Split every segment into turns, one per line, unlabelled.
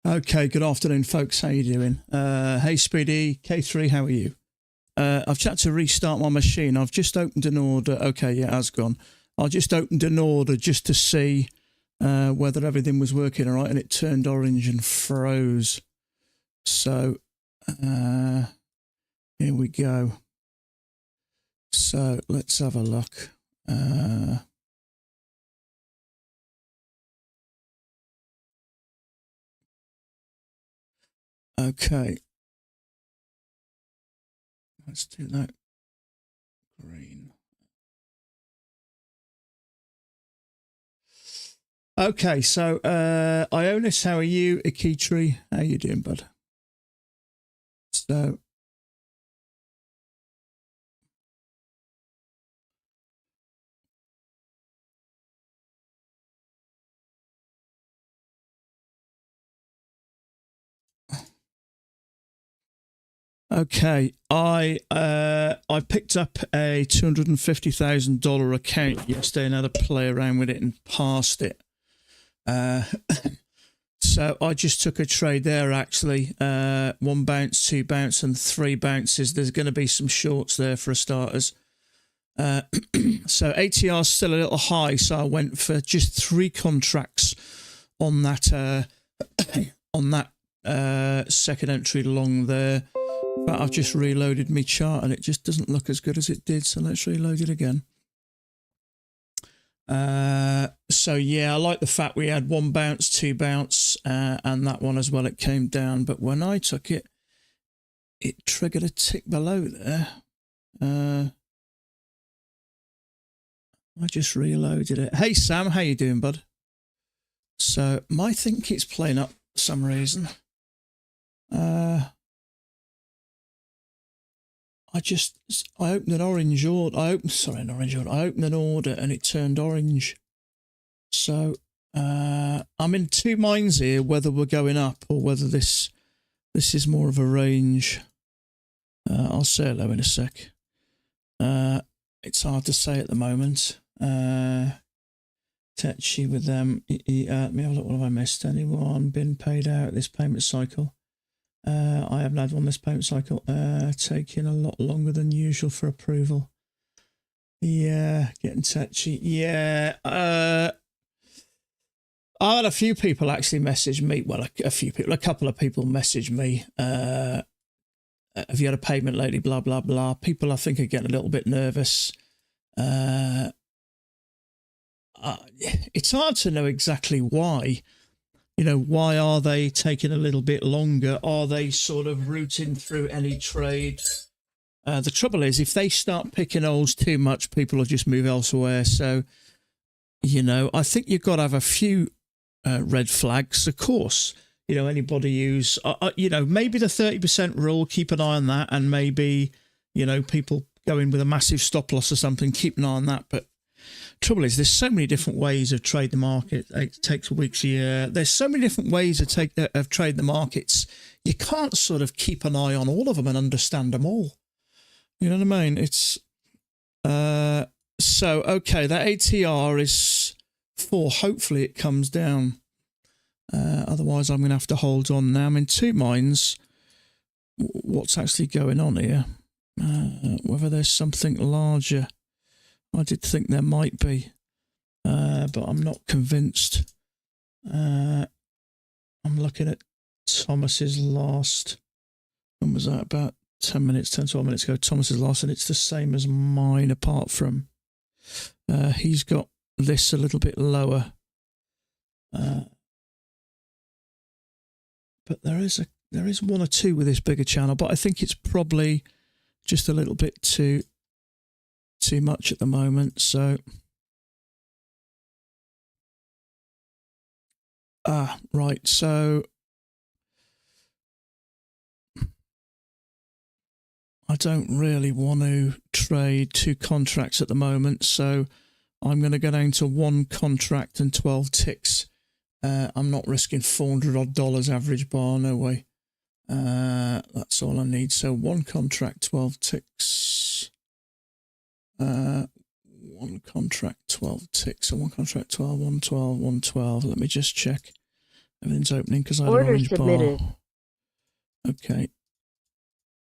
Okay, good afternoon, folks. How you doing? Hey, Speedy, K3, how are you? I've tried to restart my machine. I've just opened an order. Okay, yeah, it has gone. I just opened an order just to see whether everything was working all right, and it turned orange and froze. So, here we go. So, let's have a look. Okay. Let's do that. Green. Okay, so Ionis, how are you? Ikitri, how you doing, bud? So, okay, I picked up a $250,000 account yesterday and had a play around with it and passed it. So I just took a trade there, actually. 1 bounce, 2 bounce, and 3 bounces. There's going to be some shorts there for starters. So ATR's still a little high, so I went for just 3 contracts on that second entry long there. But I've just reloaded my chart and it just doesn't look as good as it did, so let's reload it again. So yeah, I like the fact we had 1 bounce, 2 bounce, and that one as well, it came down, but when I took it, it triggered a tick below there. I just reloaded it. Hey Sam, how you doing, bud? So my thing keeps playing up for some reason. I opened an orange order. I opened an order and it turned orange. So I'm in 2 minds here whether we're going up or whether this is more of a range. I'll say hello in a sec. It's hard to say at the moment. Tetchy with them. Let me have a look. What have I missed? Anyone been paid out this payment cycle? I haven't had one this payment cycle. Taking a lot longer than usual for approval. Yeah, getting touchy. Yeah. I had a few people actually message me. Well, a couple of people message me. Have you had a payment lately? Blah, blah, blah. People, I think, are getting a little bit nervous. It's hard to know exactly why. You know, why are they taking a little bit longer? Are they sort of rooting through any trade? The trouble is, if they start picking holes too much, people will just move elsewhere. So, you know, I think you've got to have a few red flags. Of course, you know, anybody who's, you know, maybe the 30% rule, keep an eye on that. And maybe, you know, people go in with a massive stop loss or something, keep an eye on that. But trouble is, there's so many different ways of trade the market. It takes weeks a year. There's so many different ways of trade the markets. You can't sort of keep an eye on all of them and understand them all. You know what I mean? It's so okay. That ATR is 4. Hopefully it comes down. Otherwise, I'm going to have to hold on now. I'm in 2 minds. What's actually going on here? Whether there's something larger. I did think there might be, but I'm not convinced. I'm looking at Thomas's last. When was that? About 10 minutes, 10, 12 minutes ago. Thomas's last, and it's the same as mine, apart from he's got this a little bit lower. But there is 1 or 2 with this bigger channel, but I think it's probably just a little bit too much at the moment. So right, so I don't really want to trade 2 contracts at the moment, so I'm going to go down to 1 contract and 12 ticks. I'm not risking $400 odd average bar, no way. That's all I need. So 1 contract, 12 ticks. 1 contract, 12 ticks. So 1 contract, 12, 112, 112. Let me just check. Everything's opening because I had an
Order
orange
submitted.
bar. Okay.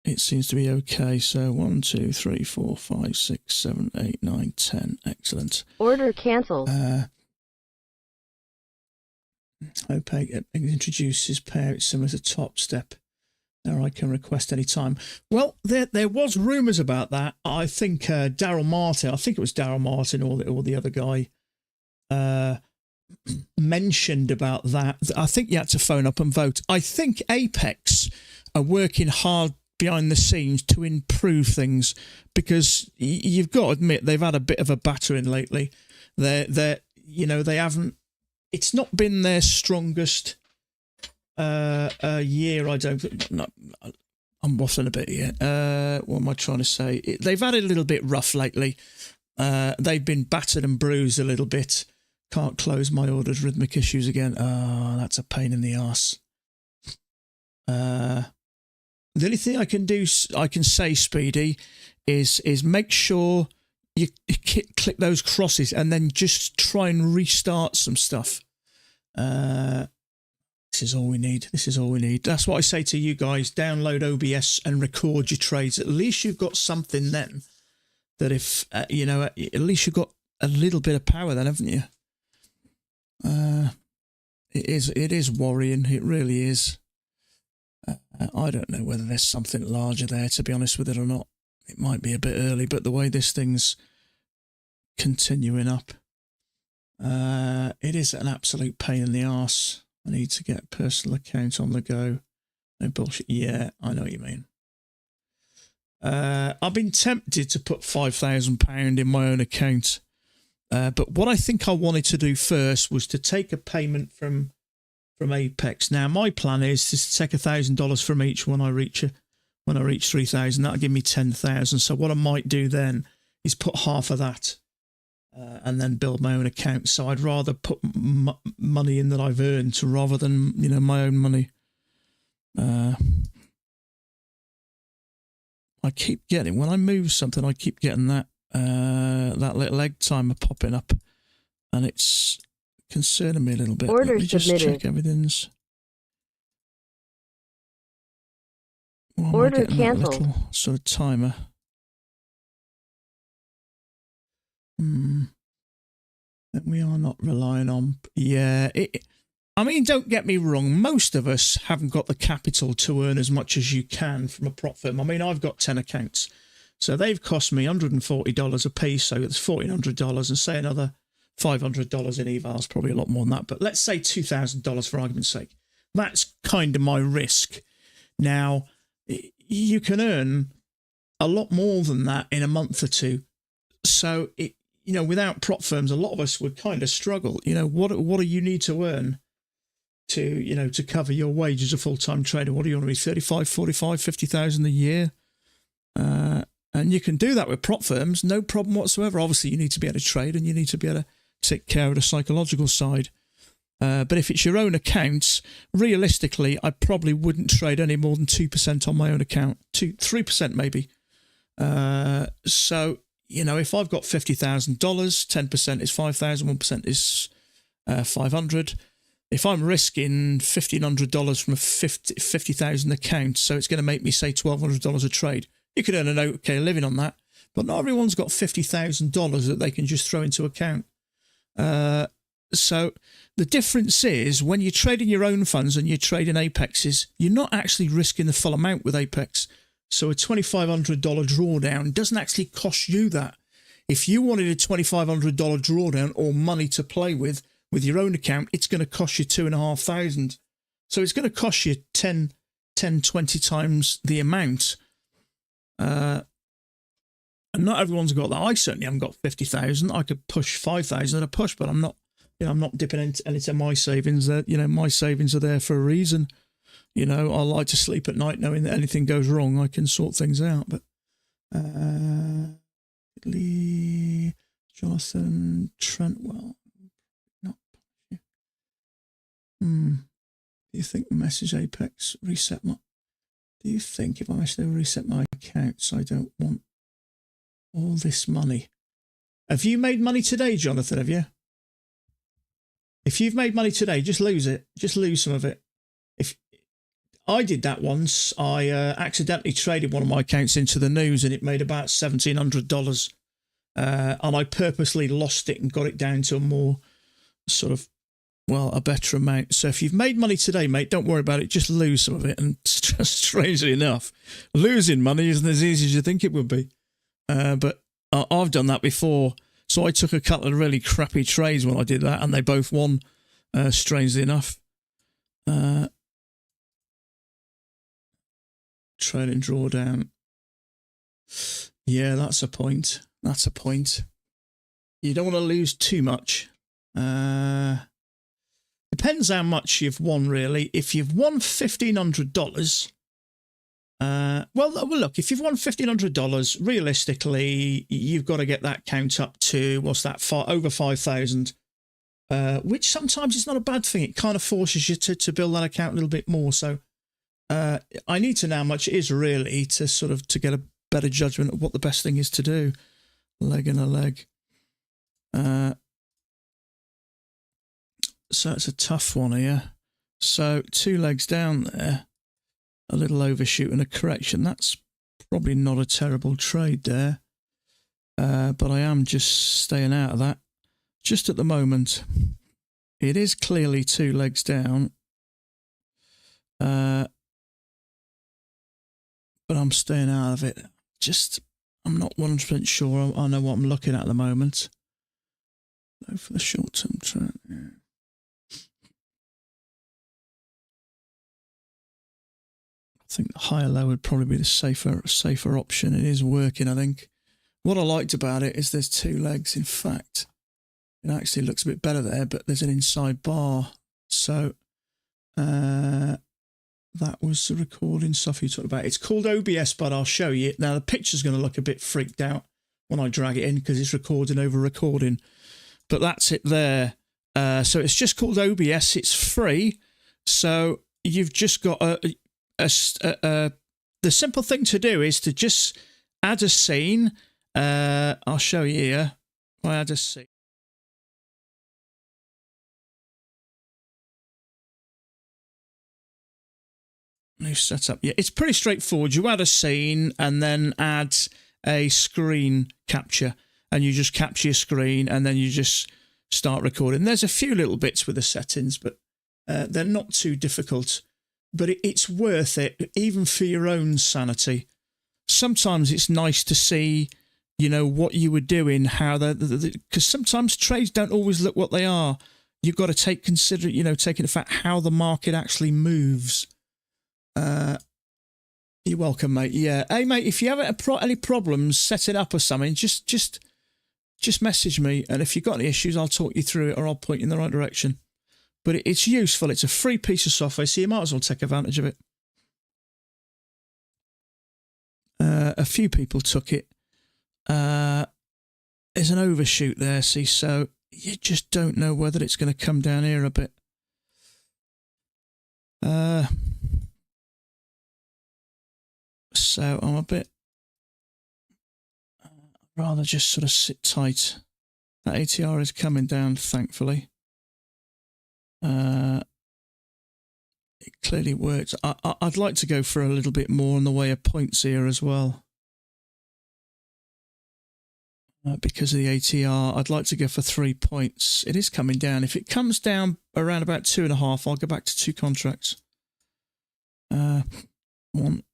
It seems to be okay. So 1, 2, 3, 4, 5, 6, 7, 8, 9, 10. Excellent.
Order cancelled.
OPEC introduces payout similar to Top Step. Now I can request any time. Well, there was rumours about that. I think Daryl Martin, I think it was Daryl Martin or the other guy, mentioned about that. I think you had to phone up and vote. I think Apex are working hard behind the scenes to improve things, because you've got to admit they've had a bit of a battering lately. They haven't. It's not been their strongest year. I don't think. No, I'm waffling a bit here. What am I trying to say? They've had it a little bit rough lately. They've been battered and bruised a little bit. Can't close my orders. Rhythmic issues again. Oh, that's a pain in the arse. The only thing I can say, Speedy, is make sure you click those crosses and then just try and restart some stuff. This is all we need. This is all we need. That's what I say to you guys. Download OBS and record your trades. At least you've got something then. That if, at least you've got a little bit of power then, haven't you? It is worrying. It really is. I don't know whether there's something larger there, to be honest with it, or not. It might be a bit early, but the way this thing's continuing up, it is an absolute pain in the arse. I need to get a personal account on the go. No bullshit. Yeah, I know what you mean. I've been tempted to put £5,000 in my own account, but what I think I wanted to do first was to take a payment from Apex. Now my plan is to take $1,000 from each when I reach 3,000. That'll give me 10,000. So what I might do then is put half of that and then build my own account. So I'd rather put money in that I've earned rather than my own money. I keep getting, when I move something, I keep getting that little egg timer popping up, and it's concerning me a little bit.
Order
Let me just
submitted.
check everything's. Why am I
Order
getting that
cancelled.
little sort of timer? That we are not relying on. Yeah, I mean, don't get me wrong. Most of us haven't got the capital to earn as much as you can from a prop firm. I mean, I've got 10 accounts, so they've cost me $140 a piece. So it's $1,400, and say another $500 in evals, probably a lot more than that. But let's say $2,000 for argument's sake. That's kind of my risk. Now, you can earn a lot more than that in a month or two. So without prop firms, a lot of us would kind of struggle. What do you need to earn to cover your wage as a full-time trader? What do you want to be, 35, 45, 50,000 a year? And you can do that with prop firms, no problem whatsoever. Obviously, you need to be able to trade and you need to be able to take care of the psychological side. But if it's your own accounts, realistically, I probably wouldn't trade any more than 2% on my own account, 3% maybe. So, if I've got $50,000, 10% is 5,000, 1% is 500. If I'm risking $1,500 from a 50,000 account, so it's going to make me say $1,200 a trade. You could earn an okay living on that, but not everyone's got $50,000 that they can just throw into account. So the difference is when you're trading your own funds and you're trading Apexes, you're not actually risking the full amount with Apex. So a $2,500 drawdown doesn't actually cost you that. If you wanted a $2,500 drawdown or money to play with your own account, it's going to cost you $2,500. So it's going to cost you 10, 20 times the amount. And not everyone's got that. I certainly haven't got 50,000. I could push 5,000 at a push, but I'm not dipping into my savings. That my savings are there for a reason. I like to sleep at night knowing that anything goes wrong, I can sort things out. But Lee, Jonathan, Trentwell, not. Do you think message Apex reset my? Do you think if I actually reset my accounts, I don't want all this money? Have you made money today, Jonathan? Have you? If you've made money today, just lose it. Just lose some of it. If I did that once, I accidentally traded one of my accounts into the news and it made about $1,700. And I purposely lost it and got it down to a more sort of, well, a better amount. So if you've made money today, mate, don't worry about it. Just lose some of it. And strangely enough, losing money isn't as easy as you think it would be. But I've done that before. So I took a couple of really crappy trades when I did that, and they both won, strangely enough. Trailing drawdown. Yeah, that's a point. That's a point. You don't want to lose too much. Depends how much you've won, really. If you've won $1,500, well, look, if you've won $1,500, realistically, you've got to get that count up to, what's that, over 5,000, which sometimes is not a bad thing. It kind of forces you to build that account a little bit more. So I need to know how much it is, really, to sort of to get a better judgment of what the best thing is to do. Leg and a leg. So it's a tough one here. So 2 legs down there, a little overshoot and a correction. That's probably not a terrible trade there. But I am just staying out of that. Just at the moment, it is clearly 2 legs down. But I'm staying out of it. Just, I'm not 100% sure I know what I'm looking at the moment. Go for the short-term trend. Yeah. I think the higher low would probably be the safer option. It is working, I think. What I liked about it is there's 2 legs. In fact, it actually looks a bit better there, but there's an inside bar. So that was the recording stuff you talked about. It's called OBS, but I'll show you. Now, the picture's going to look a bit freaked out when I drag it in because it's recording over recording. But that's it there. So it's just called OBS. It's free. So you've just got the simple thing to do is to just add a scene. I'll show you here. I add a scene. New setup. Yeah, it's pretty straightforward. You add a scene and then add a screen capture, and you just capture your screen and then you just start recording. There's a few little bits with the settings, but they're not too difficult. But it's worth it, even for your own sanity. Sometimes it's nice to see, you know, what you were doing, how because sometimes trades don't always look what they are. You've got to take taking the fact how the market actually moves. You're welcome, mate. Yeah, hey, mate. If you have any problems setting up or something, just message me, and if you've got any issues, I'll talk you through it or I'll point you in the right direction. But it's useful. It's a free piece of software, so you might as well take advantage of it. A few people took it. There's an overshoot there, see, so you just don't know whether it's going to come down here a bit. So I'm a bit... I'd rather just sort of sit tight. That ATR is coming down, thankfully. It clearly works. I'd like to go for a little bit more in the way of points here as well. Because of the ATR, I'd like to go for 3 points. It is coming down. If it comes down around about 2.5, I'll go back to 2 contracts. 1,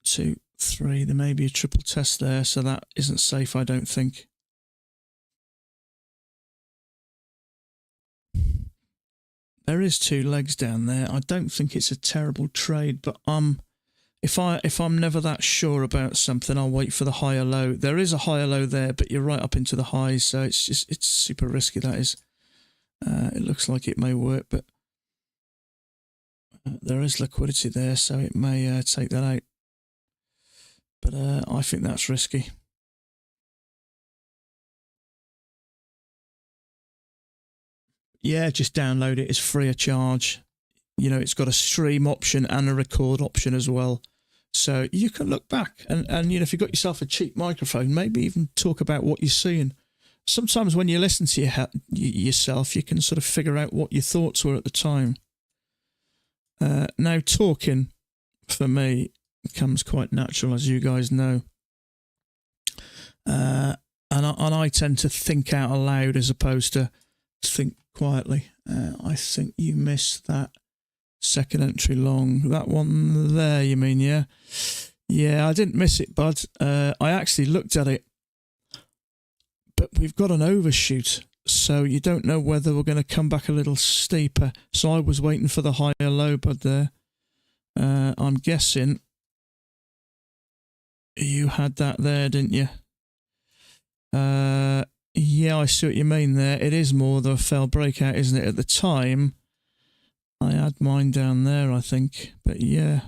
2, 3. There may be a triple test there, so that isn't safe, I don't think. There is 2 legs down there. I don't think it's a terrible trade, but if I'm never that sure about something, I'll wait for the higher low. There is a higher low there, but you're right up into the highs, so it's super risky. That is. It looks like it may work, but there is liquidity there, so it may take that out. But I think that's risky. Yeah, just download it. It's free of charge. You know, it's got a stream option and a record option as well. So you can look back and you know, if you've got yourself a cheap microphone, maybe even talk about what you're seeing. sometimes when you listen to yourself, you can sort of figure out what your thoughts were at the time. Now, talking for me comes quite natural, as you guys know. And I tend to think out aloud as opposed to think quietly. I think you missed that second entry long. That one there, you mean, yeah? Yeah, I didn't miss it, bud. I actually looked at it, but we've got an overshoot, so you don't know whether we're going to come back a little steeper. So I was waiting for the higher low, bud, there. I'm guessing you had that there, didn't you? Yeah, I see what you mean there. It is more the fell breakout, isn't it? At the time, I had mine down there, I think. But yeah,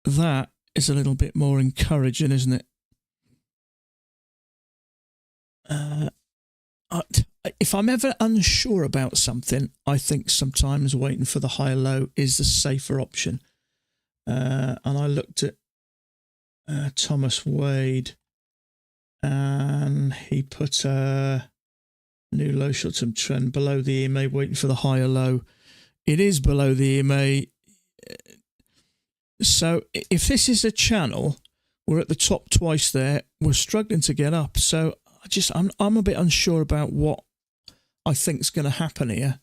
that is a little bit more encouraging, isn't it? If I'm ever unsure about something, I think sometimes waiting for the higher low is the safer option. And I looked at Thomas Wade, and he put a new low short-term trend below the EMA, waiting for the higher low. It is below the EMA. So if this is a channel, we're at the top twice there. We're struggling to get up. So I'm a bit unsure about what I think is going to happen here.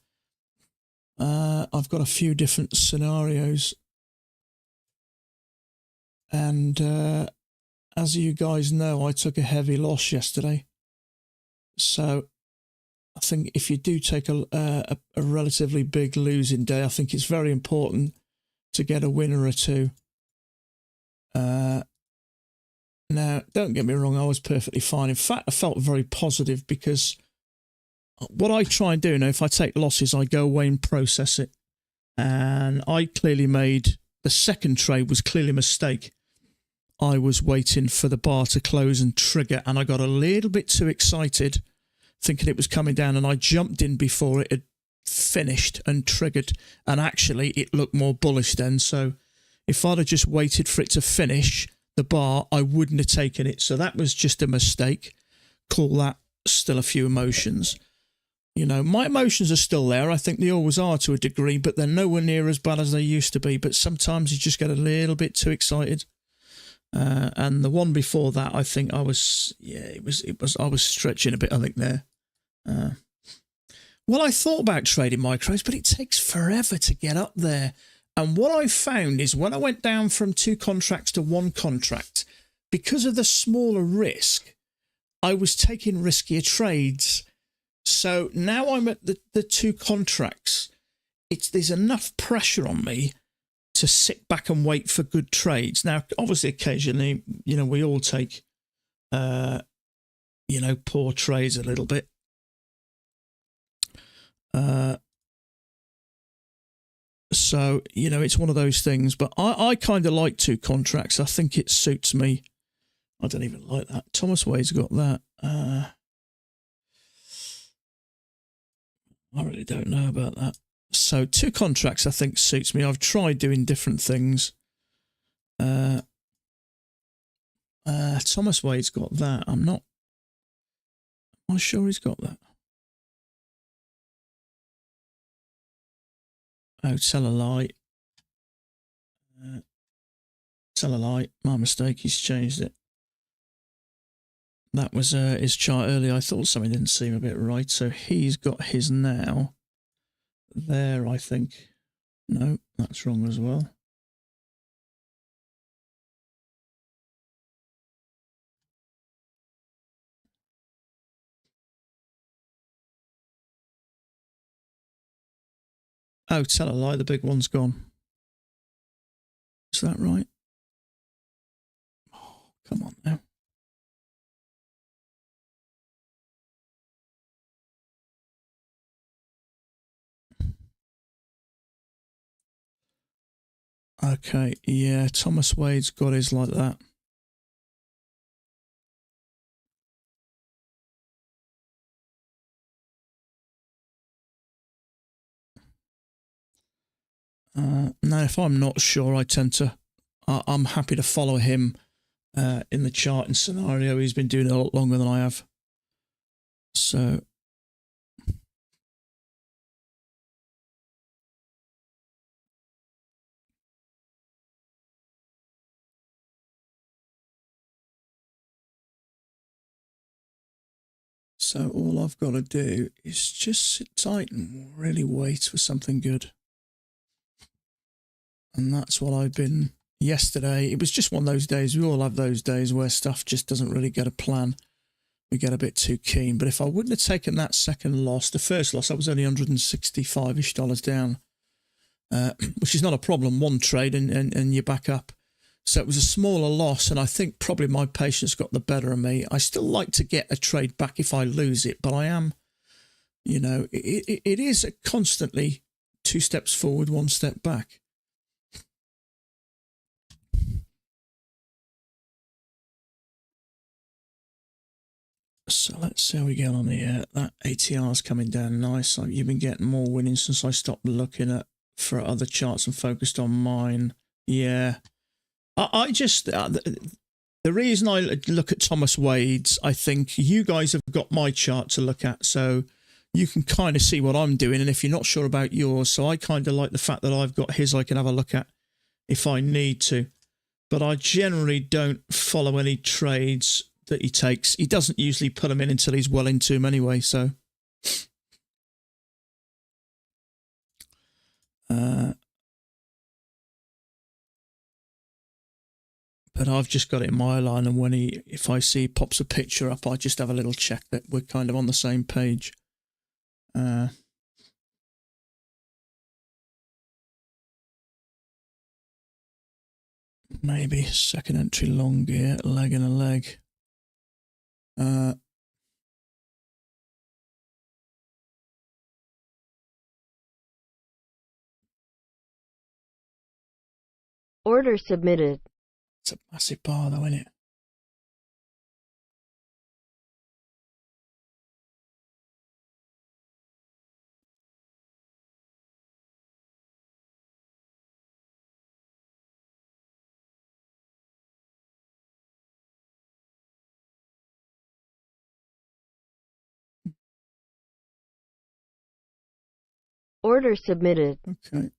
I've got a few different scenarios. And as you guys know, I took a heavy loss yesterday. So I think if you do take a relatively big losing day, I think it's very important to get a winner or two. Now, don't get me wrong, I was perfectly fine. In fact, I felt very positive because what I try and do now, if I take losses, I go away and process it. And I clearly made, the second trade was clearly a mistake. I was waiting for the bar to close and trigger, and I got a little bit too excited, thinking it was coming down, and I jumped in before it had finished and triggered, and actually it looked more bullish then. So if I'd have just waited for it to finish the bar, I wouldn't have taken it. So that was just a mistake. Call that still a few emotions. You know, my emotions are still there. I think they always are to a degree, but they're nowhere near as bad as they used to be. But sometimes you just get a little bit too excited. And the one before that, I think I was stretching a bit, I think, there. Well, I thought about trading micros, but it takes forever to get up there. And what I found is when I went down from 2 contracts to 1 contract, because of the smaller risk, I was taking riskier trades. So now I'm at the 2 contracts. There's enough pressure on me to sit back and wait for good trades. Now, obviously, occasionally, you know, we all take, you know, poor trades a little bit. So, you know, it's one of those things. But I kind of like 2 contracts. I think it suits me. I don't even like that. Thomas Wade's got that. I really don't know about that. So 2 contracts I think suits me. I've tried doing different things. Thomas Wade's got that. I'm not sure he's got that. Oh, tell a lie. Tell a lie. My mistake. He's changed it. That was his chart earlier. I thought something didn't seem a bit right. So he's got his now. There, I think. No, that's wrong as well. Oh, tell a lie. The big one's gone. Is that right? Oh, come on now. Okay, yeah, Thomas Wade's got his like that. Now, if I'm not sure, I tend to, I'm happy to follow him in the chart and scenario. He's been doing it a lot longer than I have. So all I've got to do is just sit tight and really wait for something good. And that's what I've been yesterday. It was just one of those days. We all have those days where stuff just doesn't really get a plan. We get a bit too keen. But if I wouldn't have taken that second loss, the first loss, I was only $165-ish down, which is not a problem. One trade and you're back up. So it was a smaller loss, and I think probably my patience got the better of me. I still like to get a trade back if I lose it, but I am, you know, it is a constantly 2 steps forward, 1 step back. So let's see how we get on here. That ATR's coming down nice. You've been getting more winnings since I stopped looking for other charts and focused on mine. Yeah. I just, the reason I look at Thomas Wade's, I think you guys have got my chart to look at, so you can kind of see what I'm doing, and if you're not sure about yours, so I kind of like the fact that I've got his I can have a look at if I need to. But I generally don't follow any trades that he takes. He doesn't usually put them in until he's well into them anyway, so... but I've just got it in my line, and if I see he pops a picture up, I just have a little check that we're kind of on the same page. Maybe second entry long gear, leg and a leg.
Order submitted.
It's a massive bar though, isn't it?
Order submitted.
Okay.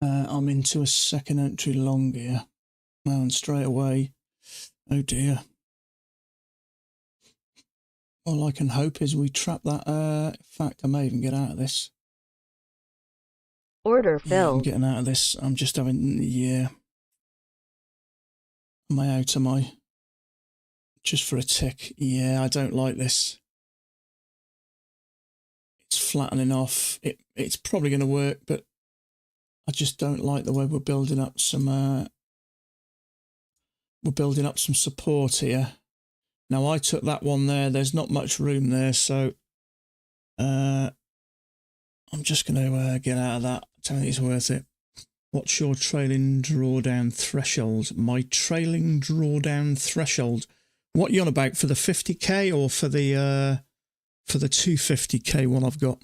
I'm into a second entry long gear. And straight away, oh dear. All I can hope is we trap that. In fact, I may even get out of this.
Order
Yeah,
filled.
I'm getting out of this. I'm just having, yeah. Am I out? Am I? Just for a tick. Yeah, I don't like this. It's flattening off. It's probably going to work, but I just don't like the way we're building up some support here. Now I took that one there. There's not much room there, so I'm just going to get out of that. I don't think it's worth it. What's your trailing drawdown threshold? My trailing drawdown threshold. What are you on about, for the 50k or for the 250k one I've got?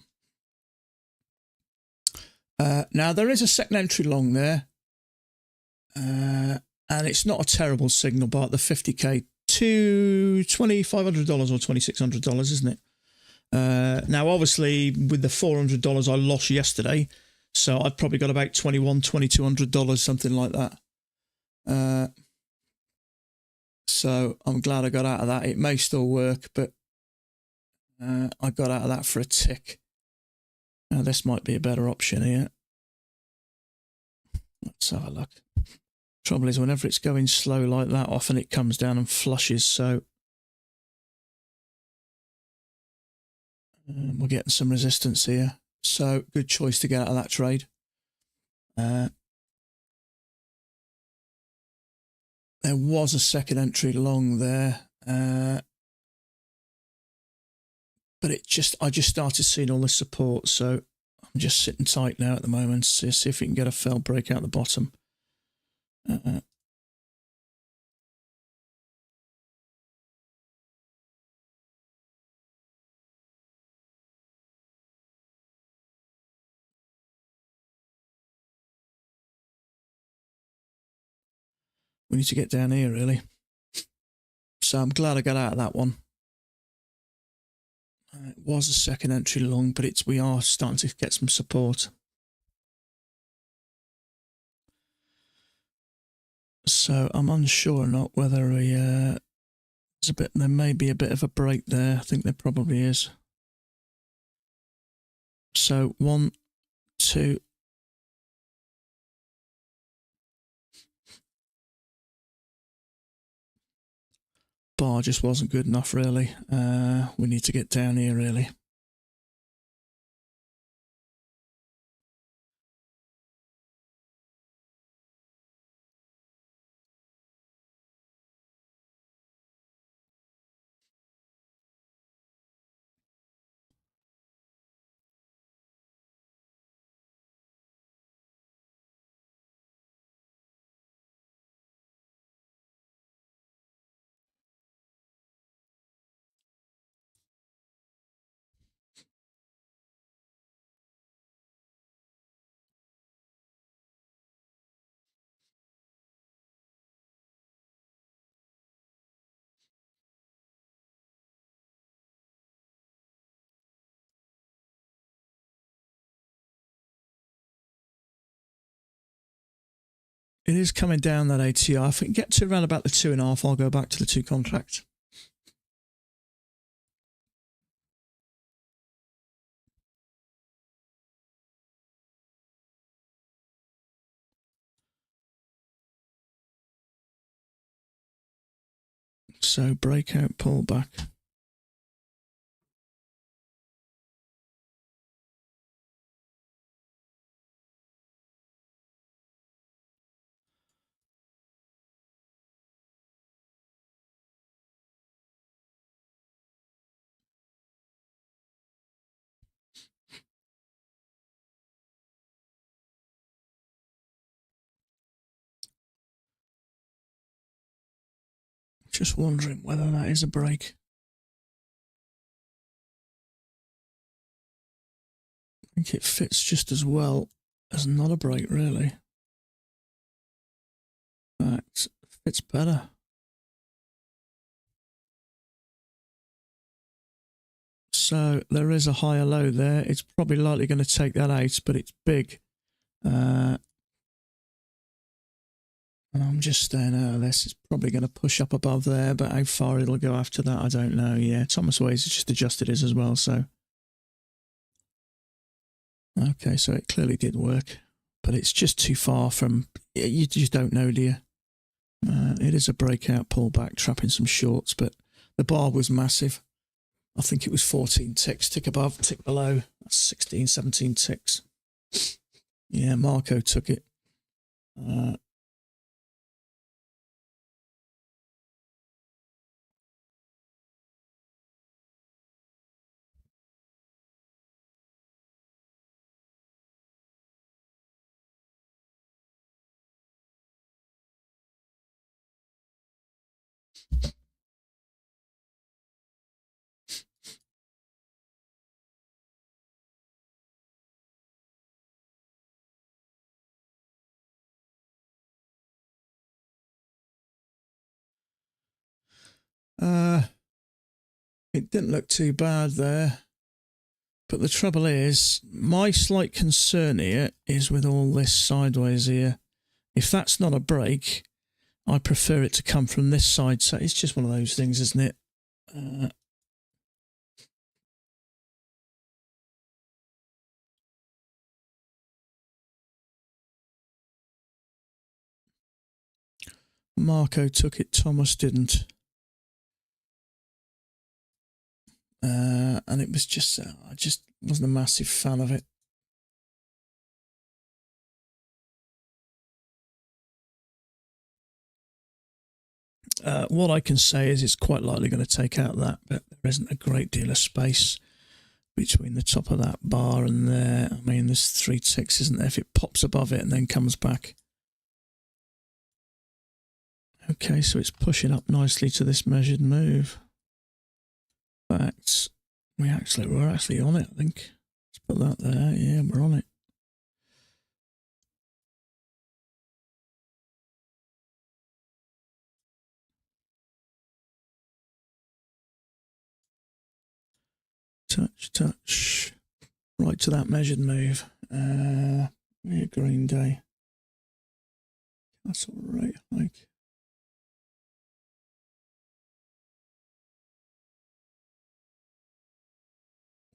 Now there is a second entry long there, and it's not a terrible signal, but the 50k to $2,500 or $2,600, isn't it? Now obviously with the $400 I lost yesterday, so I've probably got about $2,200, something like that. So I'm glad I got out of that. It may still work, but I got out of that for a tick. Now this might be a better option here. Let's have a look. Trouble is, whenever it's going slow like that, often it comes down and flushes, so we're getting some resistance here. So good choice to get out of that trade. There was a second entry long there, but I just started seeing all this support, so I'm just sitting tight now at the moment to see if we can get a failed break out the bottom. We need to get down here, really. So I'm glad I got out of that one. It was a second entry long, but we are starting to get some support. So I'm unsure or not whether there may be a bit of a break there. I think there probably is. So 1, 2. Bar just wasn't good enough, really. We need to get down here, really. It is coming down, that ATR. If we can get to around about the 2.5, I'll go back to the 2 contract. So breakout, pullback. Just wondering whether that is a break. I think it fits just as well as not a break, really. In fact, it fits better. So there is a higher low there. It's probably likely going to take that out, but it's big. And I'm just staying out of this. It's probably going to push up above there, but how far it'll go after that, I don't know. Yeah, Thomas Ways has just adjusted his as well, so. Okay, so it clearly did work, but it's just too far from, you just don't know, do you? It is a breakout pullback, trapping some shorts, but the bar was massive. I think it was 14 ticks, tick above, tick below. That's 16, 17 ticks. Yeah, Marco took it. It didn't look too bad there. But the trouble is, my slight concern here is with all this sideways here. If that's not a break, I prefer it to come from this side. So it's just one of those things, isn't it? Marco took it, Thomas didn't. And it was just, I just wasn't a massive fan of it. What I can say is it's quite likely going to take out that, but there isn't a great deal of space between the top of that bar and there. I mean, there's 3 ticks, isn't there? If it pops above it and then comes back. Okay, so it's pushing up nicely to this measured move. In fact, we're actually on it, I think. Let's put that there. Yeah, we're on it. touch. Right to that measured move. Green day. That's all right. Like,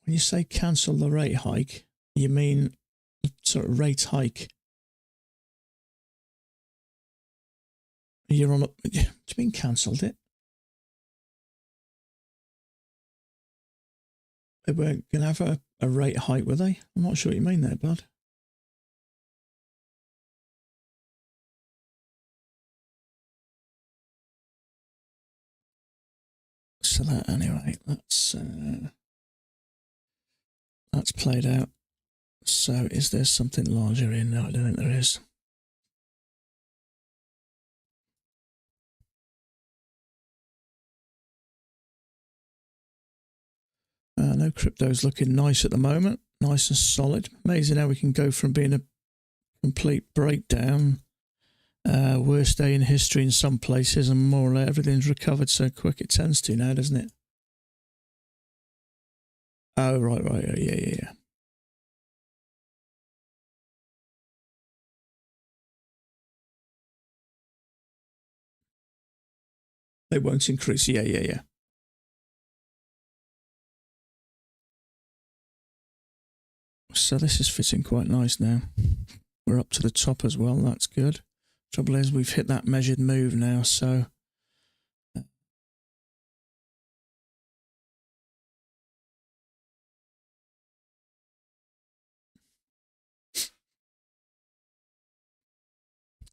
when you say cancel the rate hike, you mean sort of rate hike. You're on a. Do you mean cancelled it? They weren't going to have a rate hike, were they? I'm not sure what you mean there, bud. So that, anyway, that's played out. So is there something larger in? No, I don't think there is. No, crypto's looking nice at the moment. Nice and solid. Amazing how we can go from being a complete breakdown, worst day in history in some places, and more or less everything's recovered so quick. It tends to now, doesn't it? Oh, right. Oh, yeah. They won't increase. Yeah. So this is fitting quite nice now. We're up to the top as well. That's good. Trouble is we've hit that measured move now, so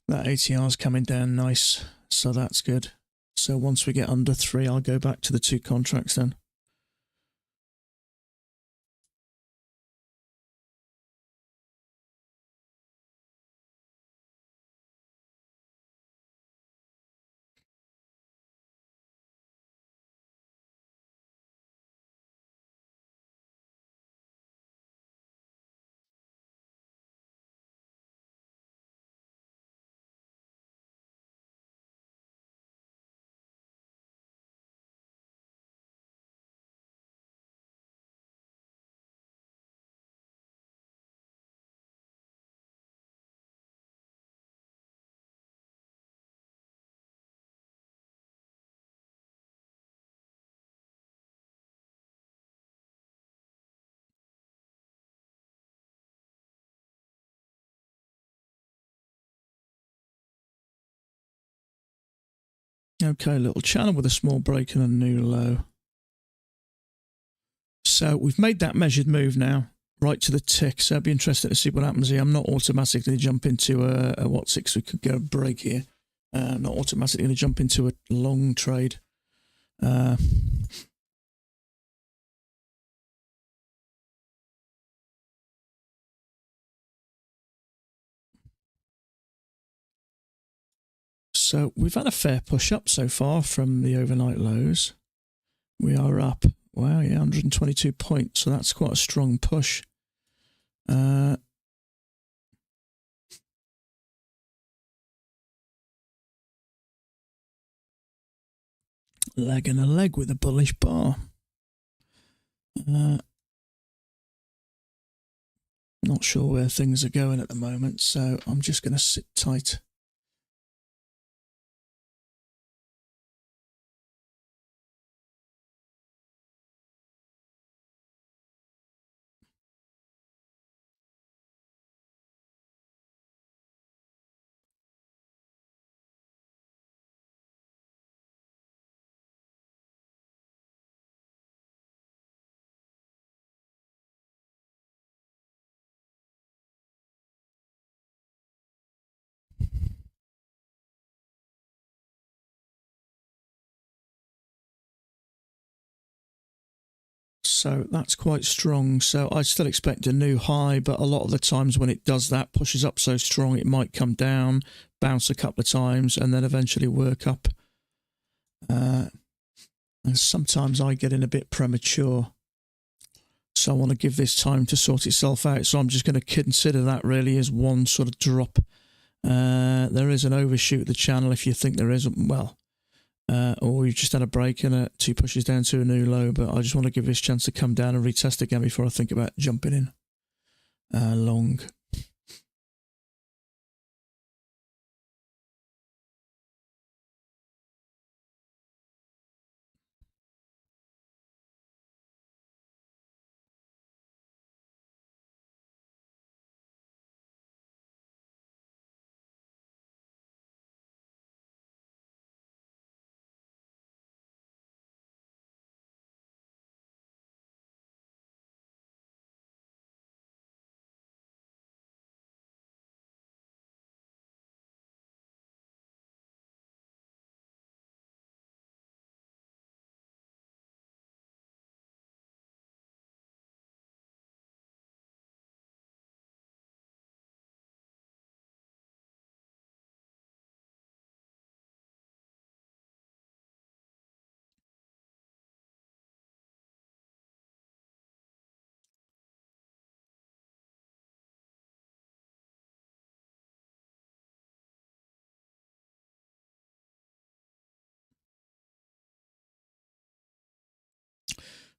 that ATR's coming down nice, so that's good. So once we get under 3, I'll go back to the 2 contracts then. Okay, little channel with a small break and a new low. So we've made that measured move now, right to the tick. So it'd be interesting to see what happens here. I'm not automatically jump into a what 6 we could go break here. I'm not automatically going to jump into a long trade. So we've had a fair push up so far from the overnight lows. We are up. Wow, yeah, 122 points. So that's quite a strong push. Leg and a leg with a bullish bar. Not sure where things are going at the moment, so I'm just going to sit tight. So that's quite strong. So I still expect a new high, but a lot of the times when it does that, pushes up so strong, it might come down, bounce a couple of times, and then eventually work up. And sometimes I get in a bit premature. So I want to give this time to sort itself out. So I'm just going to consider that really as one sort of drop. There is an overshoot of the channel if you think there is. Well, or we've just had a break and 2 pushes down to a new low, but I just want to give this a chance to come down and retest again before I think about jumping in long.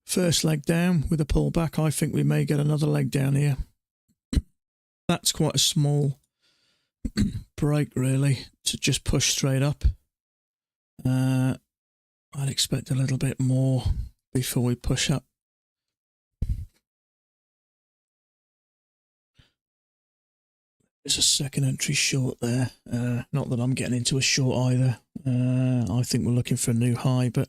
First leg down with a pullback. I think we may get another leg down here. That's quite a small break, really, to just push straight up. I'd expect a little bit more before we push up. There's a second entry short there. Not that I'm getting into a short either. I think we're looking for a new high, but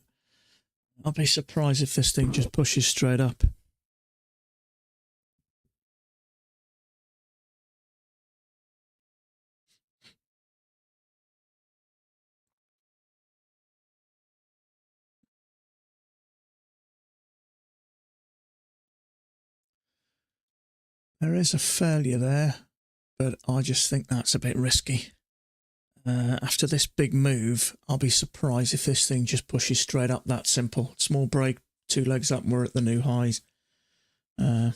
I'll be surprised if this thing just pushes straight up. There is a failure there, but I just think that's a bit risky. After this big move, I'll be surprised if this thing just pushes straight up. That simple. Small break, 2 legs up, and we're at the new highs. There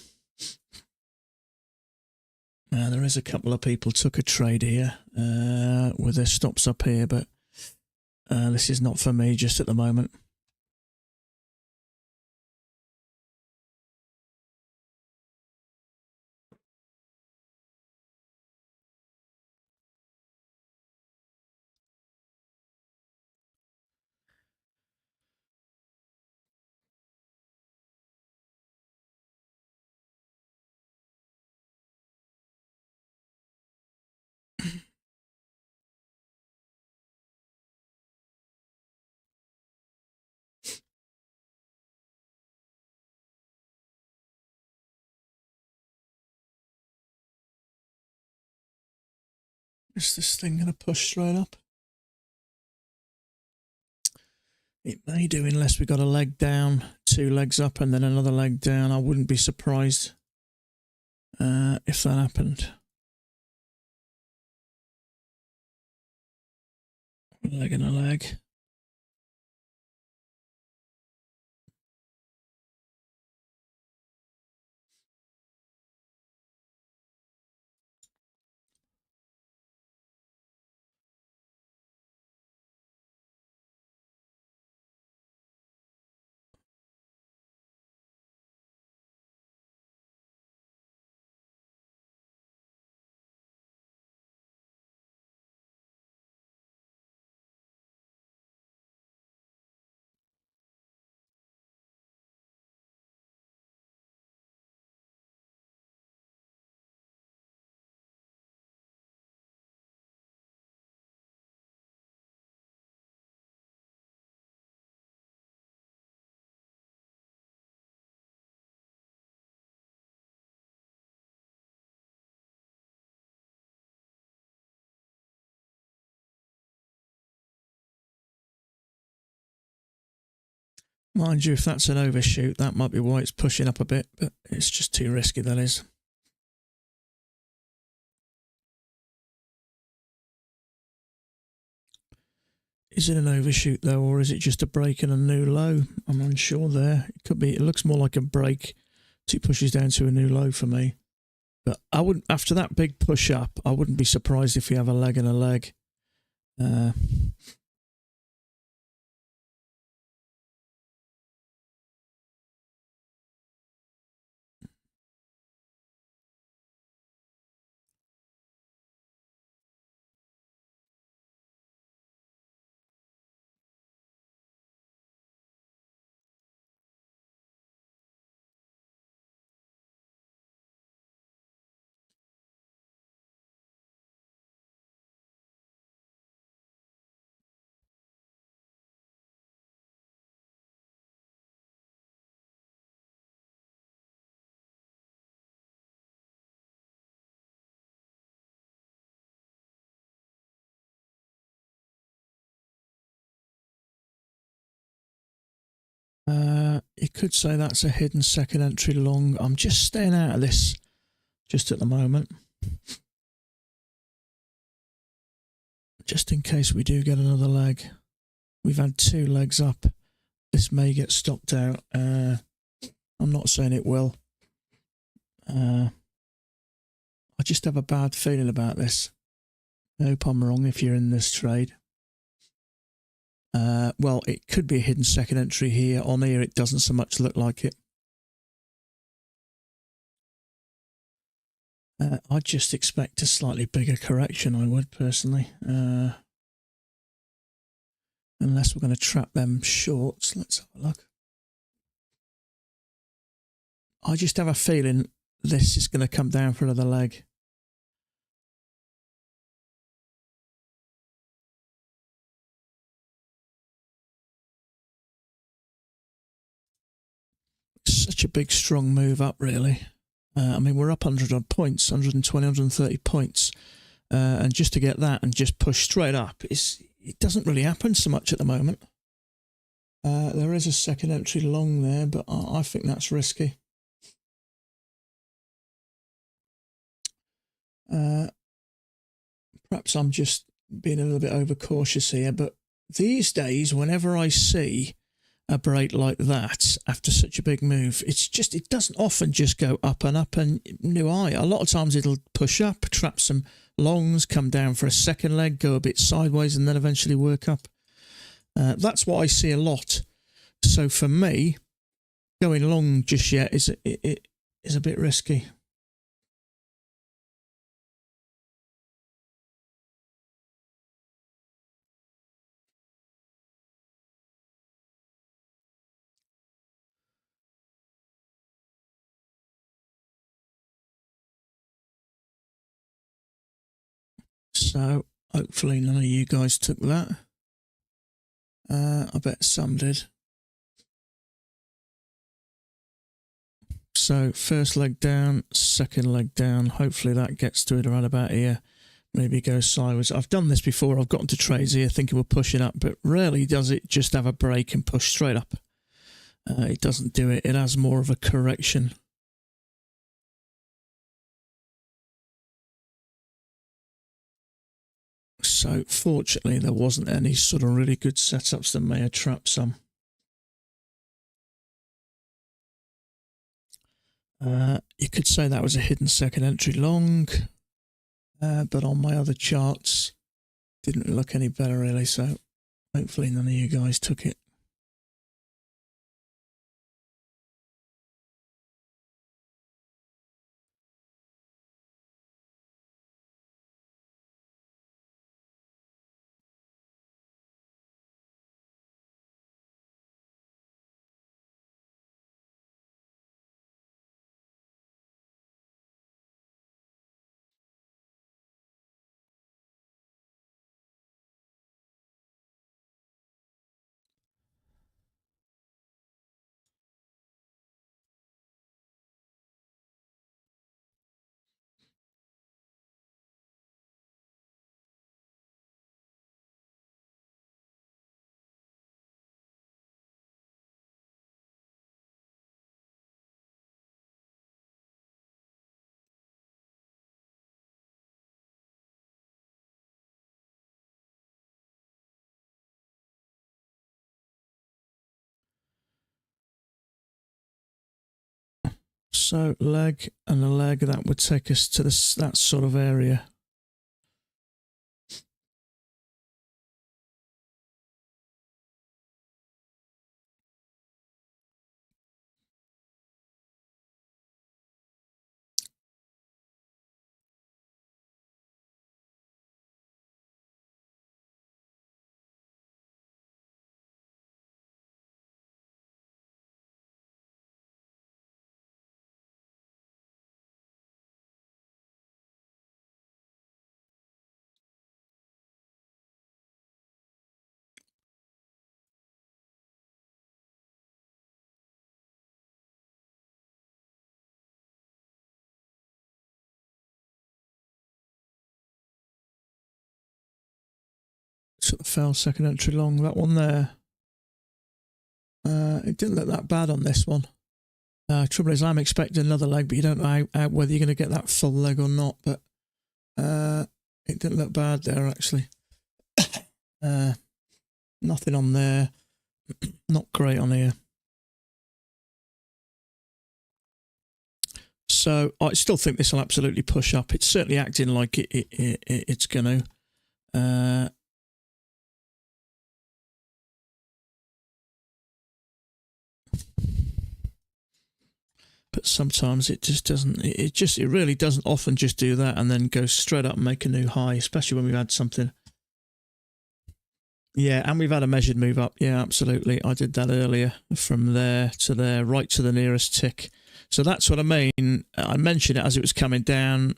is a couple of people took a trade here with their stops up here, but this is not for me just at the moment. Is this thing going to push straight up? It may do, unless we got a leg down, 2 legs up, and then another leg down. I wouldn't be surprised if that happened. A leg and a leg. Mind you, if that's an overshoot, that might be why it's pushing up a bit, but it's just too risky, that is. Is it an overshoot, though, or is it just a break and a new low? I'm unsure there. It could be. It looks more like a break. 2 pushes down to a new low for me. But I wouldn't, after that big push up, I wouldn't be surprised if we have a leg and a leg. You could say that's a hidden second entry long. I'm just staying out of this just at the moment, just in case we do get another leg. We've had 2 legs up. This may get stopped out. I'm not saying it will. I just have a bad feeling about this. I hope I'm wrong if you're in this trade. Well, it could be a hidden second entry here. On here, it doesn't so much look like it. I'd just expect a slightly bigger correction, I would personally. Unless we're going to trap them shorts. Let's have a look. I just have a feeling this is going to come down for another leg. Such a big, strong move up, really. I mean, we're up 100 odd points, 120, 130 points. And just to get that and just push straight up, it doesn't really happen so much at the moment. There is a second entry long there, but I think that's risky. Perhaps I'm just being a little bit overcautious here, but these days, whenever I see a break like that after such a big move, it doesn't often just go up and new high. A lot of times it'll push up, trap some longs, come down for a second leg, go a bit sideways, and then eventually work up. That's what I see a lot. So for me, going long just yet is a bit risky. So hopefully none of you guys took that. I bet some did. So first leg down, second leg down. Hopefully that gets to it around about here. Maybe go sideways. I've done this before. I've gotten to trades here thinking we're pushing up, but rarely does it just have a break and push straight up. It doesn't do it. It has more of a correction. So fortunately there wasn't any sort of really good setups that may have trapped some. You could say that was a hidden second entry long, but on my other charts didn't look any better really, so hopefully none of you guys took it. So leg and a leg, that would take us to this, that sort of area. Sort of fell second entry long, that one there. It didn't look that bad on this one. Trouble is, I'm expecting another leg, but you don't know whether you're going to get that full leg or not. But it didn't look bad there, actually. Nothing on there. Not great on here. So I still think this will absolutely push up. It's certainly acting like it's going to. But sometimes it just doesn't. It really doesn't often just do that and then go straight up and make a new high, especially when we've had something. Yeah, and we've had a measured move up. Yeah, absolutely. I did that earlier, from there to there, right to the nearest tick. So that's what I mean. I mentioned it as it was coming down.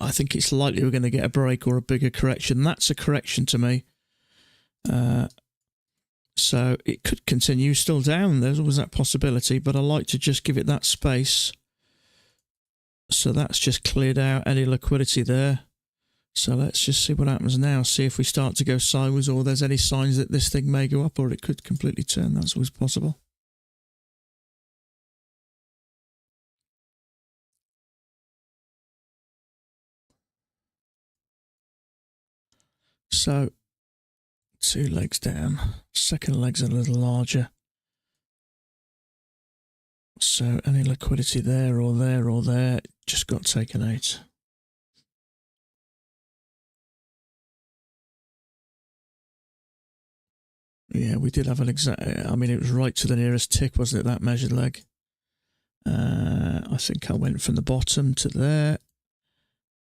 I think it's likely we're going to get a break or a bigger correction. That's a correction to me. So it could continue still down. There's always that possibility, but I like to just give it that space. So that's just cleared out any liquidity there. So let's just see what happens now. See if we start to go sideways, or there's any signs that this thing may go up, or it could completely turn. That's always possible. So 2 legs down. Second leg's a little larger. So any liquidity there or there or there just got taken out. Yeah, we did have an exact. I mean, it was right to the nearest tick, wasn't it? That measured leg. I think I went from the bottom to there,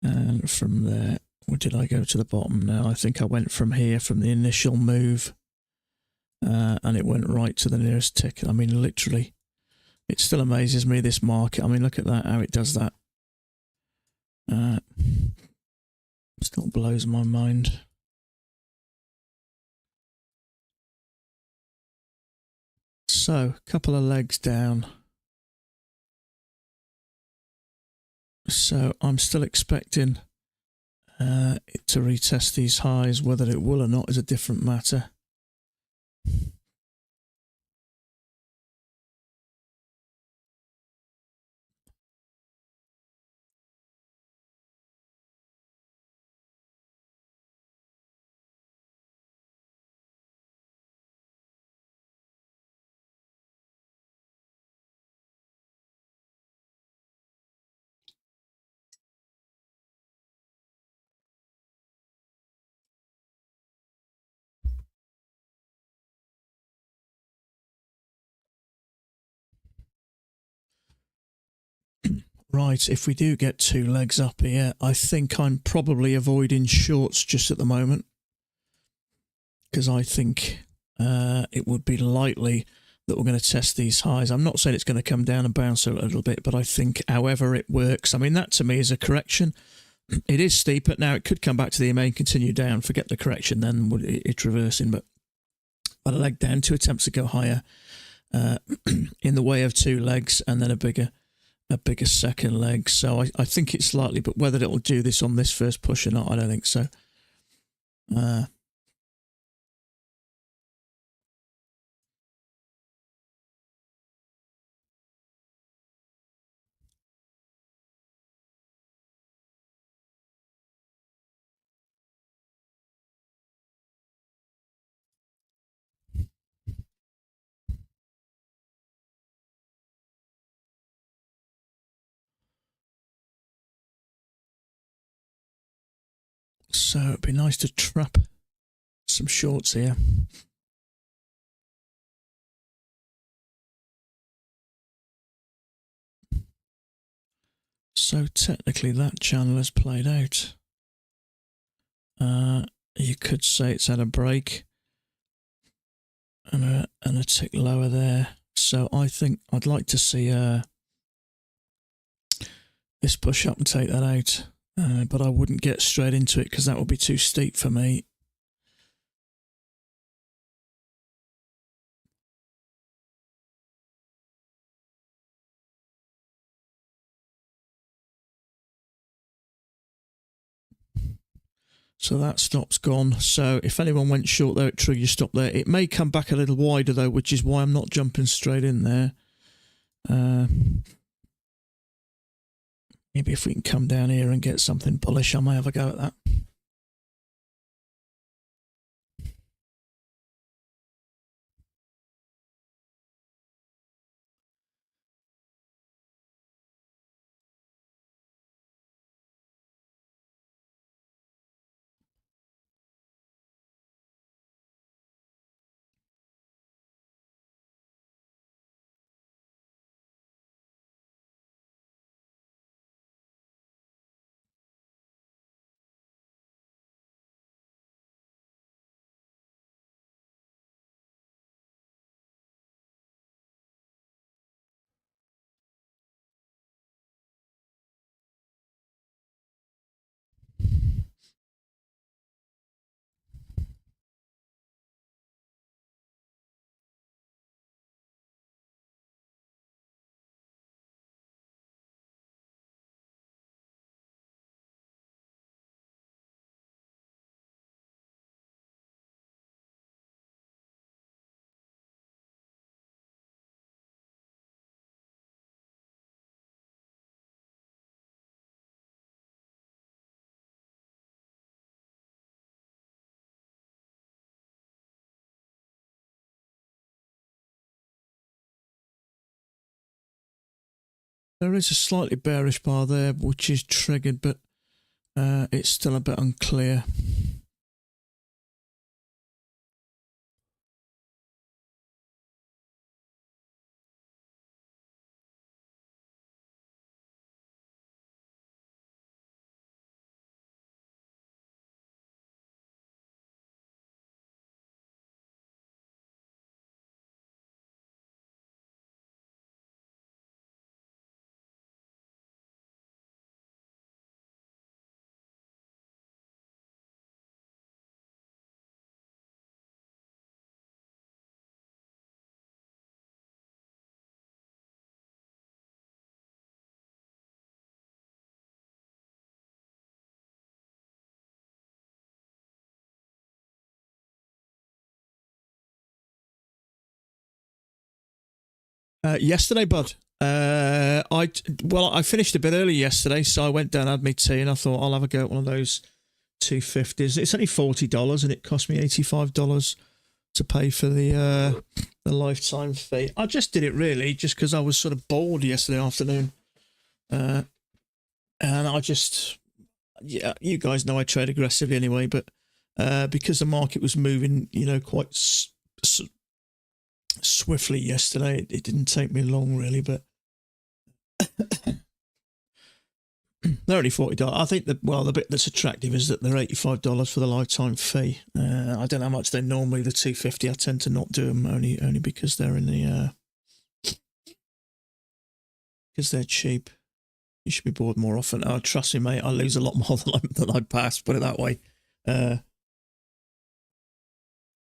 and from there, or did I go to the bottom? No, I think I went from here, from the initial move, and it went right to the nearest tick. I mean, literally, it still amazes me, this market. I mean, look at that, how it does that. Still blows my mind. So, a couple of legs down. So I'm still expecting it to retest these highs. Whether it will or not is a different matter. Right, if we do get 2 legs up here, I think I'm probably avoiding shorts just at the moment, because I think it would be likely that we're going to test these highs. I'm not saying it's going to come down and bounce a little bit, but I think however it works, I mean, that to me is a correction. It is steep, but now it could come back to the EMA and continue down. Forget the correction, then it's reversing, but a leg down, 2 attempts to go higher in the way of 2 legs, and then a bigger second leg. So I think it's likely, but whether it'll do this on this first push or not, I don't think so. So it'd be nice to trap some shorts here. So technically that channel has played out. You could say it's had a break and a tick lower there. So I think I'd like to see this push up and take that out. But I wouldn't get straight into it because that would be too steep for me. So that stop's gone. So if anyone went short there at Thru, you stop there. It may come back a little wider though, which is why I'm not jumping straight in there. Maybe if we can come down here and get something bullish, I may have a go at that. There is a slightly bearish bar there, which is triggered, but it's still a bit unclear. Yesterday, bud. I finished a bit early yesterday, so I went down, had my tea, and I thought I'll have a go at one of those 250s. It's only $40, and it cost me $85 to pay for the lifetime fee. I just did it really just because I was sort of bored yesterday afternoon, and I just, yeah, you guys know I trade aggressively anyway, but because the market was moving, quite swiftly yesterday, it didn't take me long really, but they're only $40. I think that, well, the bit that's attractive is that they're $85 for the lifetime fee. I don't know how much they're normally, the 250. I tend to not do them only because they're in the because they're cheap. You should be bored more often. Oh, trust me, mate, I lose a lot more than I pass, put it that way.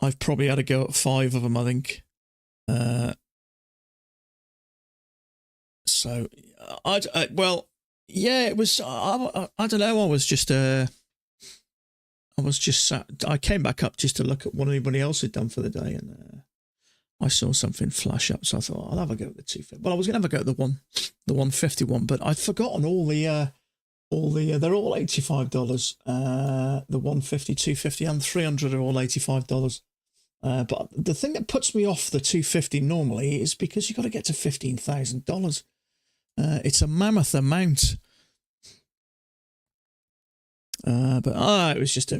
I've probably had a go at 5 of them, I think. So yeah, it was. I don't know. I was just sat. I came back up just to look at what anybody else had done for the day, and I saw something flash up. So I thought I'll have a go at the 250. Well, I was going to have a go at the 151, but I'd forgotten all the they're all $85. The 150, 250, and 300 are all $85. But the thing that puts me off the 250 normally is because you've got to get to $15,000. It's a mammoth amount. But it was just a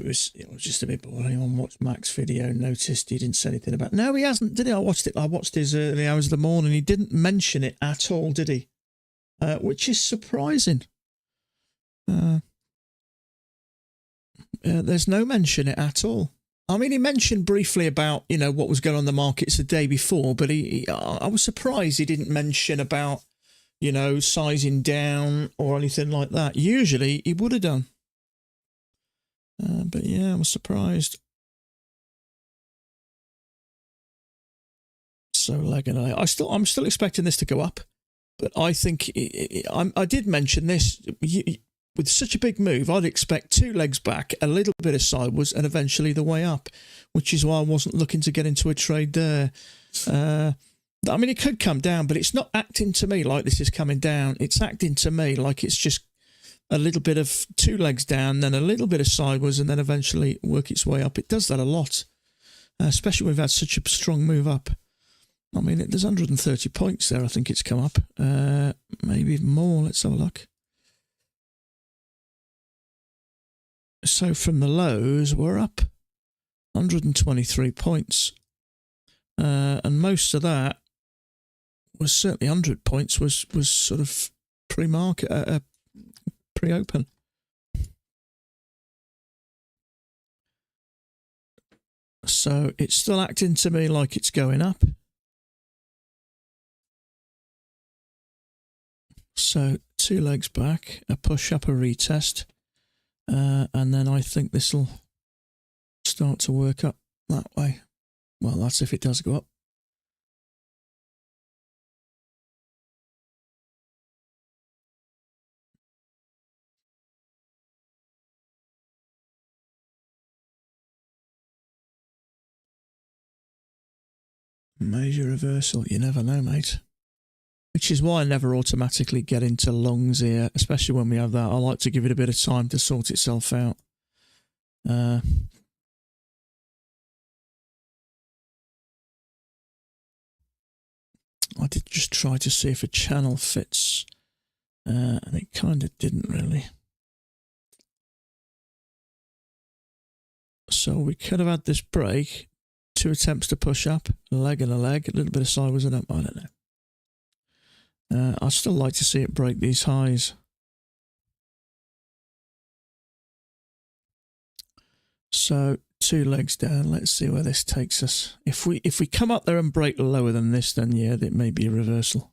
bit boring. I watched Mac's video, noticed he didn't say anything about. No, he hasn't, did he? I watched his early hours of the morning. He didn't mention it at all, did he? Which is surprising. There's no mention it at all. I mean, he mentioned briefly about, what was going on in the markets the day before, but I was surprised he didn't mention about, sizing down or anything like that. Usually he would have done. But yeah, I was surprised. So lagging. I'm still expecting this to go up, but I think I did mention this. with such a big move, I'd expect 2 legs back, a little bit of sideways, and eventually the way up, which is why I wasn't looking to get into a trade there. I mean, it could come down, but it's not acting to me like this is coming down. It's acting to me like it's just a little bit of 2 legs down, then a little bit of sideways, and then eventually work its way up. It does that a lot, especially when we've had such a strong move up. I mean, there's 130 points there, I think it's come up. Maybe even more. Let's have a look. So from the lows, we're up 123 points. And most of that was certainly 100 points was sort of pre-market, pre-open. So it's still acting to me like it's going up. So 2 legs back, a push up, a retest, and then I think this will start to work up that way. Well, that's if it does go up. Major reversal, you never know, mate. Which is why I never automatically get into longs here, especially when we have that. I like to give it a bit of time to sort itself out. I did just try to see if a channel fits, and it kind of didn't really. So we could have had this break, 2 attempts to push up, a leg and a leg, a little bit of sideways and up, I don't know. I'd still like to see it break these highs. So 2 legs down. Let's see where this takes us. If we come up there and break lower than this, then yeah, it may be a reversal.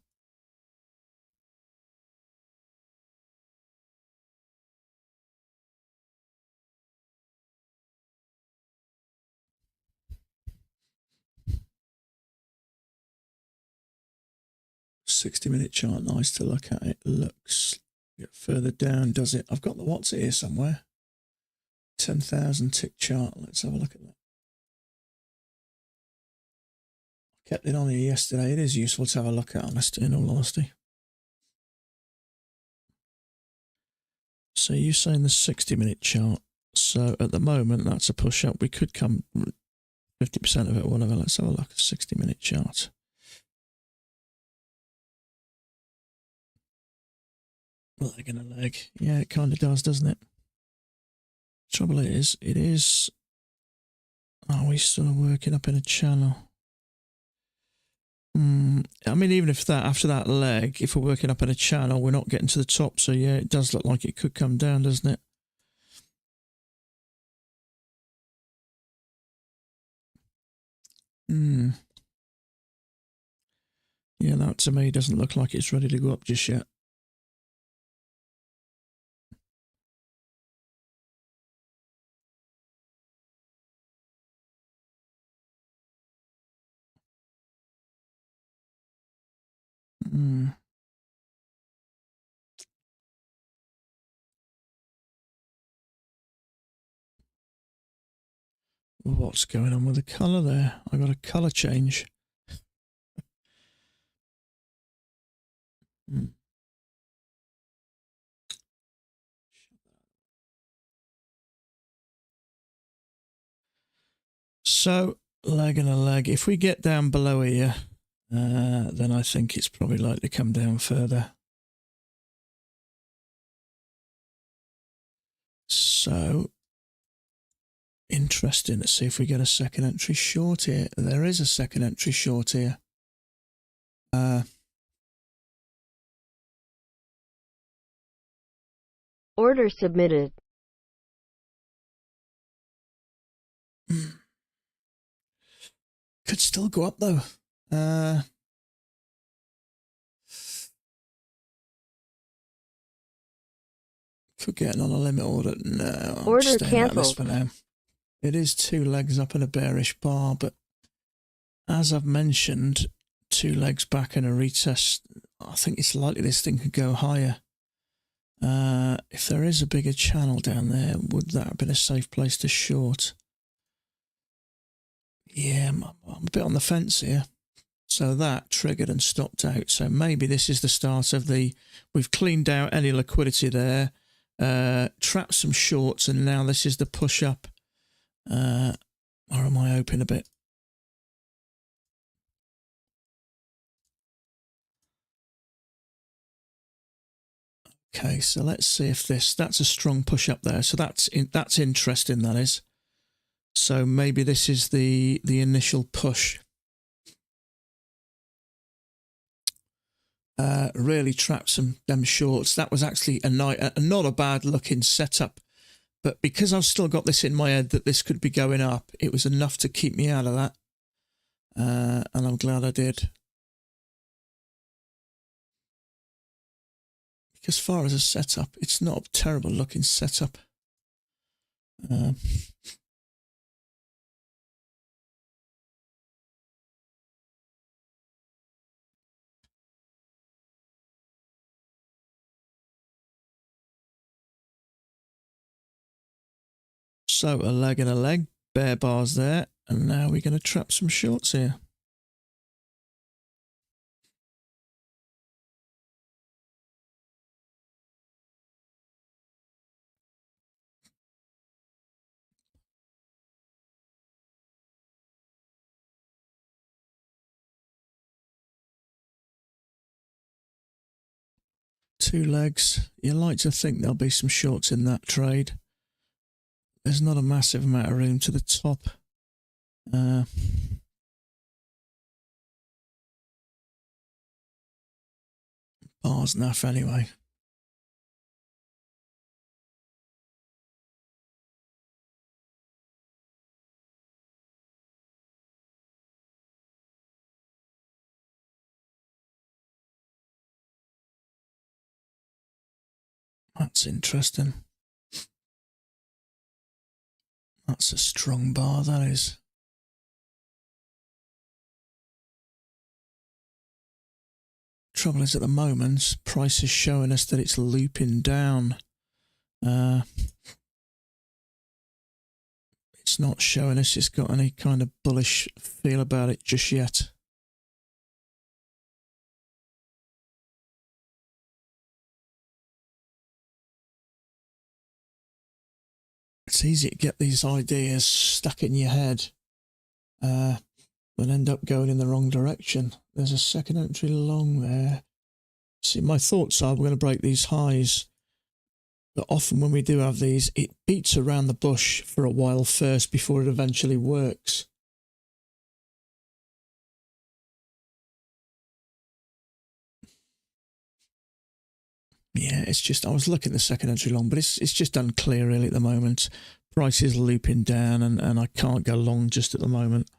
$60-minute chart, nice to look at. It looks get further down, does it? I've got the what's it here somewhere. 10,000 tick chart. Let's have a look at that. Kept it on here yesterday. It is useful to have a look at, in all honesty. So you're saying the 60-minute chart. So at the moment, that's a push up. We could come 50% of it or whatever. Let's have a look at 60-minute chart. Leg and a leg. Yeah, it kind of does, doesn't it? Trouble is, it is... Are we still working up in a channel? I mean, even if that, after that leg, if we're working up in a channel, we're not getting to the top. So yeah, it does look like it could come down, doesn't it? Yeah, that to me doesn't look like it's ready to go up just yet. What's going on with the colour there? I got a colour change. So, leg and a leg. If we get down below here, then I think it's probably likely to come down further. So, interesting. Let's see if we get a second entry short here. There is a second entry short here.
Order submitted.
Could still go up though. Could get on a limit order. No, I'm
Order
staying out of this
cancelled.
for now. It is 2 legs up and a bearish bar, but as I've mentioned, 2 legs back and a retest. I think it's likely this thing could go higher. If there is a bigger channel down there, would that have been a safe place to short? Yeah, I'm a bit on the fence here. So that triggered and stopped out. So maybe this is the start of we've cleaned out any liquidity there, trapped some shorts, and now this is the push up. Or am I open a bit? Okay, so let's see if that's a strong push up there. So that's interesting, that is. So maybe this is the initial push. Really trapped them shorts. That was actually not a bad looking setup, but because I've still got this in my head that this could be going up, it was enough to keep me out of that, and I'm glad I did. As far as a setup, it's not a terrible looking setup. So a leg and a leg, bear bars there, and now we're going to trap some shorts here. Two legs. You like to think there'll be some shorts in that trade. There's not a massive amount of room to the top. Bars enough anyway. That's interesting. That's a strong bar, that is. Trouble is, at the moment, price is showing us that it's looping down. It's not showing us it's got any kind of bullish feel about it just yet. It's easy to get these ideas stuck in your head, but end up going in the wrong direction. There's a second entry long there. See, my thoughts are we're going to break these highs, but often when we do have these, it beats around the bush for a while first before it eventually works. Yeah, it's just, I was looking at the second entry long, but it's just unclear really at the moment. Price is looping down, and I can't go long just at the moment.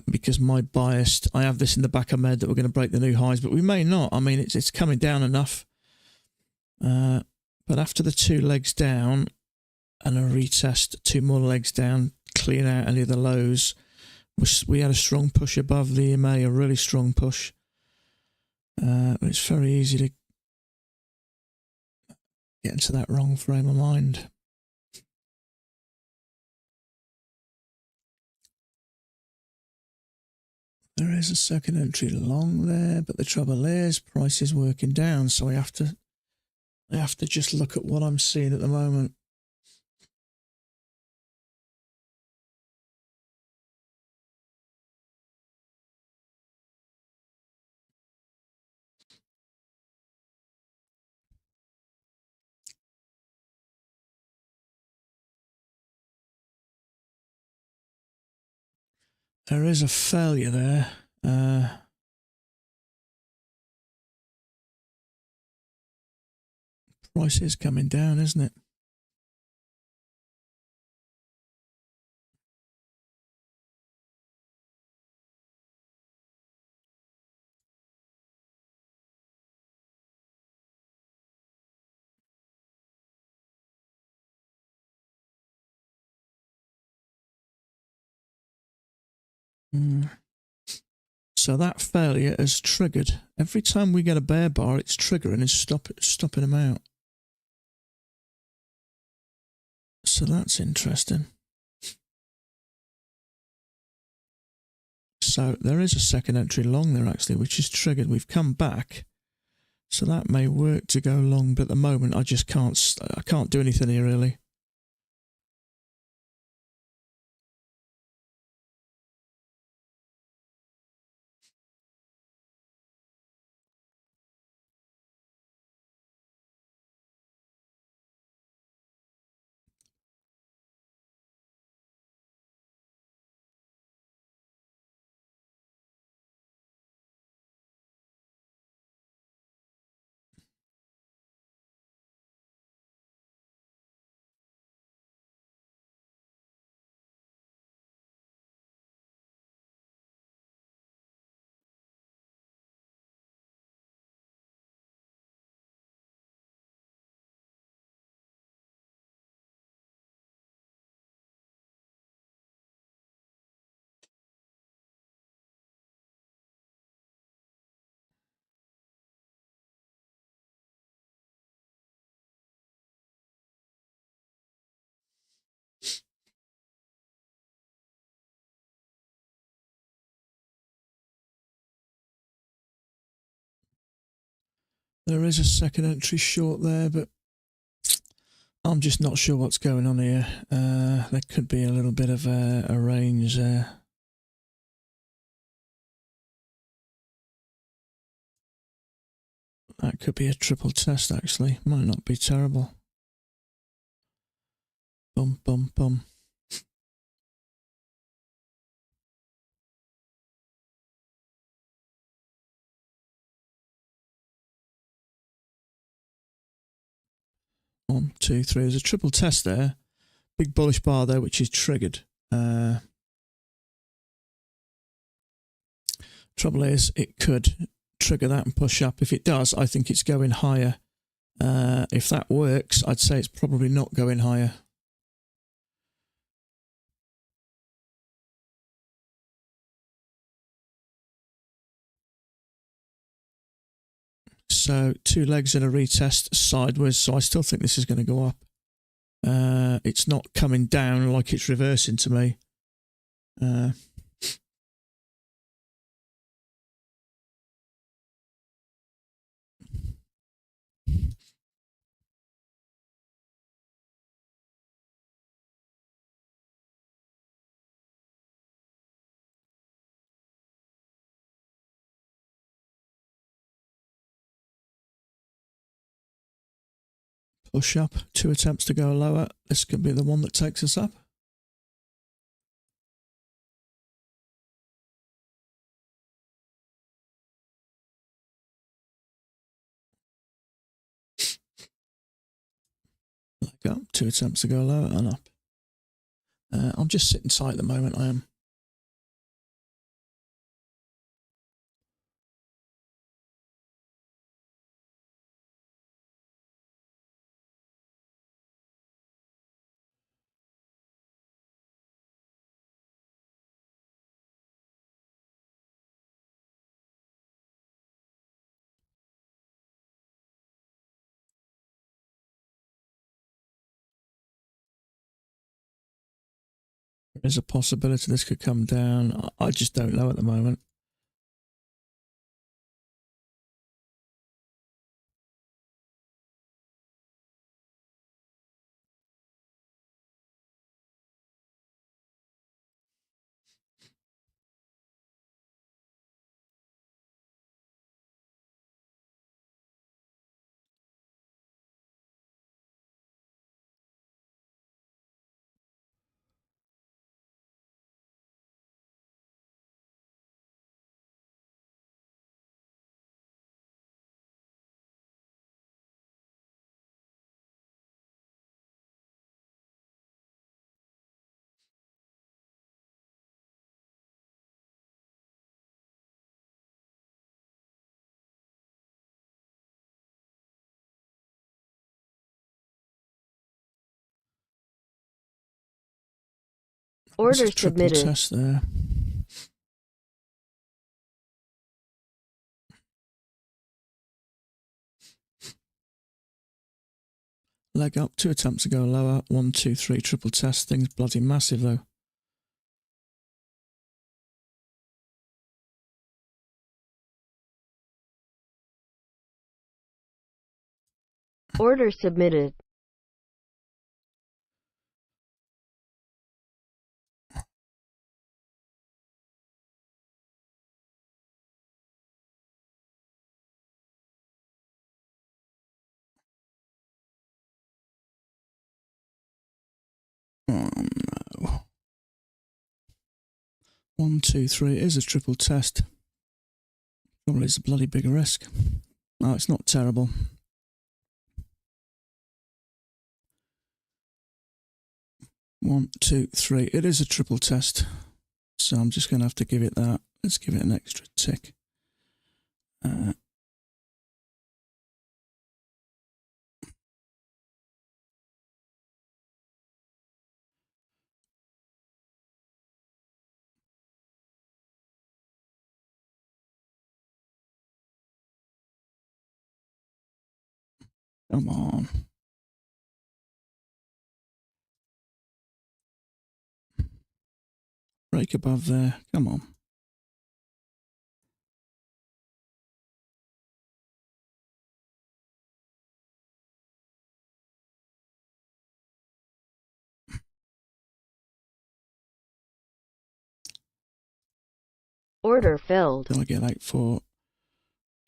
Because my bias, I have this in the back of my head that we're going to break the new highs, but we may not. I mean, it's coming down enough. But after the two legs down and a retest, two more legs down, clean out any of the lows, we had a strong push above the EMA, a really strong push. It's very easy to get into that wrong frame of mind. There is a second entry long there, but the trouble is price is working down, so I have to just look at what I'm seeing at the moment. There is a failure there. Price is coming down, isn't it? So that failure has triggered. Every time we get a bear bar, it's triggering and stopping them out. So that's interesting. So there is a second entry long there actually, which is triggered. We've come back. So that may work to go long, but at the moment I just can't do anything here really. There is a second entry short there, but I'm just not sure what's going on here. There could be a little bit of a range there. That could be a triple test actually. Might not be terrible. Bum, bum, bum. One, two, three. There's a triple test there. Big bullish bar there, which is triggered. Trouble is, it could trigger that and push up. If it does, I think it's going higher. If that works, I'd say it's probably not going higher. So 2 legs in a retest sideways, so I still think this is going to go up. It's not coming down like it's reversing to me. Push up, 2 attempts to go lower. This could be the one that takes us up. Leg up, 2 attempts to go lower and up. I'm just sitting tight at the moment, I am. There's a possibility this could come down. I just don't know at the moment.
Order
Triple
submitted.
test there. leg up, 2 attempts to go lower, 1, 2, 3, triple test. Thing's bloody massive though.
Order submitted.
Oh no. 1, 2, 3. It is a triple test. Probably is a bloody big risk. No, it's not terrible. One, two, three. It is a triple test. So I'm just going to have to give it that. Let's give it an extra tick. Come on. Break above there. Come on.
Order filled.
Till I get out for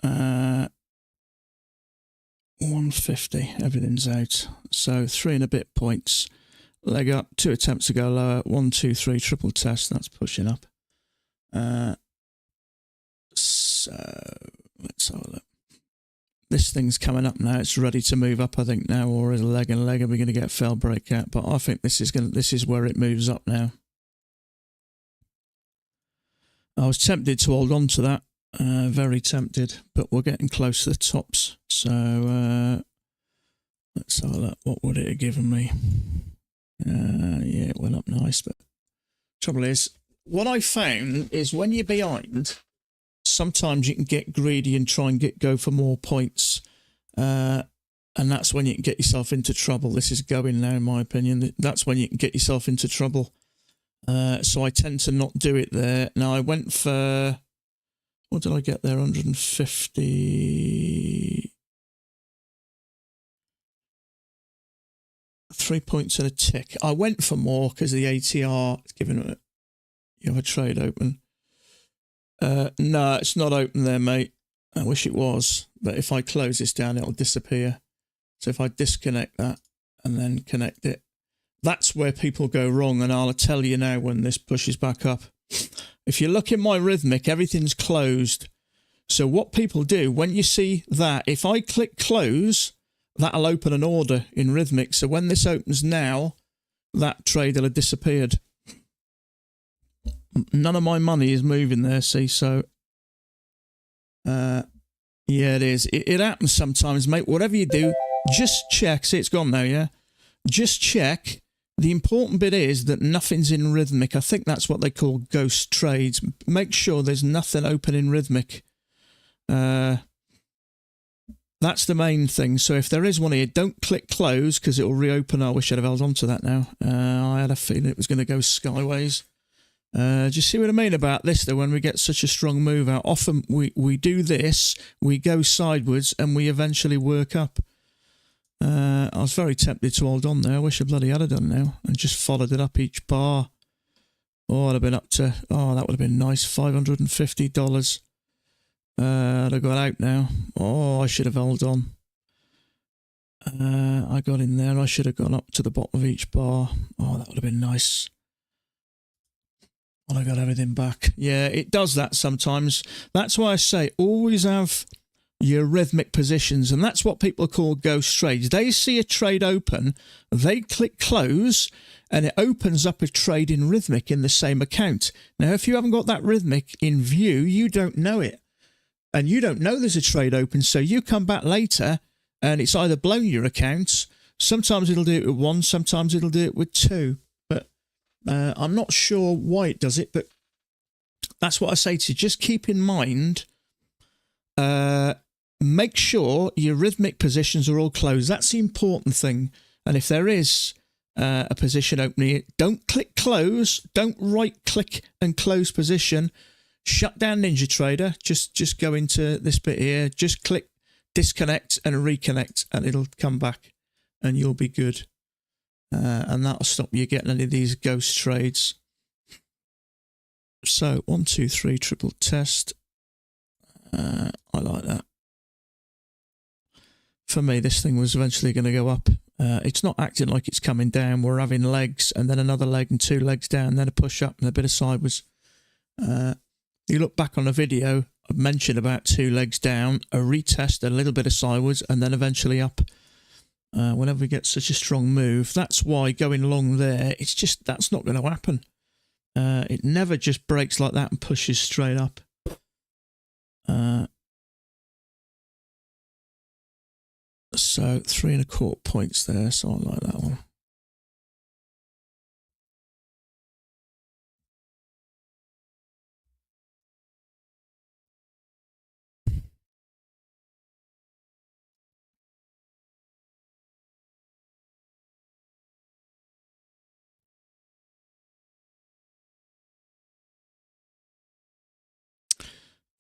150. Everything's out. So 3 and a bit points. Leg up, 2 attempts to go lower. 1, 2, 3, triple test. That's pushing up. So let's have a look. This thing's coming up now. It's ready to move up, I think now, or is a leg and a leg, and we're going to get failed breakout. But I think this is where it moves up now. I was tempted to hold on to that, very tempted, but we're getting close to the tops. So let's have a look. What would it have given me? Yeah, it went up nice, but trouble is, what I found is when you're behind, sometimes you can get greedy and try and go for more points, and that's when you can get yourself into trouble. This is going now, in my opinion. That's when you can get yourself into trouble. So I tend to not do it there. Now I went for, what did I get there? 150, 3 points and a tick. I went for more because the ATR is giving it. You have a trade open. No, it's not open there, mate. I wish it was, but if I close this down, it'll disappear. So if I disconnect that and then connect it, that's where people go wrong, and I'll tell you now when this pushes back up. If you look in my Rhythmic, everything's closed. So what people do, when you see that, if I click close, that'll open an order in Rhythmic. So when this opens now, that trade will have disappeared. None of my money is moving there, see, so... yeah, it is. It happens sometimes, mate. Whatever you do, just check. See, it's gone now, yeah? Just check. The important bit is that nothing's in Rhythmic. I think that's what they call ghost trades. Make sure there's nothing open in Rhythmic. That's the main thing. So if there is one here, don't click close because it will reopen. I wish I'd have held on to that now. I had a feeling it was going to go skyways. Do you see what I mean about this, though, when we get such a strong move out? Often we do this, we go sideways, and we eventually work up. I was very tempted to hold on there. I wish I bloody had done now and just followed it up each bar. Oh, I'd have been up to, oh, that would have been nice, $550. I'd have got out now. Oh, I should have held on. I got in there. I should have gone up to the bottom of each bar. Oh, that would have been nice. Well, I got everything back. Yeah, it does that sometimes. That's why I say always have your Rhythmic positions, and that's what people call ghost trades. They see a trade open, they click close, and it opens up a trade in Rhythmic in the same account. Now, if you haven't got that Rhythmic in view, you don't know it, and you don't know there's a trade open, so you come back later, and it's either blown your account. Sometimes it'll do it with 1, sometimes it'll do it with 2, but I'm not sure why it does it, but that's what I say to you. Just keep in mind make sure your rhythmic positions are all closed. That's the important thing. And if there is a position opening, don't click close. Don't right click and close position. Shut down NinjaTrader. Just go into this bit here. Just click disconnect and reconnect, and it'll come back, and you'll be good. And that'll stop you getting any of these ghost trades. So 1, 2, 3, triple test. I like that. For me, this thing was eventually going to go up. It's not acting like it's coming down. We're having legs and then another leg and 2 legs down, then a push up and a bit of sideways. You look back on the video, I've mentioned about 2 legs down, a retest, a little bit of sideways, and then eventually up. Whenever we get such a strong move, that's why going long there, it's just, that's not going to happen. It never just breaks like that and pushes straight up. So 3.25 points there, so I like that one.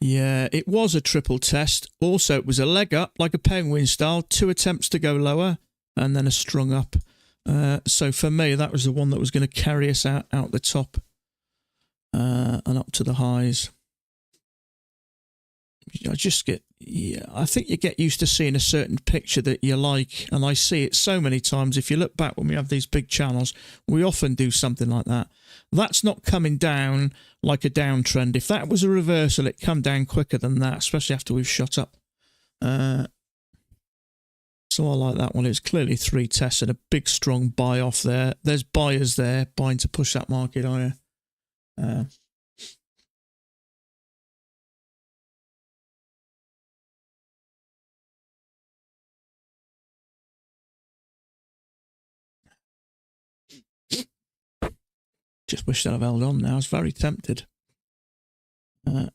Yeah, it was a triple test. Also, it was a leg up, like a penguin style, 2 attempts to go lower, and then a strung up. So for me, that was the one that was going to carry us out the top and up to the highs. I just get, yeah, I think you get used to seeing a certain picture that you like, and I see it so many times. If you look back when we have these big channels, we often do something like that. That's not coming down like a downtrend. If that was a reversal, it'd come down quicker than that, especially after we've shot up. So I like that one. It was clearly 3 tests and a big strong buy off there. There's buyers there buying to push that market higher. Just wish that I've held on now. I was very tempted. If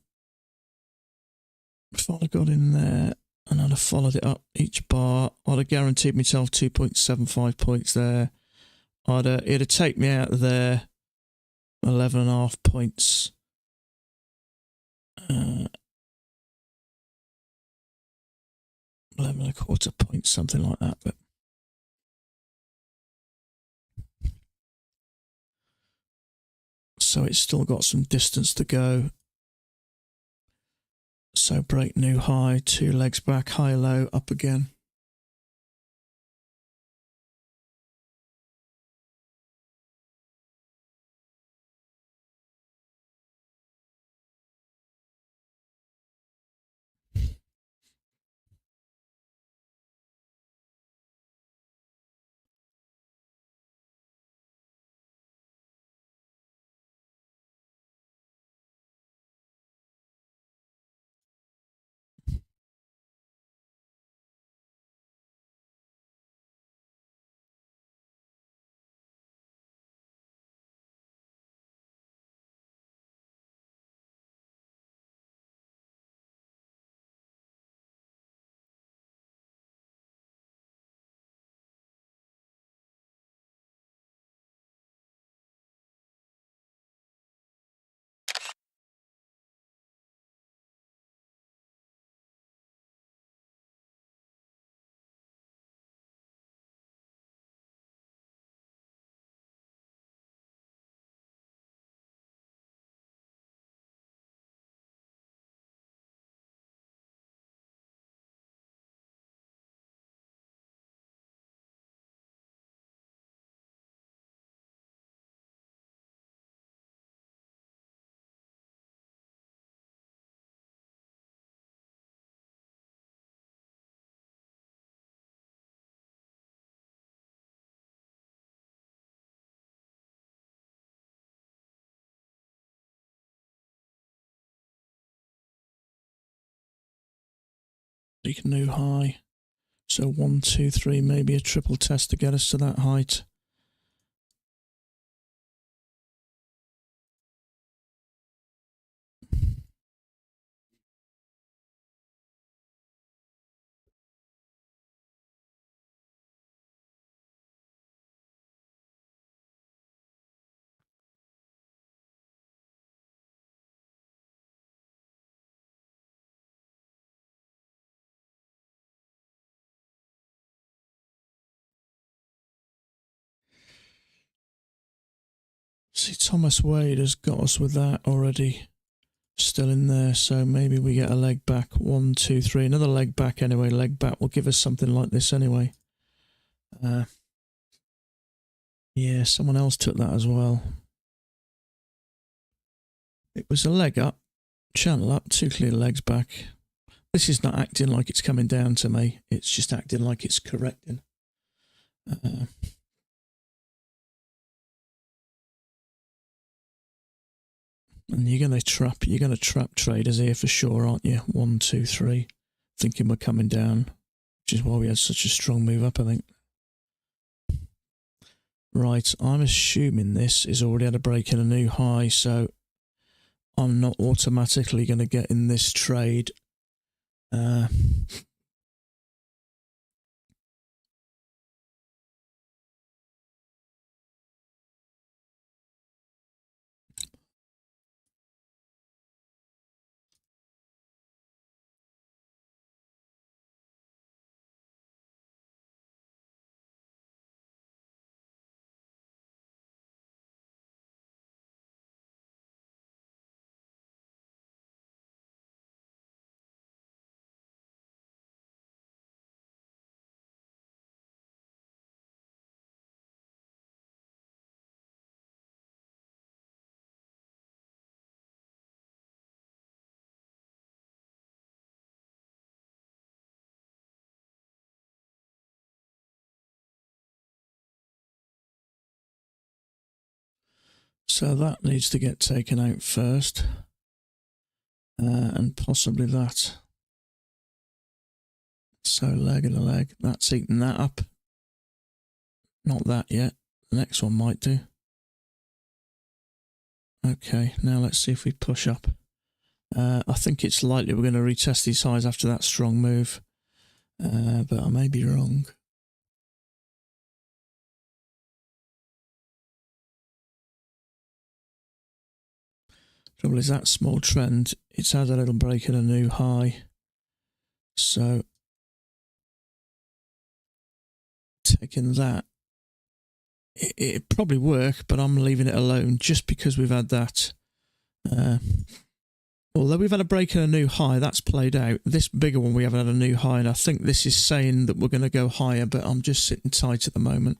I'd have got in there and I'd have followed it up each bar, I'd have guaranteed myself 2.75 points there. It'd have taken me out of there 11.5 points. 11.25 points, something like that. But so it's still got some distance to go. So break new high, 2 legs back, high, low, up again. Make a new high. So 1, 2, 3, maybe a triple test to get us to that height. See, Thomas Wade has got us with that already. Still in there, so maybe we get a leg back. 1, 2, 3. Another leg back anyway. Leg back will give us something like this anyway. Yeah, someone else took that as well. It was a leg up, channel up, 2 clear legs back. This is not acting like it's coming down to me. It's just acting like it's correcting. And you're gonna trap traders here for sure, aren't you? 1, 2, 3, thinking we're coming down, which is why we had such a strong move up, I think. Right, I'm assuming this is already at a break in a new high, so I'm not automatically going to get in this trade. So that needs to get taken out first. And possibly that. So leg and a leg. That's eaten that up. Not that yet. The next one might do. Okay, now let's see if we push up. I think it's likely we're going to retest these highs after that strong move. But I may be wrong. Trouble is that small trend, it's had a little break in a new high. So taking that, it'd probably work, but I'm leaving it alone just because we've had that. Although we've had a break in a new high, that's played out. This bigger one, we haven't had a new high, and I think this is saying that we're going to go higher, but I'm just sitting tight at the moment.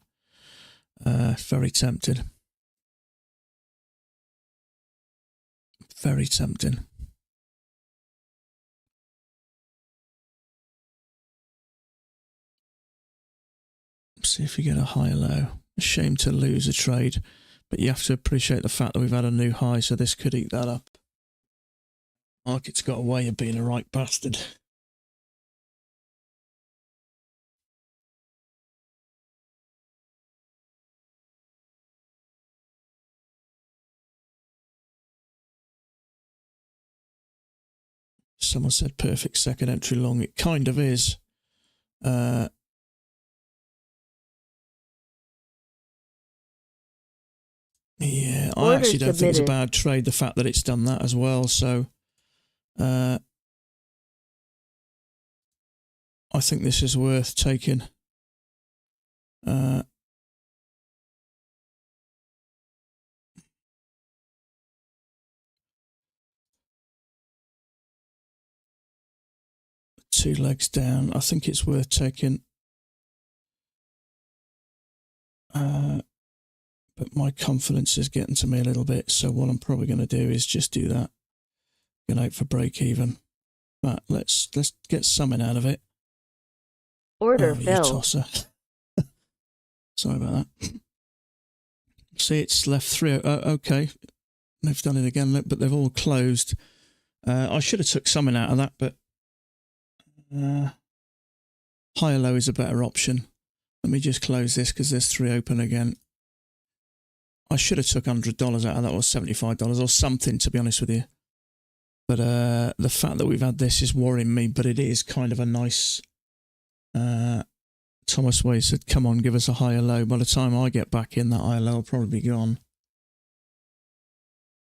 Very tempted. Very tempting. See if we get a high low. A shame to lose a trade, but you have to appreciate the fact that we've had a new high, so this could eat that up. Market's got a way of being a right bastard. Someone said perfect second entry long. It kind of is. Yeah, I actually don't think it's a bad trade, the fact that it's done that as well. So I think this is worth taking. Two legs down. I think it's worth taking. But my confidence is getting to me a little bit. So what I'm probably going to do is just do that. Get out for break even. But let's get something out of it.
Order
you
filled.
Tosser. Sorry about that. See, it's left 3. Okay. They've done it again, look, but they've all closed. I should have took something out of that, but higher low is a better option. Let me just close this because there's 3 open again. I should have took $100 out of that, or $75 or something, to be honest with you. But the fact that we've had this is worrying me, but it is kind of a nice... Thomas Wade said, come on, give us a higher low. By the time I get back in, that higher low will probably be gone.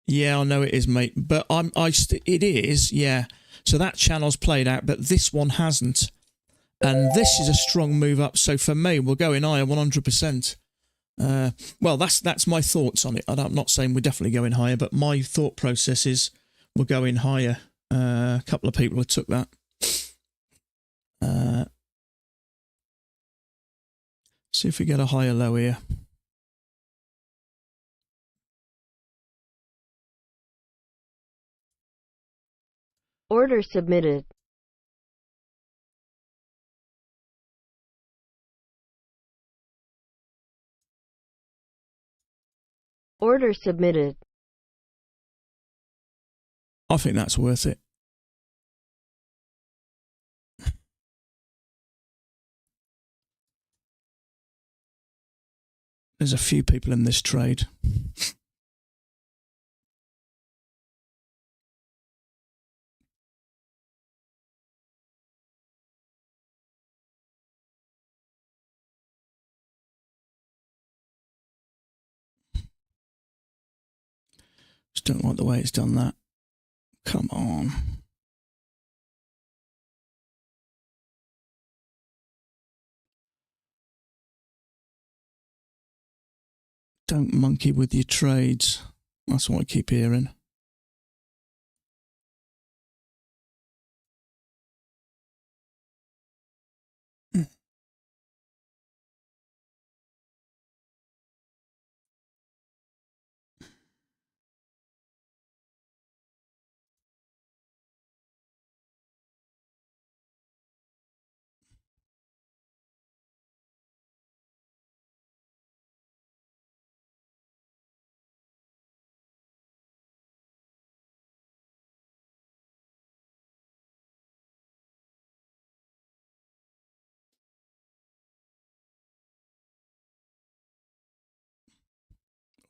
Yeah, I know it is, mate. But it is, yeah. So that channel's played out, but this one hasn't. And this is a strong move up. So for me, we're going higher 100%. Well, that's my thoughts on it. I'm not saying we're definitely going higher, but my thought process is we're going higher. A couple of people have took that. See if we get a higher low here.
Order submitted. Order submitted.
I think that's worth it. There's a few people in this trade. Just don't like the way it's done that. Come on. Don't monkey with your trades. That's what I keep hearing.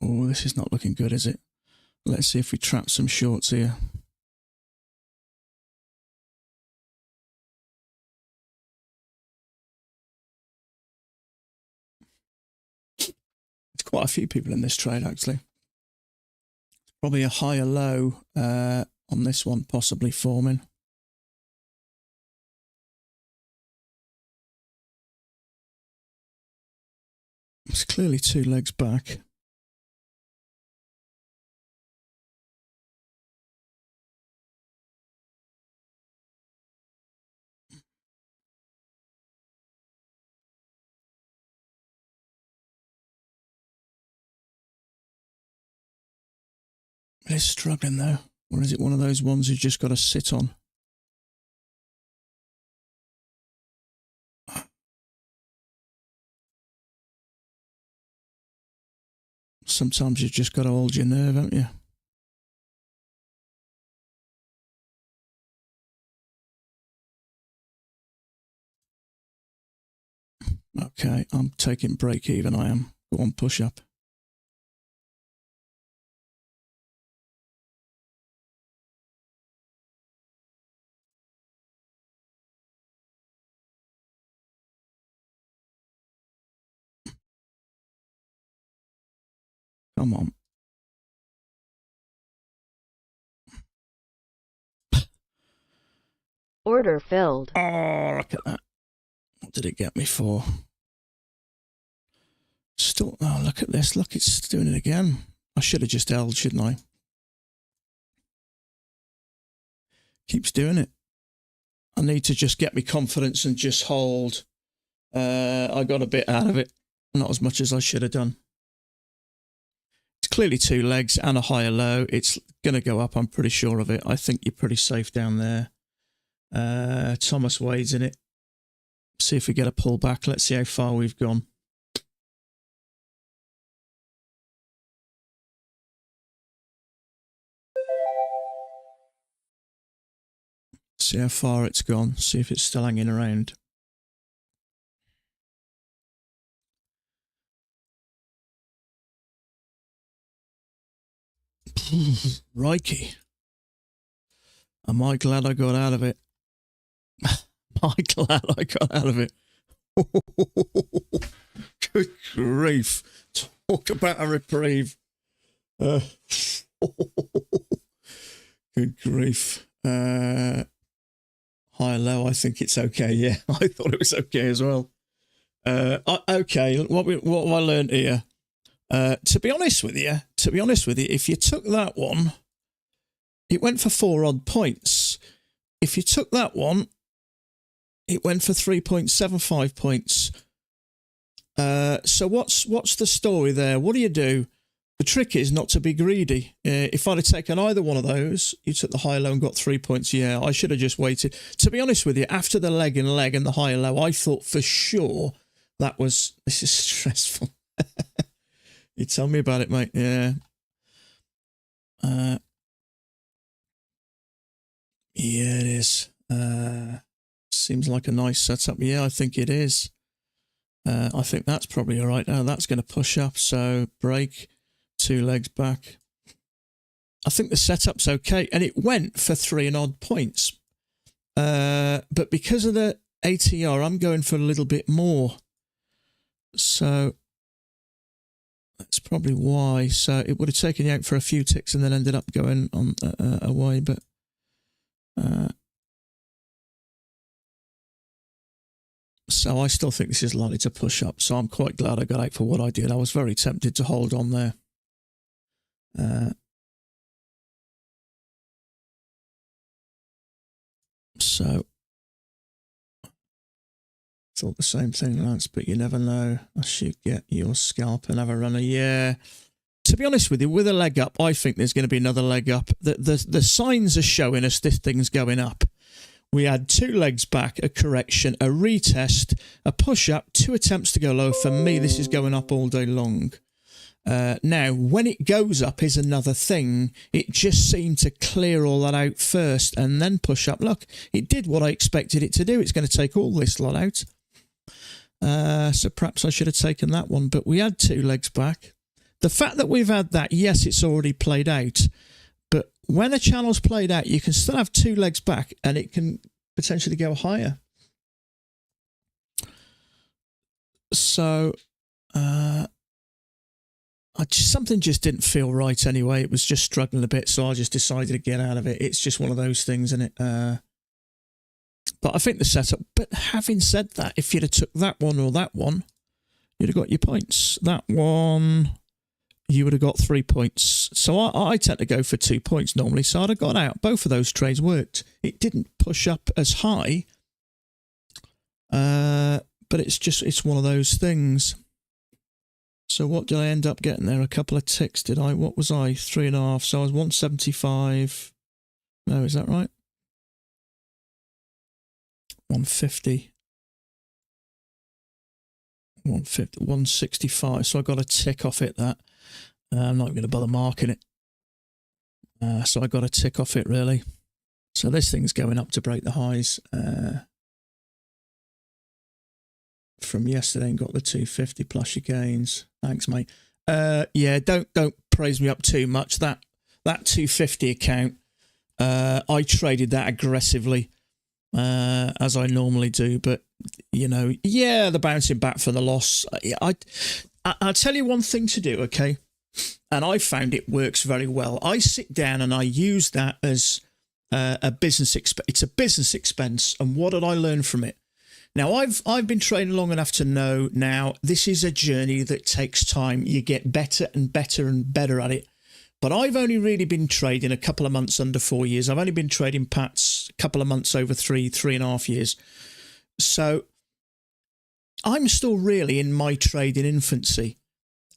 Oh, this is not looking good, is it? Let's see if we trap some shorts here. There's quite a few people in this trade, actually. Probably a higher low on this one, possibly forming. It's clearly 2 legs back. It's struggling though. Or is it one of those ones you just got to sit on? Sometimes you've just got to hold your nerve, haven't you? Okay, I'm taking break even, I am. Go on, push up. Come on.
Order filled.
Oh, look at that. What did it get me for? Still, oh, look at this. Look, it's doing it again. I should have just held, shouldn't I? Keeps doing it. I need to just get me confidence and just hold. I got a bit out of it. Not as much as I should have done. It's clearly 2 legs and a higher low. It's going to go up. I'm pretty sure of it. I think you're pretty safe down there. Thomas Wade's in it. See if we get a pullback. Let's see how far we've gone. See how far it's gone. See if it's still hanging around. Rikey. Am I glad I got out of it? Am I glad I got out of it? Good grief. Talk about a reprieve. Good grief. High or low, I think it's okay. Yeah, I thought it was okay as well. Okay, what have I learned here? To be honest with you, if you took that one, it went for 4 odd points. If you took that one, it went for 3.75 points. So what's the story there? What do? The trick is not to be greedy. If I'd have taken either one of those, you took the high low and got 3 points. Yeah, I should have just waited. To be honest with you, after the leg and the high low, I thought for sure this is stressful. You tell me about it, mate. Yeah. Yeah, it is. Seems like a nice setup. Yeah, I think it is. I think that's probably all right. Now that's going to push up. So break, 2 legs back. I think the setup's okay. And it went for 3 and odd points. But because of the ATR, I'm going for a little bit more. So that's probably why. So it would have taken you out for a few ticks and then ended up going on away. But so I still think this is likely to push up. So I'm quite glad I got out for what I did. I was very tempted to hold on there. So thought the same thing, Lance, but you never know. I should get your scalp and have a runner. Yeah. To be honest with you, with a leg up, I think there's going to be another leg up. The signs are showing us this thing's going up. We had 2 legs back, a correction, a retest, a push-up, 2 attempts to go low. For me, this is going up all day long. Now, when it goes up is another thing. It just seemed to clear all that out first and then push up. Look, it did what I expected it to do. It's going to take all this lot out. So perhaps I should have taken that one. But we had 2 legs back. The fact that we've had that, yes, it's already played out. But when a channel's played out, you can still have 2 legs back and it can potentially go higher. So something just didn't feel right anyway. It was just struggling a bit, so I just decided to get out of it. It's just one of those things, isn't it? But I think the setup... But having said that, if you'd have took that one or that one, you'd have got your points. That one, you would have got 3 points. So I tend to go for 2 points normally, so I'd have got out. Both of those trades worked. It didn't push up as high, but it's one of those things. So what did I end up getting there? A couple of ticks, did I? What was I? 3.5. So I was 175. No, is that right? 150. 150, 165. So I got a tick off it that. I'm not going to bother marking it. So I got a tick off it, really. So this thing's going up to break the highs from yesterday and got the 250 plus your gains. Thanks, mate. Yeah, don't praise me up too much. That 250 account, I traded that aggressively, as I normally do. But, you know, yeah, the bouncing back for the loss. I'll tell you one thing to do, okay? And I found it works very well. I sit down and I use that as a business expense. It's a business expense. And what did I learn from it? Now, I've been trading long enough to know now this is a journey that takes time. You get better and better and better at it. But I've only really been trading a couple of months under 4 years. I've only been trading Pats a couple of months over 3.5 years. So I'm still really in my trading infancy.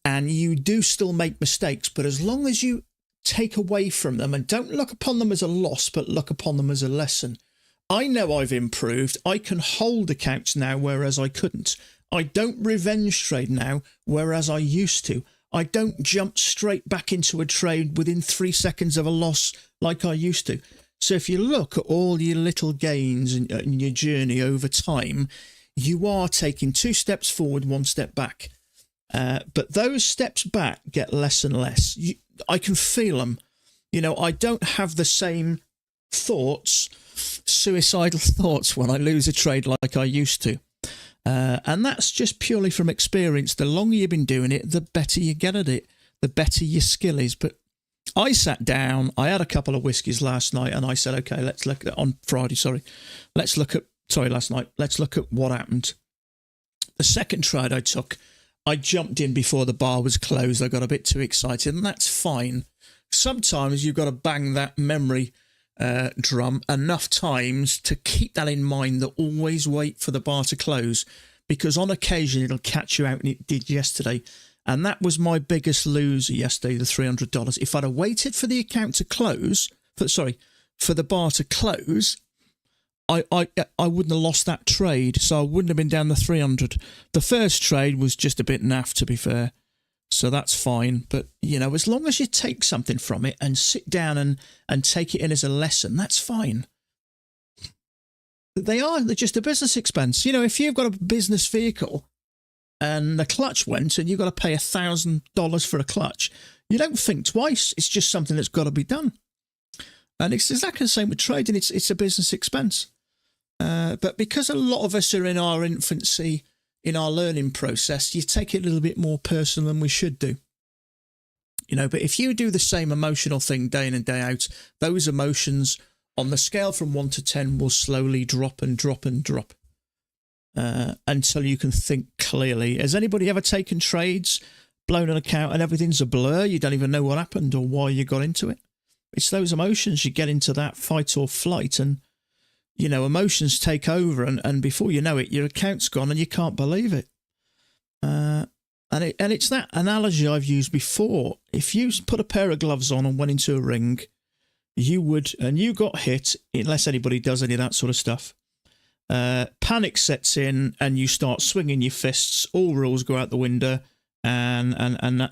And you do still make mistakes. But as long as you take away from them and don't look upon them as a loss, but look upon them as a lesson. I know I've improved. I can hold accounts now, whereas I couldn't. I don't revenge trade now, whereas I used to. I don't jump straight back into a trade within 3 seconds of a loss like I used to. So if you look at all your little gains in your journey over time, you are taking 2 steps forward, 1 step back. But those steps back get less and less. I can feel them. You know, I don't have the same thoughts, suicidal thoughts when I lose a trade like I used to. And that's just purely from experience. The longer you've been doing it, the better you get at it, the better your skill is. But I sat down, I had a couple of whiskies last night, and I said, okay, let's look at, on Friday, last night, let's look at what happened. The second trade I took, I jumped in before the bar was closed. I got a bit too excited, and that's fine. Sometimes you've got to bang that memory drum enough times to keep that in mind, that always wait for the bar to close, because on occasion it'll catch you out, and it did yesterday. And that was my biggest loser yesterday, the $300. If I'd have waited for the account to close, for the bar to close, I wouldn't have lost that trade, so I wouldn't have been down the 300. The first trade was just a bit naff, to be fair, so that's fine. But, you know, as long as you take something from it and sit down and take it in as a lesson, that's fine. They're just a business expense. You know, if you've got a business vehicle and the clutch went and you've got to pay $1,000 for a clutch, you don't think twice. It's just something that's got to be done. And it's exactly the same with trading. It's a business expense. But because a lot of us are in our infancy, in our learning process, you take it a little bit more personal than we should do. You know, but if you do the same emotional thing day in and day out, those emotions on the scale from 1 to 10 will slowly drop and drop and drop until you can think clearly. Has anybody ever taken trades, blown an account, and everything's a blur? You don't even know what happened or why you got into it. It's those emotions. You get into that fight or flight, and, you know, emotions take over, and before you know it, your account's gone and you can't believe it. And it's that analogy I've used before. If you put a pair of gloves on and went into a ring, you would, and you got hit, unless anybody does any of that sort of stuff, panic sets in and you start swinging your fists, all rules go out the window, and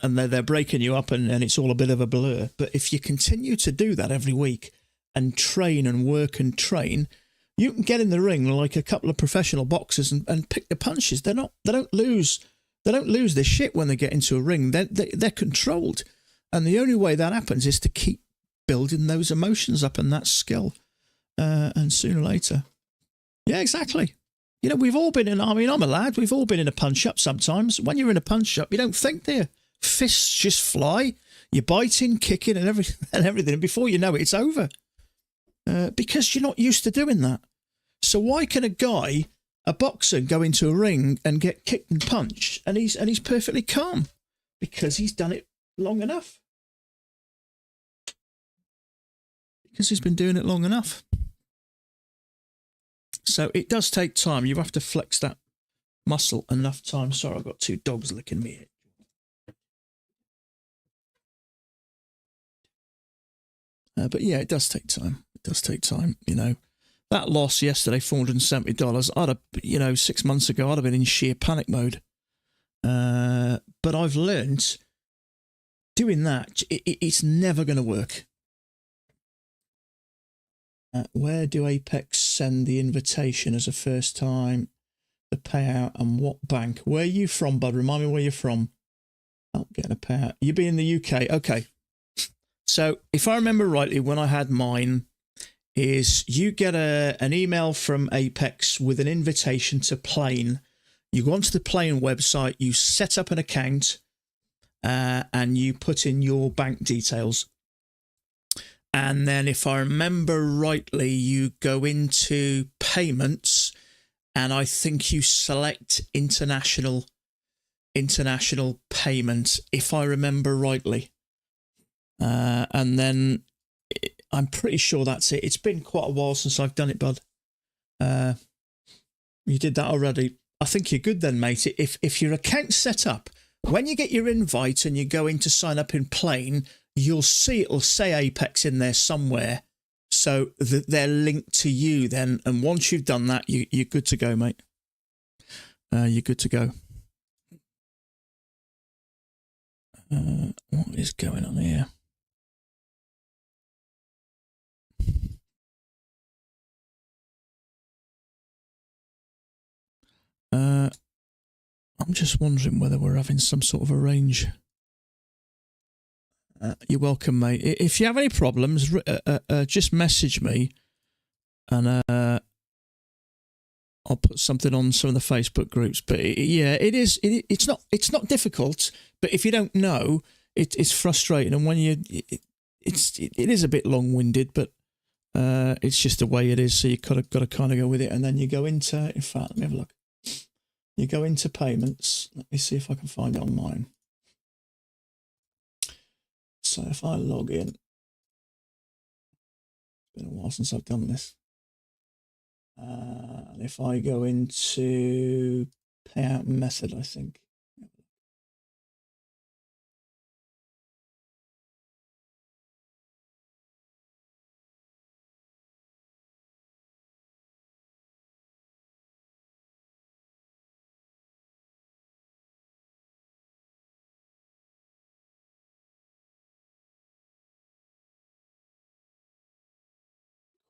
they're breaking you up, and it's all a bit of a blur. But if you continue to do that every week and train and work and train, you can get in the ring like a couple of professional boxers and pick the punches. They don't lose their shit when they get into a ring. They're controlled, and the only way that happens is to keep building those emotions up and that skill, and sooner or later, yeah, exactly. You know, we've all been in. I mean, I'm a lad. We've all been in a punch up sometimes. When you're in a punch up, you don't think, do you? Fists just fly. You're biting, kicking, and everything. And before you know it, it's over. Because you're not used to doing that. So why can a boxer, go into a ring and get kicked and punched, and he's perfectly calm? Because he's done it long enough. Because he's been doing it long enough. So it does take time. You have to flex that muscle enough time. Sorry, I've got two dogs licking me. But yeah, it does take time. It does take time. You know, that loss yesterday, $470. I'd have, you know, 6 months ago, I'd have been in sheer panic mode. But I've learned doing that, it's never going to work. Where do Apex send the invitation as a first time, the payout, and what bank? Where are you from, bud? Remind me where you're from. Oh, getting a payout. You be in the UK. Okay. So if I remember rightly, when I had mine, is you get an email from Apex with an invitation to Plane. You go onto the Plane website, you set up an account, and you put in your bank details. And then, if I remember rightly, you go into payments, and I think you select international payment, if I remember rightly. And then I'm pretty sure that's it. It's been quite a while since I've done it, bud. You did that already. I think you're good then, mate. If your account's set up, when you get your invite and you go in to sign up in Plane, you'll see it'll say Apex in there somewhere, so that they're linked to you then. And once you've done that, you're good to go, mate. You're good to go. What is going on here? I'm just wondering whether we're having some sort of a range. You're welcome, mate. If you have any problems, just message me, and I'll put something on some of the Facebook groups. But yeah, it's not difficult. But if you don't know, it's frustrating. And when it is a bit long-winded, but it's just the way it is. So you got to kind of go with it, and then you go into. In fact, let me have a look. you go into payments. Let me see if I can find it on mine. So if I log in, it's been a while since I've done this. And if I go into payout method, I think.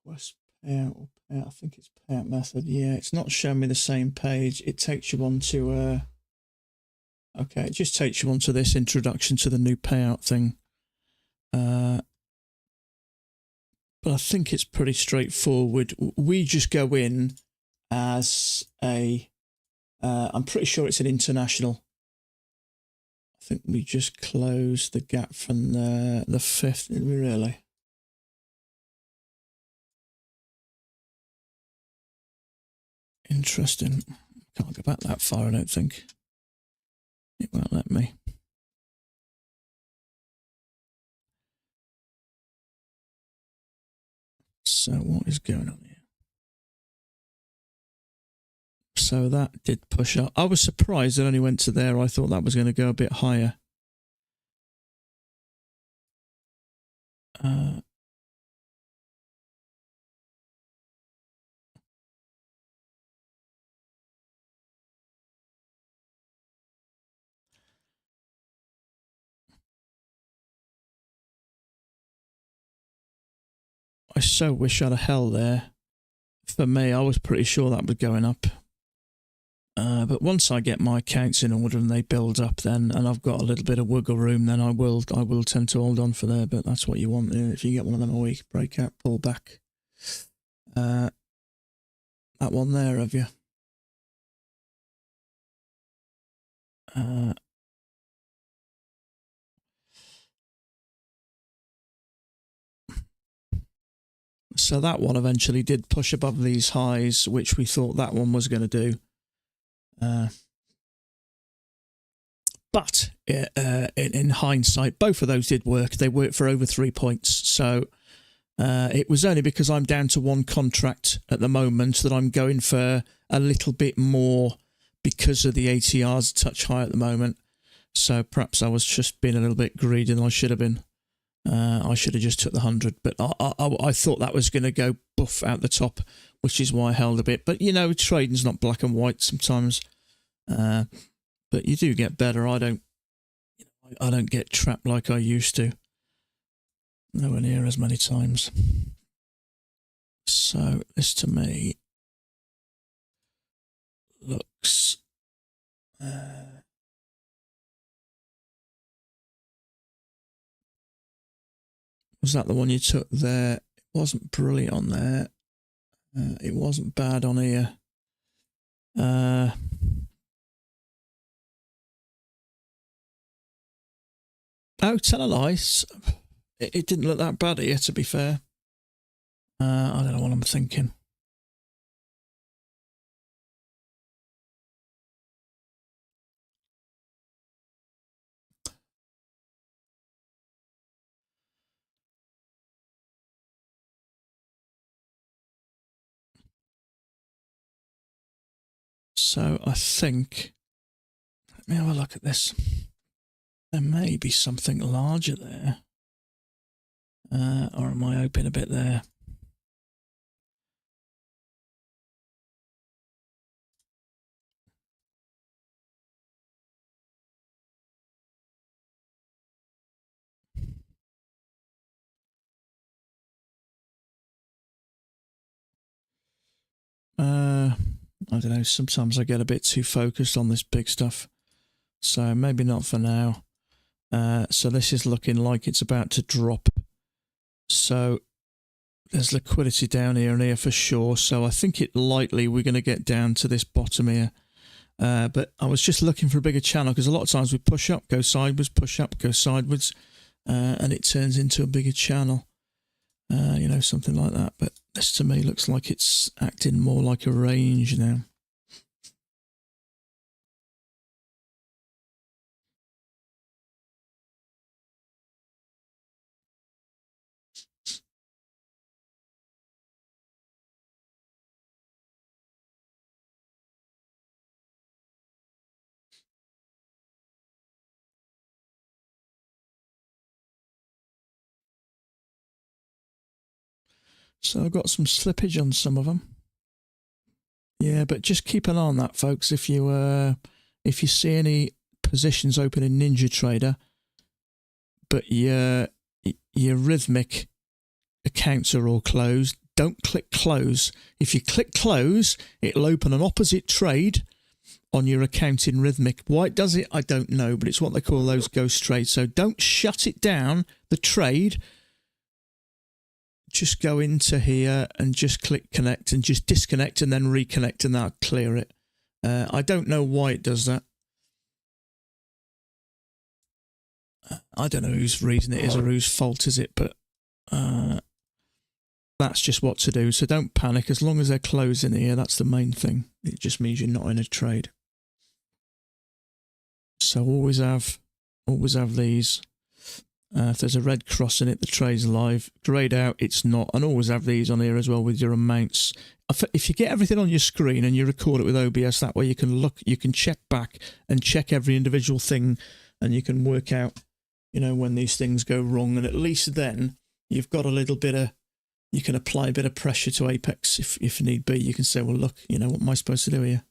Request payout, payout. I think it's payout method. Yeah, it's not showing me the same page. It takes you on to okay, it just takes you on to this introduction to the new payout thing. But I think it's pretty straightforward. We just go in as a, I'm pretty sure it's an international. I think we just close the gap from the 5th, didn't we really? Interesting. Can't go back that far, I don't think. It won't let me. So what is going on here? So that did push up. I was surprised it only went to there. I thought that was going to go a bit higher. I so wish I'd have held there. For me, I was pretty sure that was going up. But once I get my accounts in order and they build up, then, and I've got a little bit of wiggle room, then I will tend to hold on for there. But that's what you want if you get one of them a week. Breakout, pull back. That one there, have you? So that one eventually did push above these highs, which we thought that one was going to do. But in hindsight, both of those did work. They worked for over 3 points. So it was only because I'm down to one contract at the moment that I'm going for a little bit more because of the ATR's a touch high at the moment. So perhaps I was just being a little bit greedy than I should have been. I should have just took the 100, but I thought that was going to go buff out the top, which is why I held a bit. But, you know, trading's not black and white sometimes. But you do get better. I don't get trapped like I used to. Nowhere near as many times. So this to me looks... was that the one you took there? It wasn't brilliant on there. It wasn't bad on here. Oh, tell a lie. It didn't look that bad here, to be fair. I don't know what I'm thinking. So I think, let me have a look at this. There may be something larger there. Or am I open a bit there? I don't know, sometimes I get a bit too focused on this big stuff. So maybe not for now. So this is looking like it's about to drop. So there's liquidity down here and here for sure. So I think it likely we're going to get down to this bottom here. But I was just looking for a bigger channel because a lot of times we push up, go sideways, push up, go sideways, and it turns into a bigger channel. You know, something like that. But this to me looks like it's acting more like a range now. So I've got some slippage on some of them. Yeah, but just keep an eye on that, folks. If you see any positions open in NinjaTrader, but your rhythmic accounts are all closed, don't click close. If you click close, it'll open an opposite trade on your account in rhythmic. Why it does it, I don't know, but it's what they call those ghost trades. So don't shut it down, the trade. Just go into here and just click connect and just disconnect and then reconnect, and that'll clear it. I don't know why it does that. I don't know whose reason it is or whose fault is it, but that's just what to do. So don't panic. As long as they're closing here, that's the main thing. It just means you're not in a trade. So always have these. If there's a red cross in it, the trade's live. Grayed out, it's not. And always have these on here as well with your amounts. If you get everything on your screen and you record it with OBS, that way you can look, you can check back and check every individual thing, and you can work out, you know, when these things go wrong. And at least then you've got a little bit of, you can apply a bit of pressure to Apex if need be. You can say, well, look, you know, what am I supposed to do here?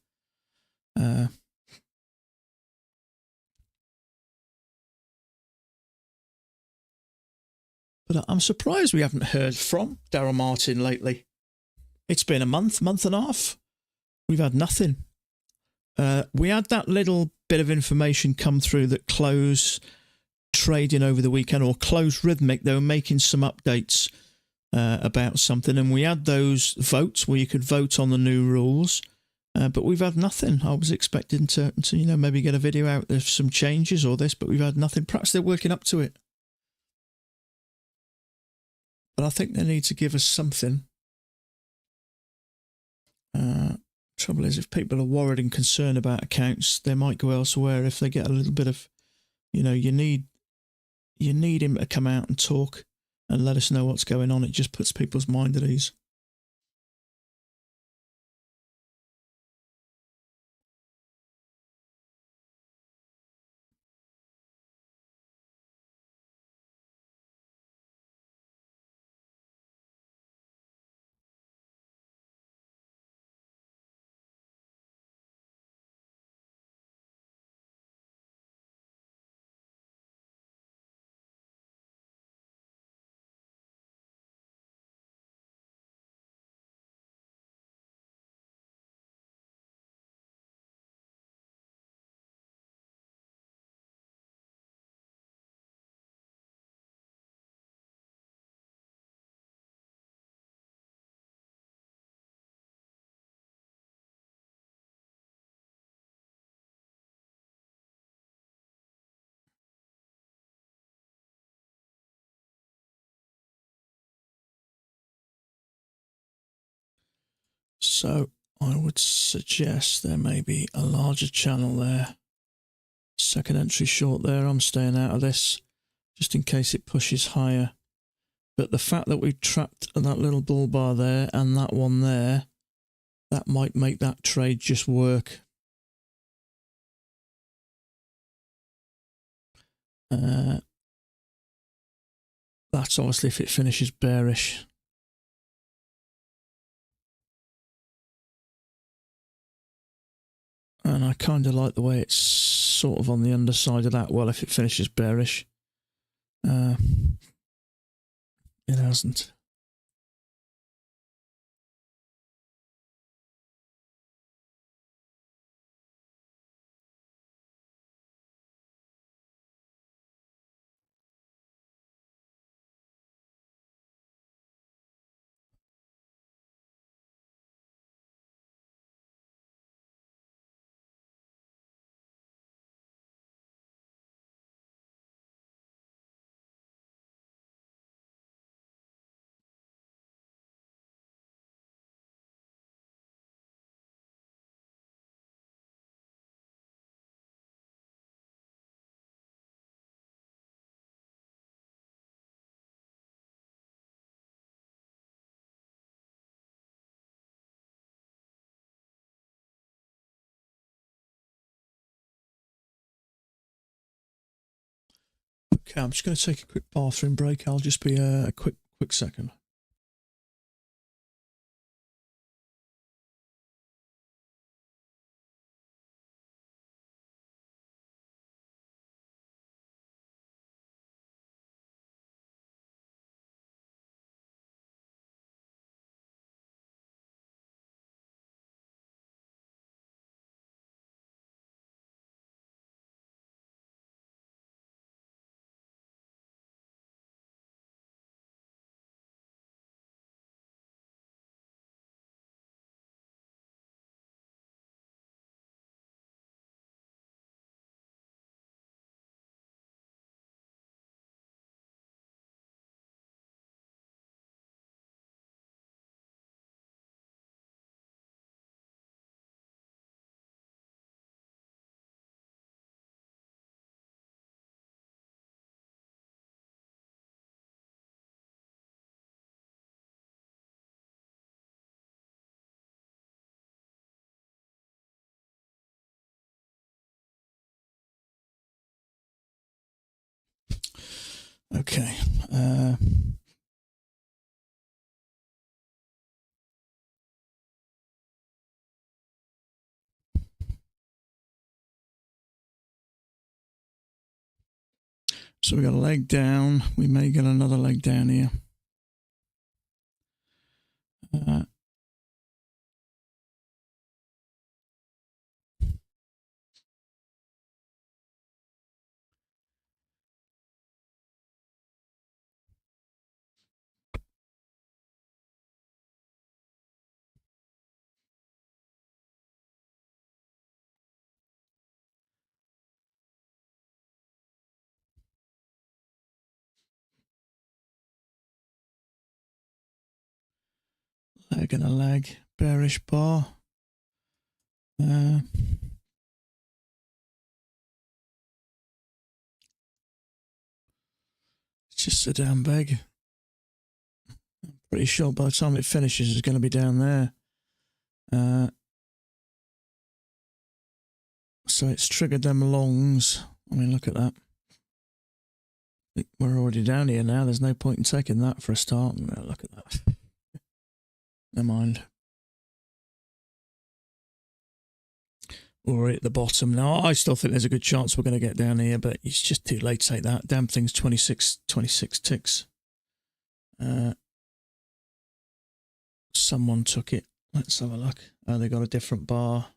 But I'm surprised we haven't heard from Daryl Martin lately. It's been a month and a half. We've had nothing. We had that little bit of information come through that Close trading over the weekend, or Close Rhythmic, they were making some updates about something, and we had those votes where you could vote on the new rules, but we've had nothing. I was expecting to you know, maybe get a video out of some changes or this, but we've had nothing. Perhaps they're working up to it. But I think they need to give us something. Trouble is, if people are worried and concerned about accounts, they might go elsewhere if they get a little bit of, you know, you need him to come out and talk and let us know what's going on. It just puts people's mind at ease. So I would suggest there may be a larger channel there. Second entry short there. I'm staying out of this just in case it pushes higher. But the fact that we've trapped that little bull bar there and that one there, that might make that trade just work. That's obviously if it finishes bearish. And I kind of like the way it's sort of on the underside of that. Well, if it finishes bearish. It hasn't. Okay, I'm just going to take a quick bathroom break. I'll just be a quick second. Okay. So we got a leg down. We may get another leg down here. Leg and a leg. Bearish bar. It's just a damn big. I'm pretty sure by the time it finishes, it's going to be down there. So it's triggered them longs. I mean, look at that. We're already down here now. There's no point in taking that for a start. No, look at that. Never mind. We're at the bottom now. I still think there's a good chance we're going to get down here, but it's just too late to take that. Damn thing's 26 ticks. Someone took it. Let's have a look. Oh, they got a different bar.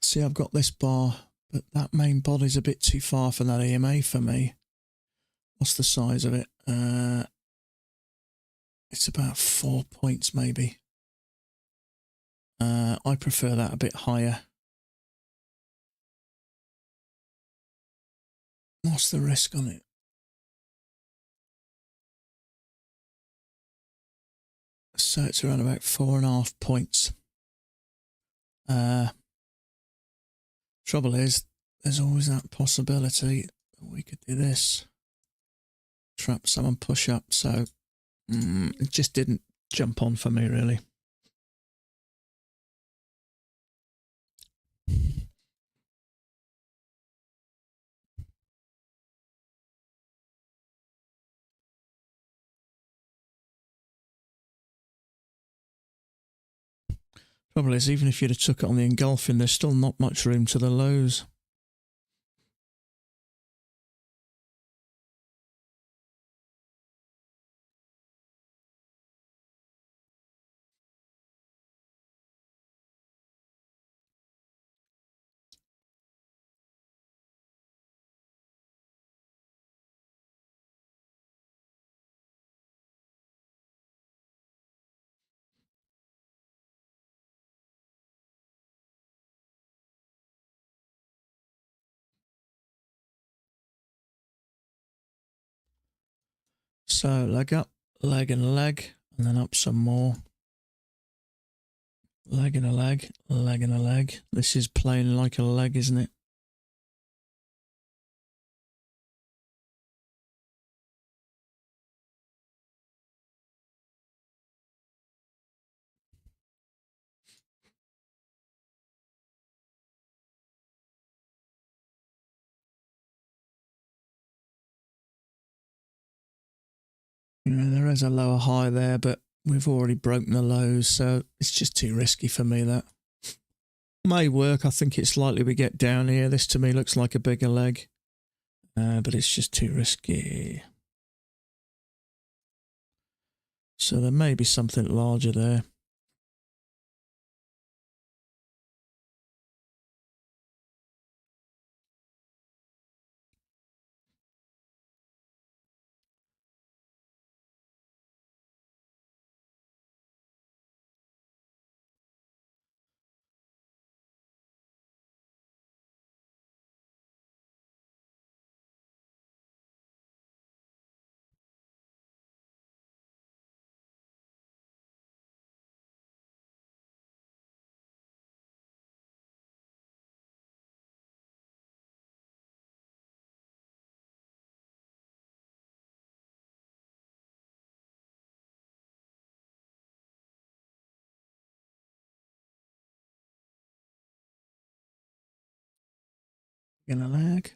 See, I've got this bar, but that main body's a bit too far for that EMA for me. What's the size of it? It's about 4 points maybe. I prefer that a bit higher. What's the risk on it? So it's around about 4.5 points. Trouble is, there's always that possibility that we could do this. Trap someone, push up. So it just didn't jump on for me, really. Trouble is, even if you'd have took it on the engulfing, there's still not much room to the lows. So leg up, leg and a leg, and then up some more. Leg and a leg, leg and a leg. This is playing like a leg, isn't it? You know, there is a lower high there, but we've already broken the lows, so it's just too risky for me, that. May work. I think it's likely we get down here. This to me looks like a bigger leg, but it's just too risky. So there may be something larger there. Gonna lag.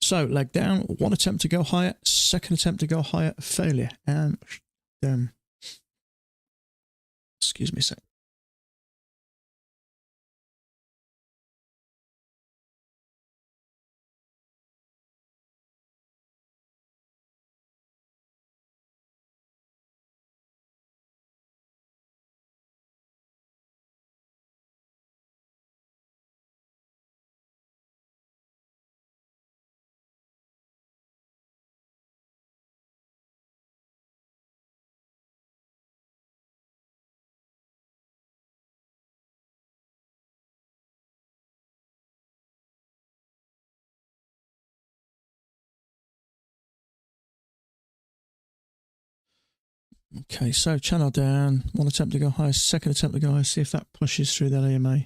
So leg down, one attempt to go higher, second attempt to go higher, failure, and excuse me a sec. Okay, so channel down, one attempt to go higher, second attempt to go higher, see if that pushes through that EMA.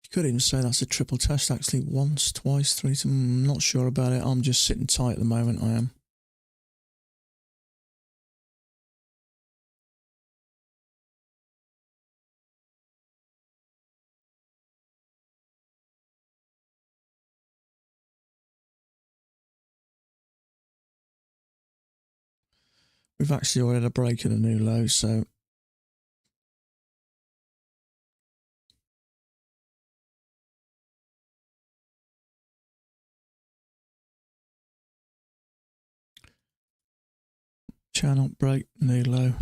You could even say that's a triple test, actually. Once, twice, three. I'm not sure about it. I'm just sitting tight at the moment, I am. We've actually already had a break in a new low, so channel break, new low.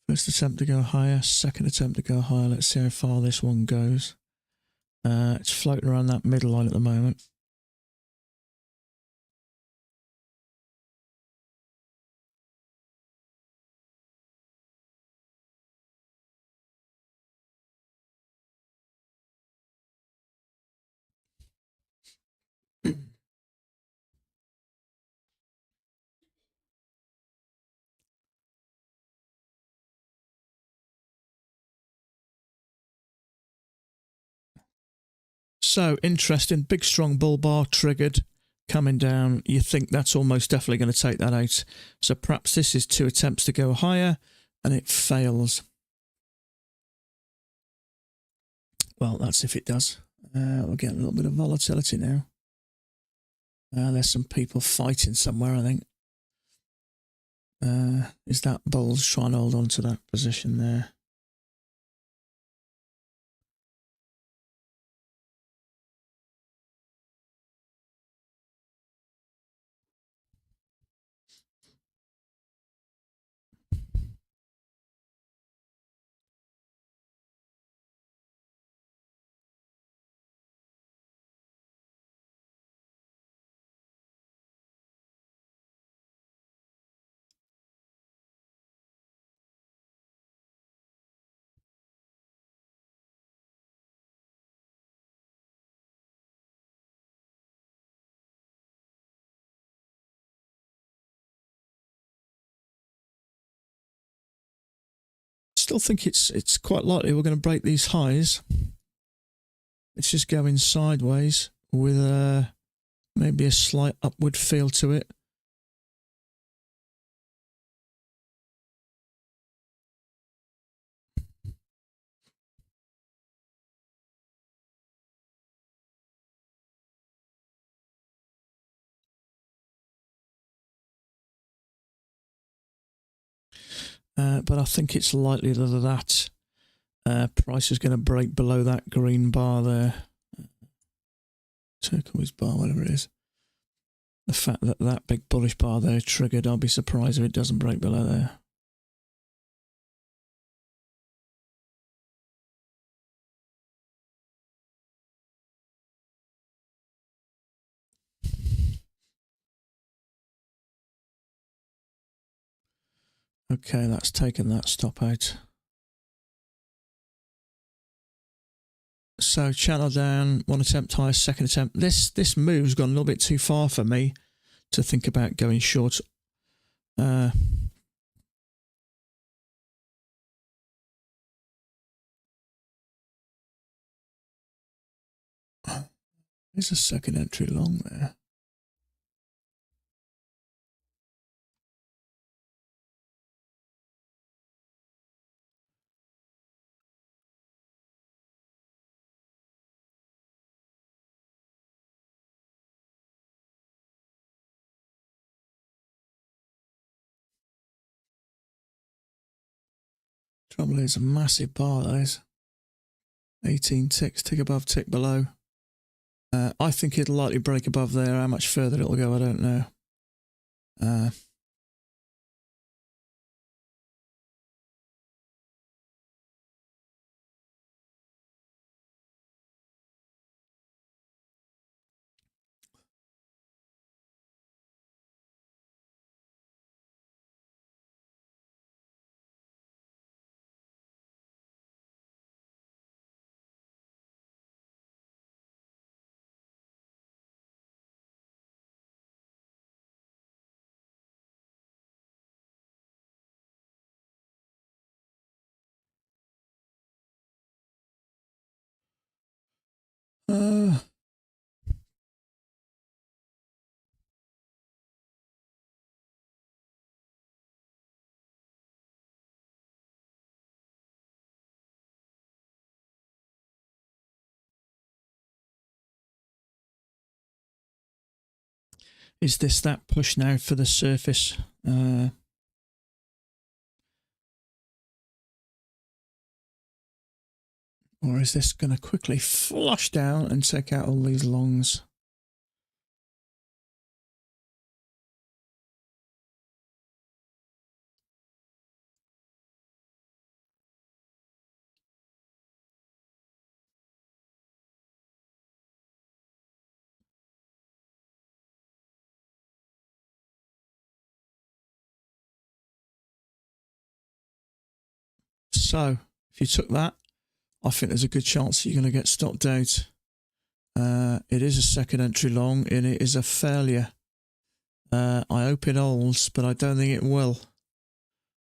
First attempt to go higher, second attempt to go higher. Let's see how far this one goes. It's floating around that middle line at the moment. So interesting, big strong bull bar triggered, coming down. You think that's almost definitely going to take that out. So perhaps this is two attempts to go higher and it fails. Well, that's if it does. We're getting a little bit of volatility now. There's some people fighting somewhere, I think. Is that bulls trying to hold on to that position there? Still think it's quite likely we're going to break these highs. It's just going sideways with maybe a slight upward feel to it. But I think it's likely that price is going to break below that green bar there. Turquoise bar, whatever it is. The fact that that big bullish bar there triggered, I'll be surprised if it doesn't break below there. Okay, that's taken that stop out. So channel down, one attempt higher, second attempt. This move's gone a little bit too far for me to think about going short. There's a second entry long there. Trouble is a massive bar, that is. 18 ticks, tick above, tick below. I think it'll likely break above there. How much further it'll go, I don't know. Is this that push now for the surface? Or is this going to quickly flush down and take out all these longs? So, if you took that, I think there's a good chance you're going to get stopped out. It is a second entry long and it is a failure. I hope it holds, but I don't think it will.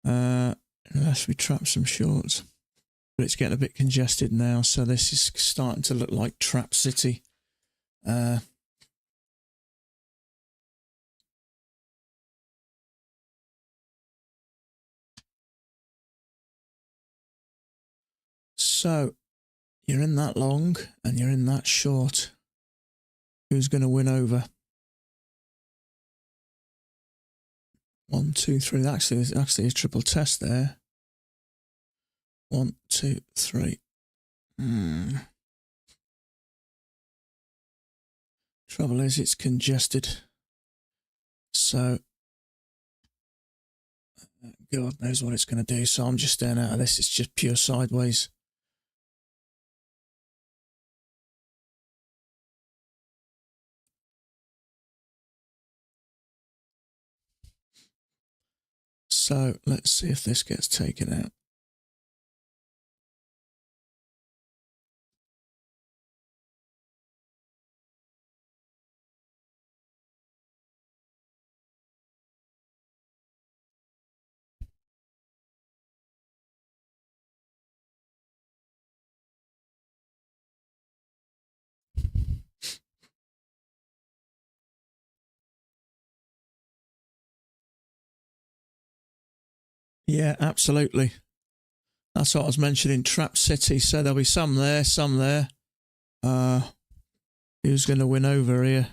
Unless we trap some shorts. But it's getting a bit congested now, so this is starting to look like Trap City. So, you're in that long and you're in that short. Who's going to win over? 1, 2, 3. There's actually a triple test there. 1, 2, 3. Trouble is, it's congested. So, God knows what it's going to do. So I'm just staying out of this. It's just pure sideways. So let's see if this gets taken out. Yeah, absolutely. That's what I was mentioning, Trap City. So there'll be some there, some there. Who's going to win over here?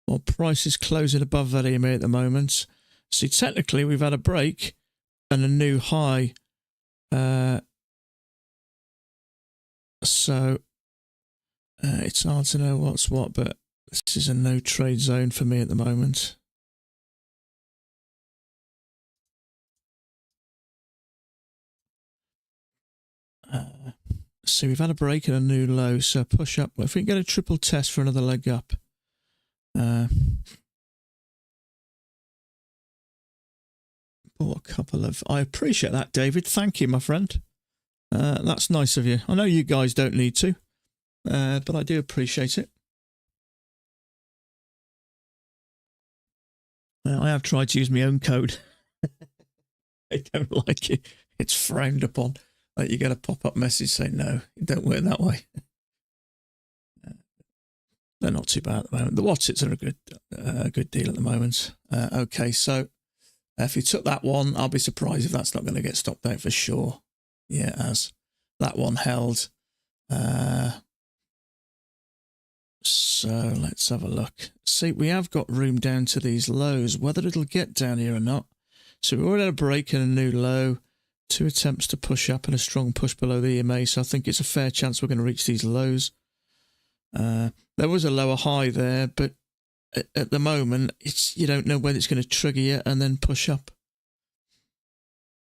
Well, price is closing above that EMA at the moment. See, technically, we've had a break and a new high. So it's hard to know what's what, but this is a no trade zone for me at the moment. So we've had a break and a new low, so push up. If we can get a triple test for another leg up. bought a couple of... I appreciate that, David. Thank you, my friend. That's nice of you. I know you guys don't need to, but I do appreciate it. I have tried to use my own code. I don't like it. It's frowned upon. Like you get a pop-up message saying, no, it don't work that way. They're not too bad at the moment. The Watsits are a good deal at the moment. Okay, so if you took that one, I'll be surprised if that's not going to get stopped out for sure. Yeah, as that one held. So let's have a look. See, we have got room down to these lows. Whether it'll get down here or not. So we already had a break and a new low. 2 attempts to push up and a strong push below the EMA. So I think it's a fair chance we're going to reach these lows. There was a lower high there, but at the moment, you don't know when it's going to trigger you and then push up.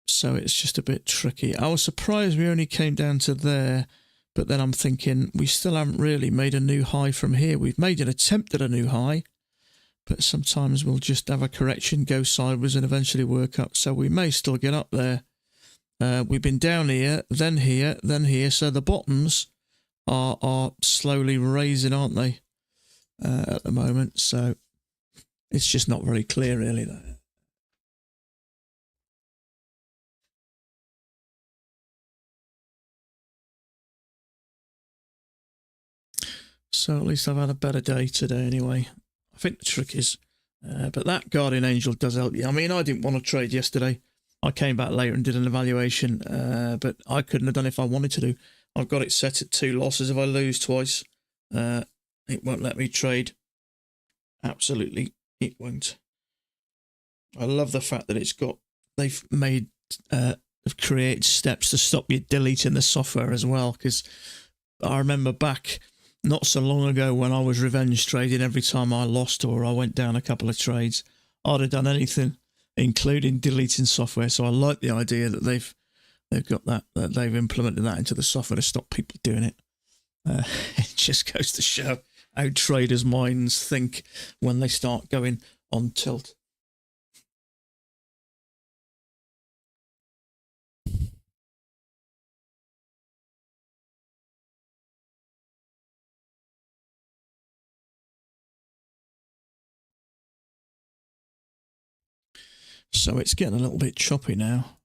So it's just a bit tricky. I was surprised we only came down to there, but then I'm thinking we still haven't really made a new high from here. We've made an attempt at a new high, but sometimes we'll just have a correction, go sideways and eventually work up. So we may still get up there. We've been down here, then here, then here. So the bottoms are slowly raising, aren't they, at the moment? So it's just not very clear, really, though. So at least I've had a better day today anyway. I think the trick is, but that Guardian Angel does help you. I mean, I didn't want to trade yesterday. I came back later and did an evaluation, but I couldn't have done it if I wanted to do. I've got it set at 2 losses. If I lose twice, it won't let me trade. Absolutely, it won't. I love the fact that they've made, they've created steps to stop you deleting the software as well. Because I remember back not so long ago when I was revenge trading, every time I lost or I went down a couple of trades, I'd have done anything, including deleting software. So I like the idea that they've got that they've implemented that into the software to stop people doing it. It just goes to show how traders' minds think when they start going on tilt. So it's getting a little bit choppy now.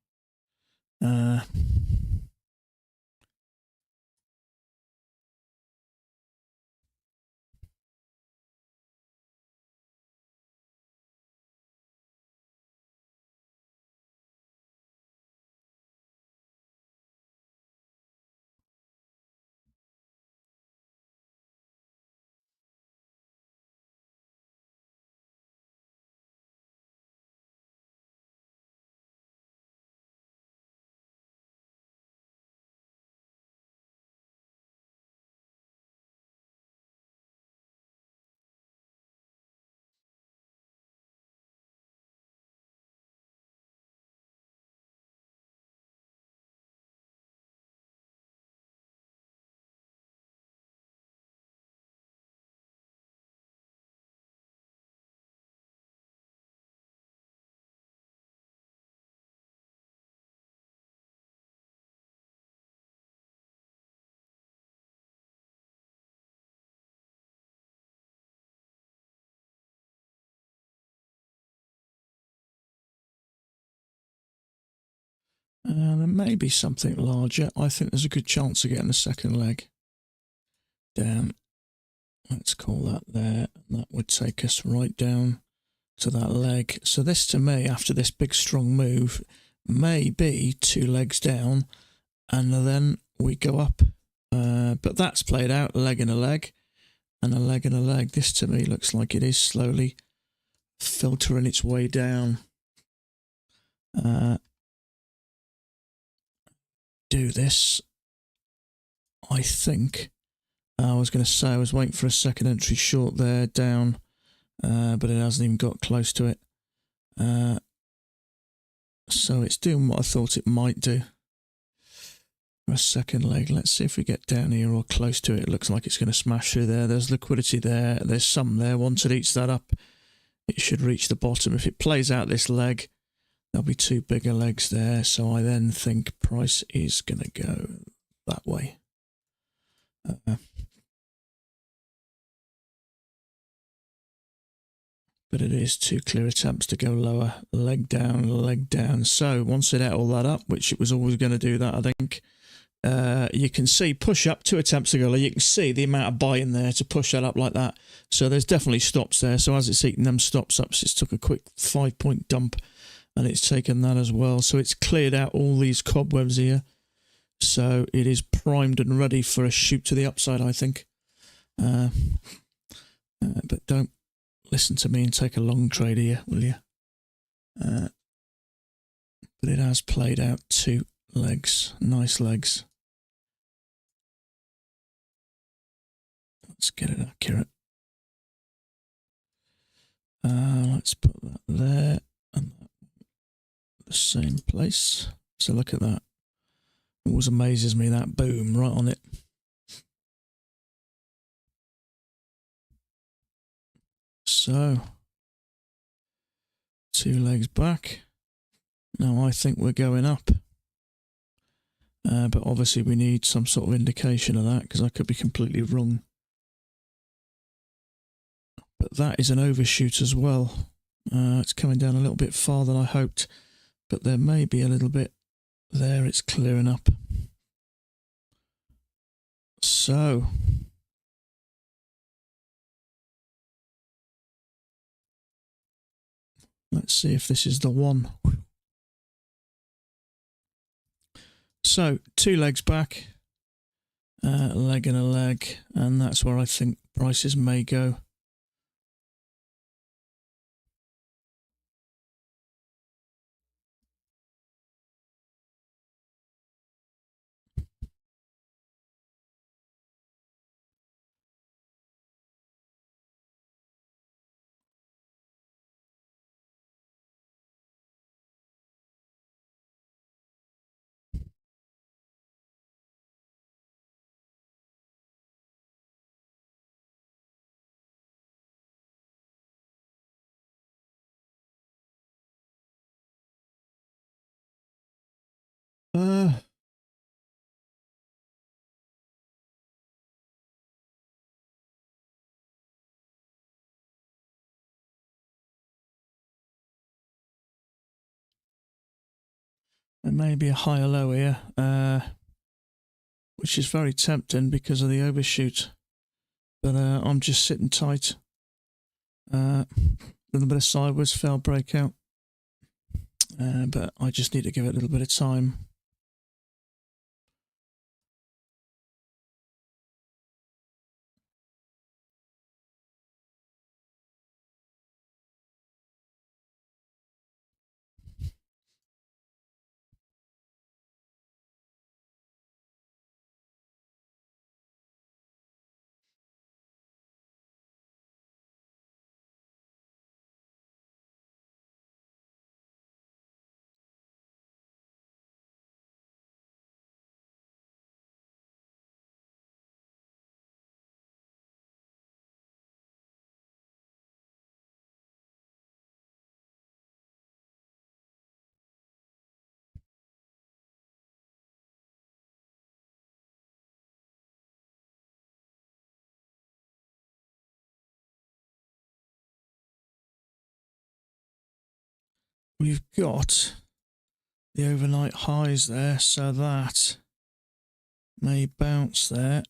There may be something larger. I think there's a good chance of getting a second leg down. Let's call that there. That would take us right down to that leg. So this, to me, after this big strong move, may be 2 legs down, and then we go up. But that's played out, a leg and a leg, and a leg and a leg. This, to me, looks like it is slowly filtering its way down. Do this, I think. I was going to say I was waiting for a second entry short there, down, but it hasn't even got close to it. So it's doing what I thought it might do. A second leg. Let's see if we get down here or close to it. It looks like it's going to smash through there. There's liquidity there. There's some there. Once it eats that up, it should reach the bottom. If it plays out this leg, There'll be two bigger legs there, so I then think price is going to go that way. But it is two clear attempts to go lower. Leg down, leg down. So once it ate all that up, which it was always going to do that, I think, you can see push up, two attempts to go lower. You can see the amount of buy in there to push that up like that. So there's definitely stops there. So as it's eating them stops up, it's took a quick 5-point dump and it's taken that as well. So it's cleared out all these cobwebs here. So it is primed and ready for a shoot to the upside, I think. But don't listen to me and take a long trade here, will you? But it has played out two legs, nice legs. Let's get it accurate. Let's put that there and the same place. So look at that. It always amazes me, that boom right on it. So, two legs back. Now I think we're going up. But obviously we need some sort of indication of that because I could be completely wrong. But that is an overshoot as well. It's coming down a little bit farther than I hoped. But there may be a little bit there. It's clearing up. So, let's see if this is the one. So, two legs back, a leg and a leg, and that's where I think prices may go. There may be a higher low here, which is very tempting because of the overshoot. But I'm just sitting tight. A little bit of sideways, failed breakout. But I just need to give it a little bit of time. We've got the overnight highs there, so that may bounce there.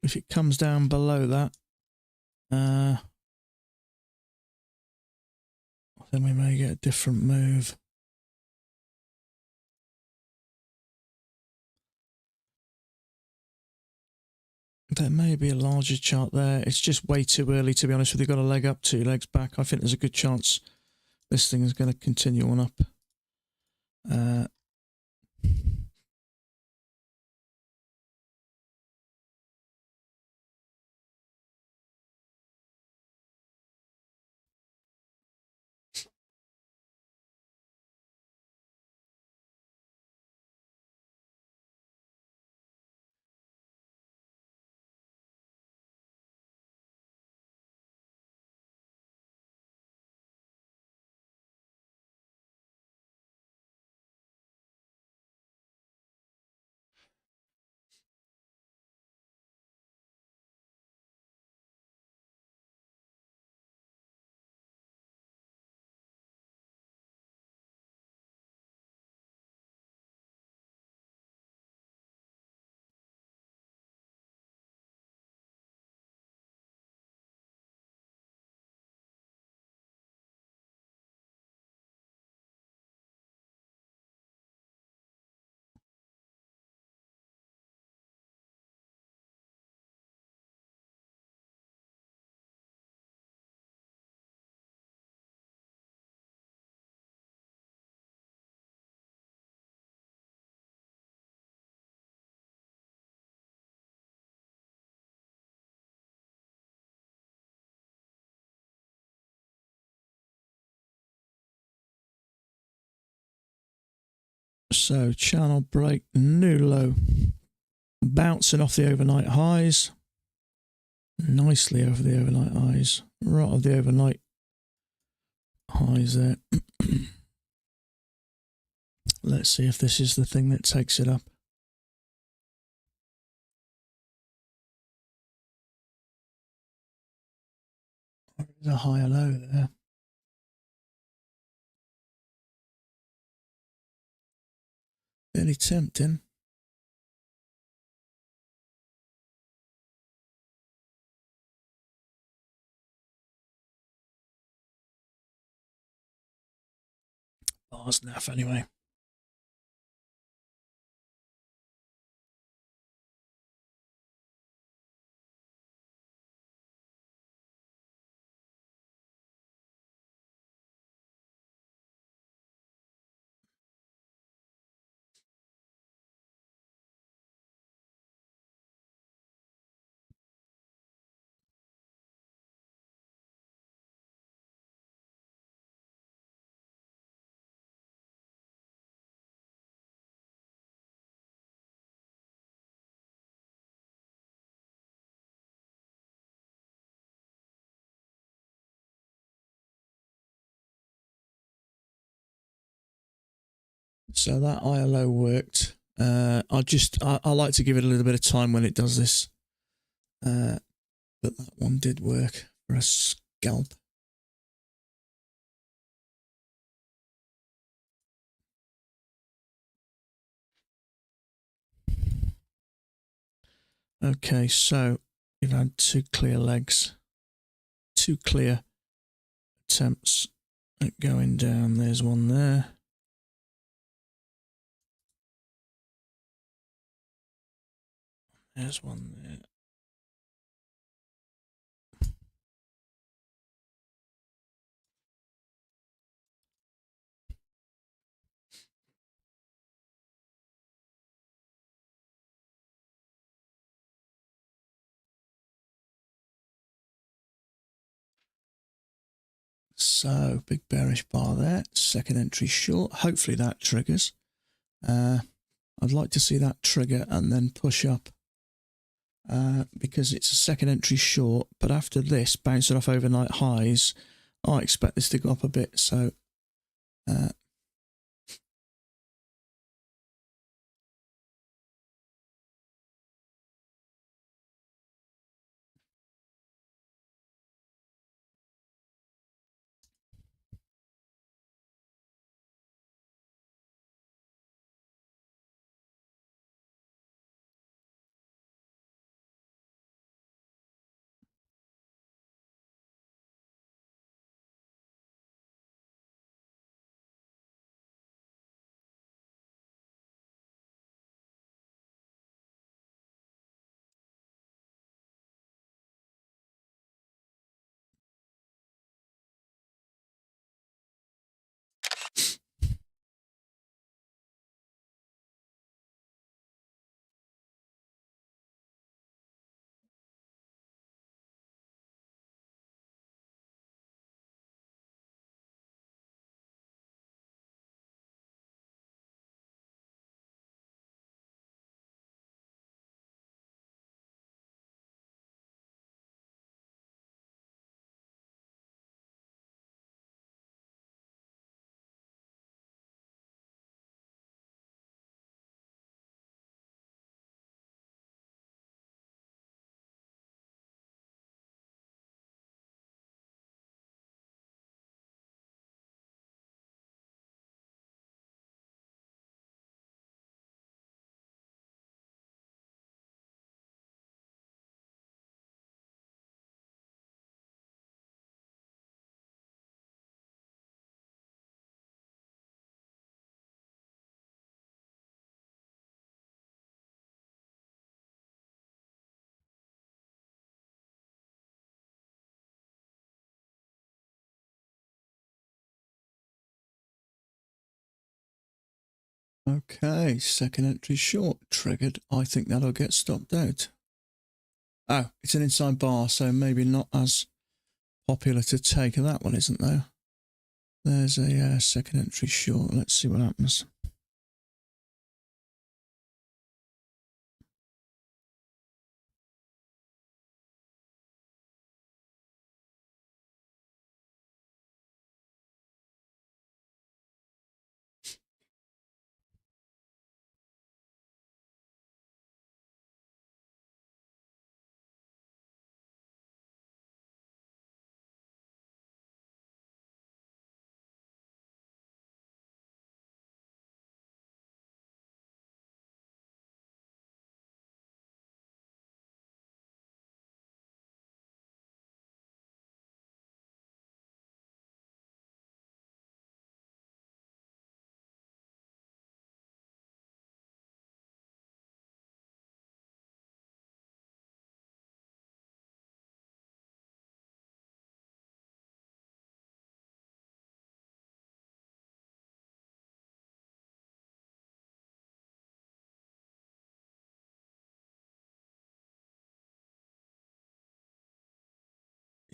If it comes down below that, then we may get a different move. There may be a larger chart there. It's just way too early, to be honest with you. Got a leg up, two legs back. I think there's a good chance this thing is going to continue on up. So channel break, new low, bouncing off the overnight highs, nicely over the overnight highs, right of the overnight highs there. Let's see if this is the thing that takes it up. There's a higher low there. Very tempting. Bars naff anyway. So that ILO worked. I like to give it a little bit of time when it does this. But that one did work for a scalp. Okay, so you've had two clear legs, two clear attempts at going down. There's one there. There's one there. So big bearish bar there. Second entry short. Hopefully that triggers. I'd like to see that trigger and then push up. Because it's a second entry short, but after this, bouncing off overnight highs, I expect this to go up a bit. So, okay, second entry short triggered. I think that'll get stopped out. Oh, it's an inside bar, so maybe not as popular to take. That one isn't, though. There's a second entry short. Let's see what happens.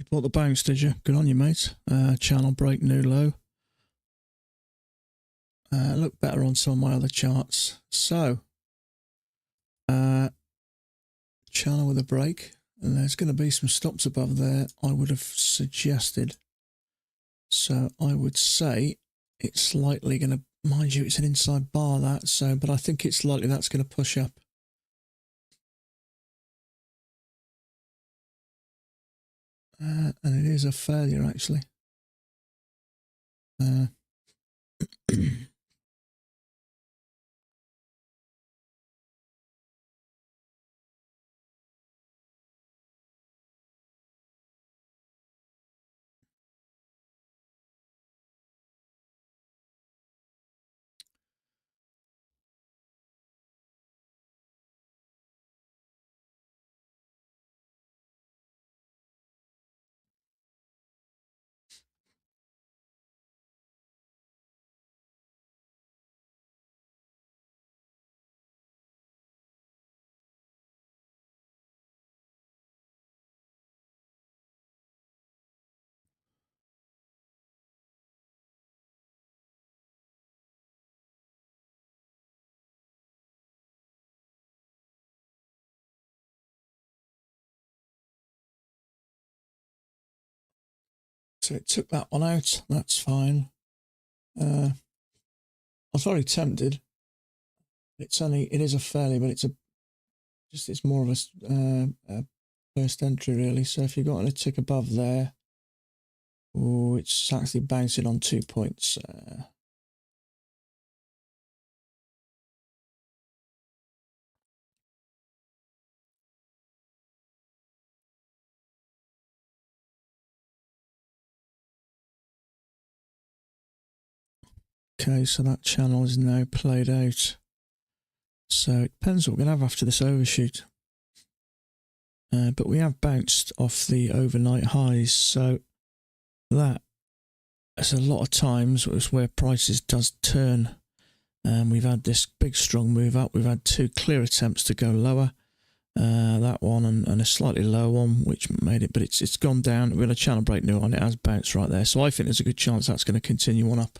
You bought the bounce, did you? Good on you, mate. Channel break, new low. Look better on some of my other charts. So, channel with a break, and there's going to be some stops above there, I would have suggested. So I would say it's likely going to, mind you, it's an inside bar that, so, but I think it's likely that's going to push up. And it is a failure, actually. So it took that one out. That's fine. I was very tempted. It is a fairly, but it's more of a first entry really. So if you got a tick above there, oh, it's actually bouncing on 2 points. Okay, so that channel is now played out. So it depends what we're going to have after this overshoot. But we have bounced off the overnight highs, so that's a lot of times where prices does turn. We've had this big strong move up. We've had two clear attempts to go lower. That one and a slightly lower one, which made it, but it's gone down. We're in a channel break new on it, has bounced right there. So I think there's a good chance that's going to continue on up.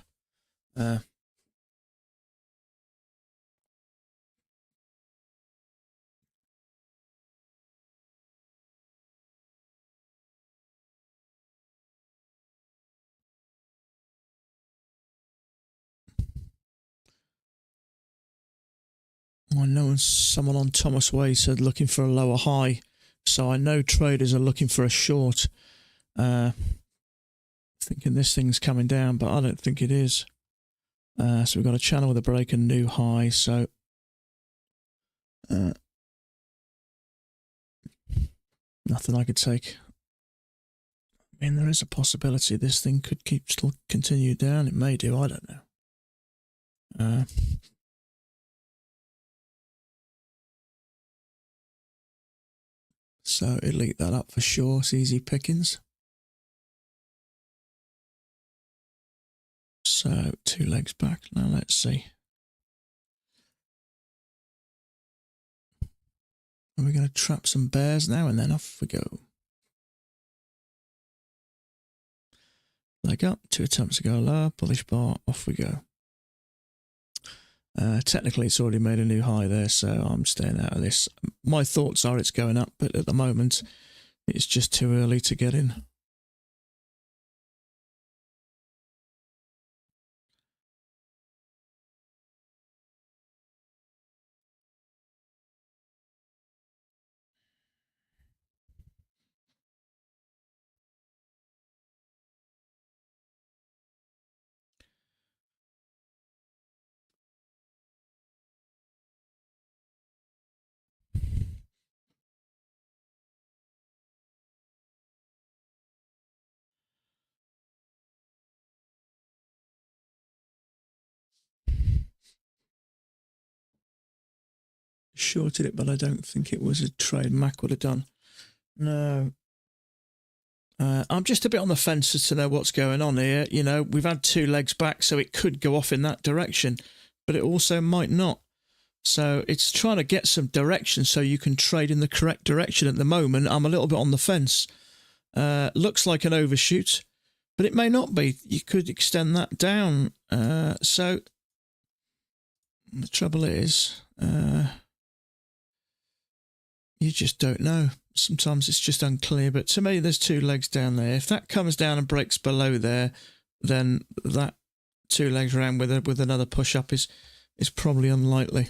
I know someone on Thomas Way said looking for a lower high, so I know traders are looking for a short, thinking this thing's coming down, but I don't think it is. So we've got a channel with a break and new high, so nothing I could take. I mean, there is a possibility this thing could still continue down. It may do, I don't know. So it'll eat that up for sure. It's easy pickings. So 2 legs back. Now let's see. Are we going to trap some bears now? And then off we go. Leg up, 2 attempts to go lower, bullish bar, off we go. Technically, it's already made a new high there, so I'm staying out of this. My thoughts are it's going up, but at the moment, it's just too early to get in. Shorted it, but I don't think it was a trade Mac would have done. No. I'm just a bit on the fence as to know what's going on here. You know, we've had 2 legs back, so it could go off in that direction, but it also might not. So it's trying to get some direction so you can trade in the correct direction. At the moment, I'm a little bit on the fence. Looks like an overshoot, but it may not be. You could extend that down. So the trouble is, you just don't know. Sometimes it's just unclear. But to me, there's two legs down there. If that comes down and breaks below there, then that two legs around with another push up is probably unlikely.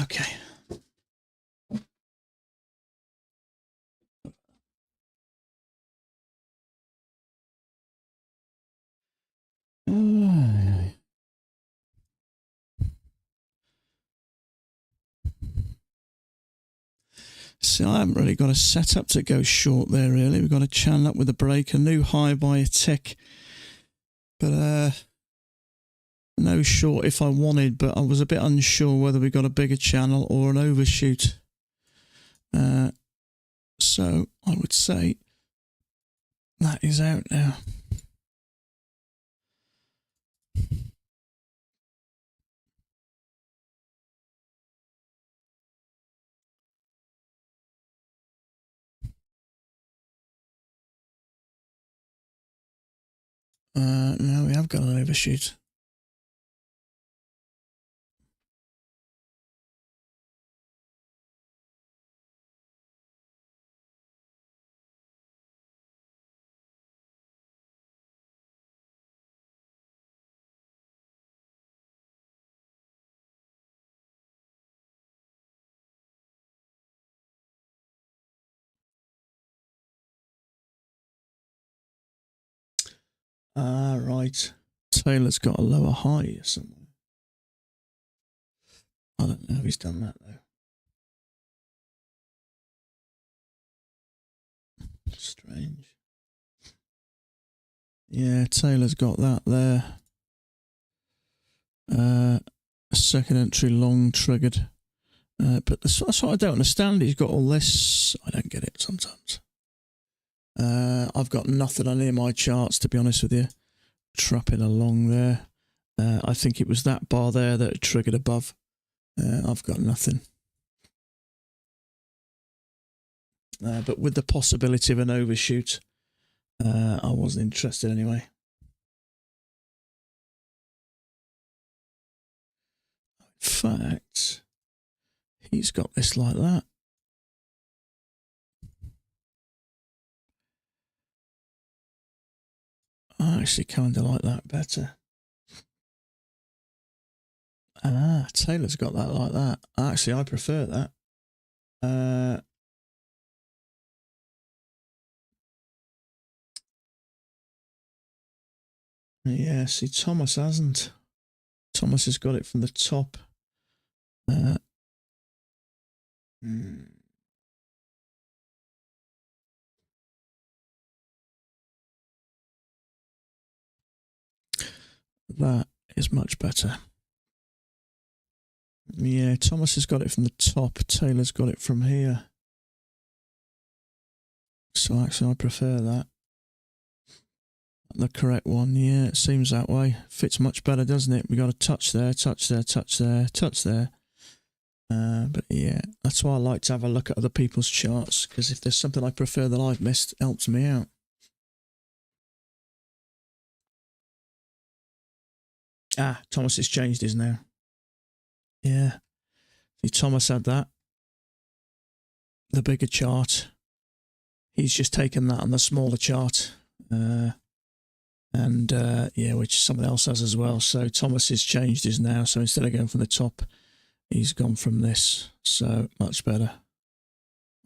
Okay. So I haven't really got a setup to go short there, really. We've got a channel up with a break, a new high by a tick. But no short if I wanted, but I was a bit unsure whether we got a bigger channel or an overshoot. So I would say that is out now. No, we have got an overshoot. Right. Taylor's got a lower high somewhere. I don't know if he's done that though. Strange. Yeah, Taylor's got that there. A second entry long triggered. But that's what I don't understand. He's got all this. I don't get it sometimes. I've got nothing on any of my charts, to be honest with you. Trapping along there. I think it was that bar there that triggered above. I've got nothing. But with the possibility of an overshoot, I wasn't interested anyway. In fact, he's got this like that. I actually kind of like that better. Taylor's got that like that. Actually, I prefer that. Yeah, see, Thomas hasn't. Thomas has got it from the top. That is much better. Yeah, Thomas has got it from the top. Taylor's got it from here. So actually, I prefer that. The correct one, yeah, it seems that way. Fits much better, doesn't it? We got a touch there, touch there, touch there, touch there. But yeah, that's why I like to have a look at other people's charts, because if there's something I prefer that I've missed, it helps me out. Thomas has changed his now. Yeah. See, Thomas had that. The bigger chart. He's just taken that on the smaller chart. And yeah, which someone else has as well. So Thomas has changed his now. So instead of going from the top, he's gone from this. So much better.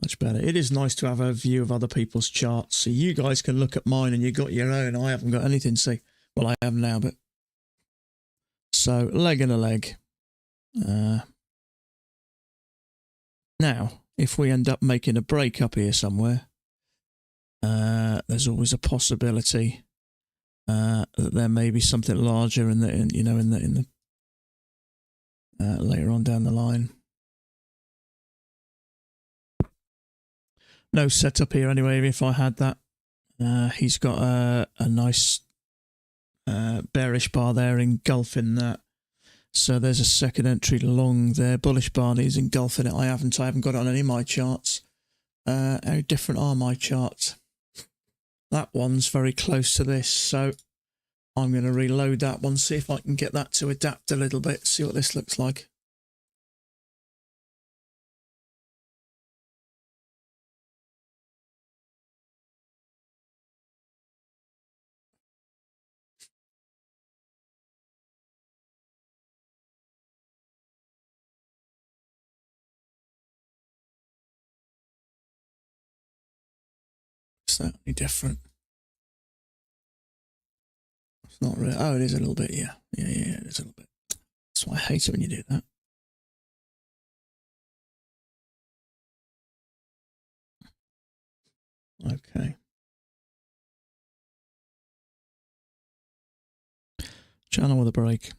Much better. It is nice to have a view of other people's charts. So you guys can look at mine and you got your own. I haven't got anything to see. Well, I have now, but. So leg and a leg. Now, if we end up making a break up here somewhere, there's always a possibility that there may be something larger in the later on down the line. No setup here anyway. If I had that, he's got a nice bearish bar there engulfing that. So there's a second entry long there. Bullish bar is engulfing it. I haven't got it on any of my charts. How different are my charts? That one's very close to this, so I'm going to reload that one, see if I can get that to adapt a little bit, see what this looks like. Is that any different? It's not really. Oh, it is a little bit, yeah. Yeah, it is a little bit. That's why I hate it when you do that. Okay. Channel with a break.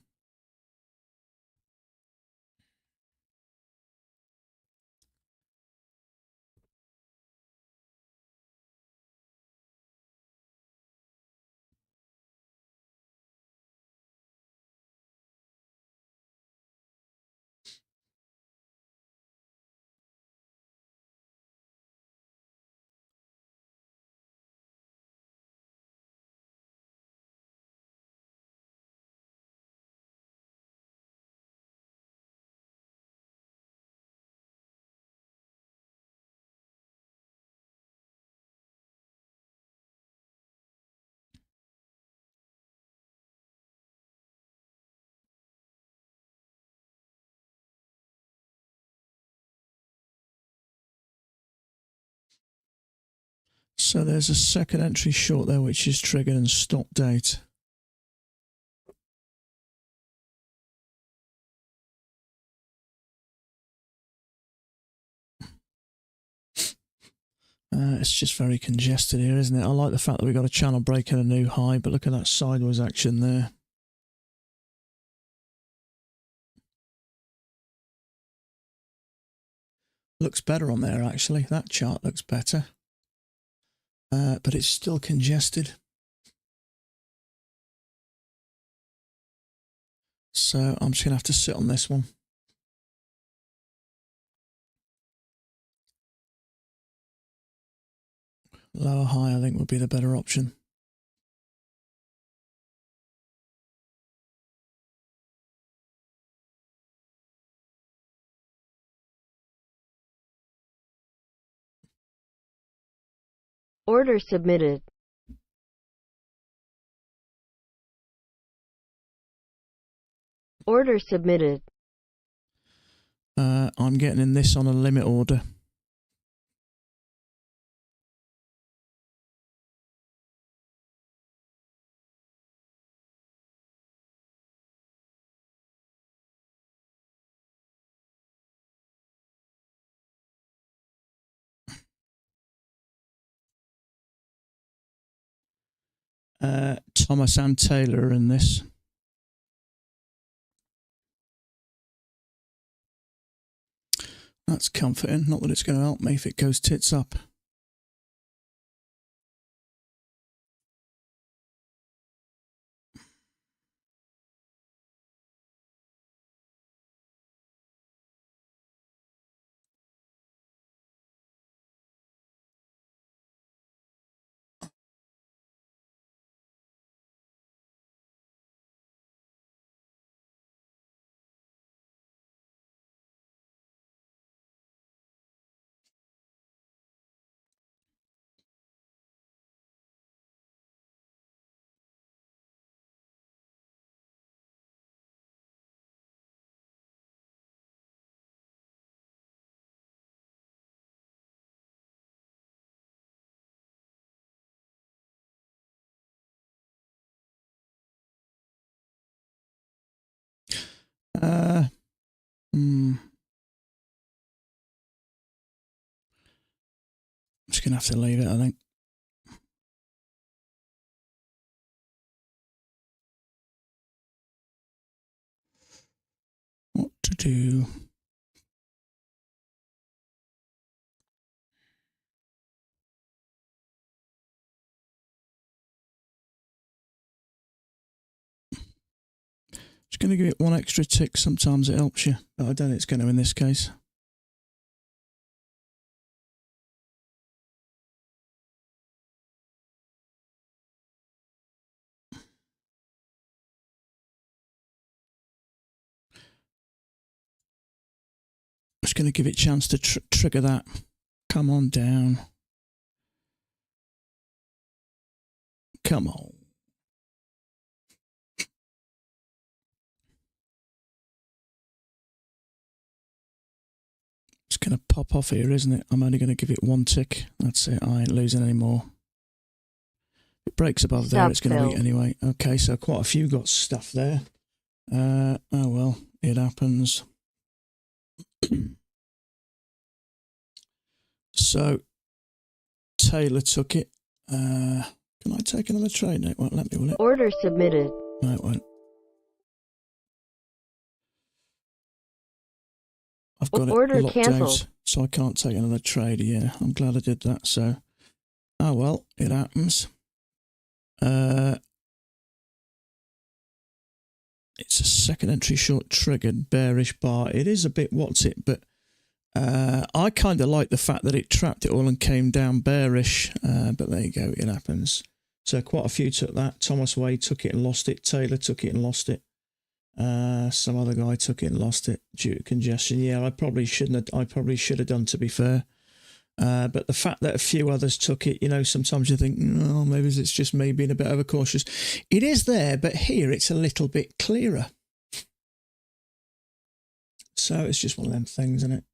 So there's a second entry short there, which is triggered and stop date. It's just very congested here, isn't it? I like the fact that we got a channel break and a new high, but look at that sideways action there. Looks better on there, actually. That chart looks better. But it's still congested. So I'm just going to have to sit on this one. Lower high, I think, would be the better option.
Order submitted. Order submitted.
I'm getting in this on a limit order. Thomas and Taylor are in this. That's comforting. Not that it's going to help me if it goes tits up. I'm just going to have to leave it, I think. What to do? Just going to give it one extra tick. Sometimes it helps you, but I don't think it's going to in this case. Just going to give it a chance to trigger that. Come on down. Come on. It's going to pop off here, isn't it? I'm only going to give it one tick. That's it. I ain't losing any more. If it breaks above there, it's going to eat anyway. Okay, so quite a few got stuff there. Oh well, it happens. So Taylor took it. Can I take another trade? No, it won't let me, will it?
Order submitted.
No, it won't. I've got
Order
it locked
canceled.
out, so I can't take another trade. Yeah, I'm glad I did that. So, oh well, it happens. It's a second entry short triggered bearish bar. It is a bit what's it, but I kind of like the fact that it trapped it all and came down bearish. But there you go, it happens. So quite a few took that. Thomas Wade took it and lost it. Taylor took it and lost it. Some other guy took it and lost it due to congestion. Yeah, I probably shouldn't have. I probably should have done, to be fair. But the fact that a few others took it, you know, sometimes you think, oh, maybe it's just me being a bit overcautious. It is there, but here it's a little bit clearer. So it's just one of them things, isn't it?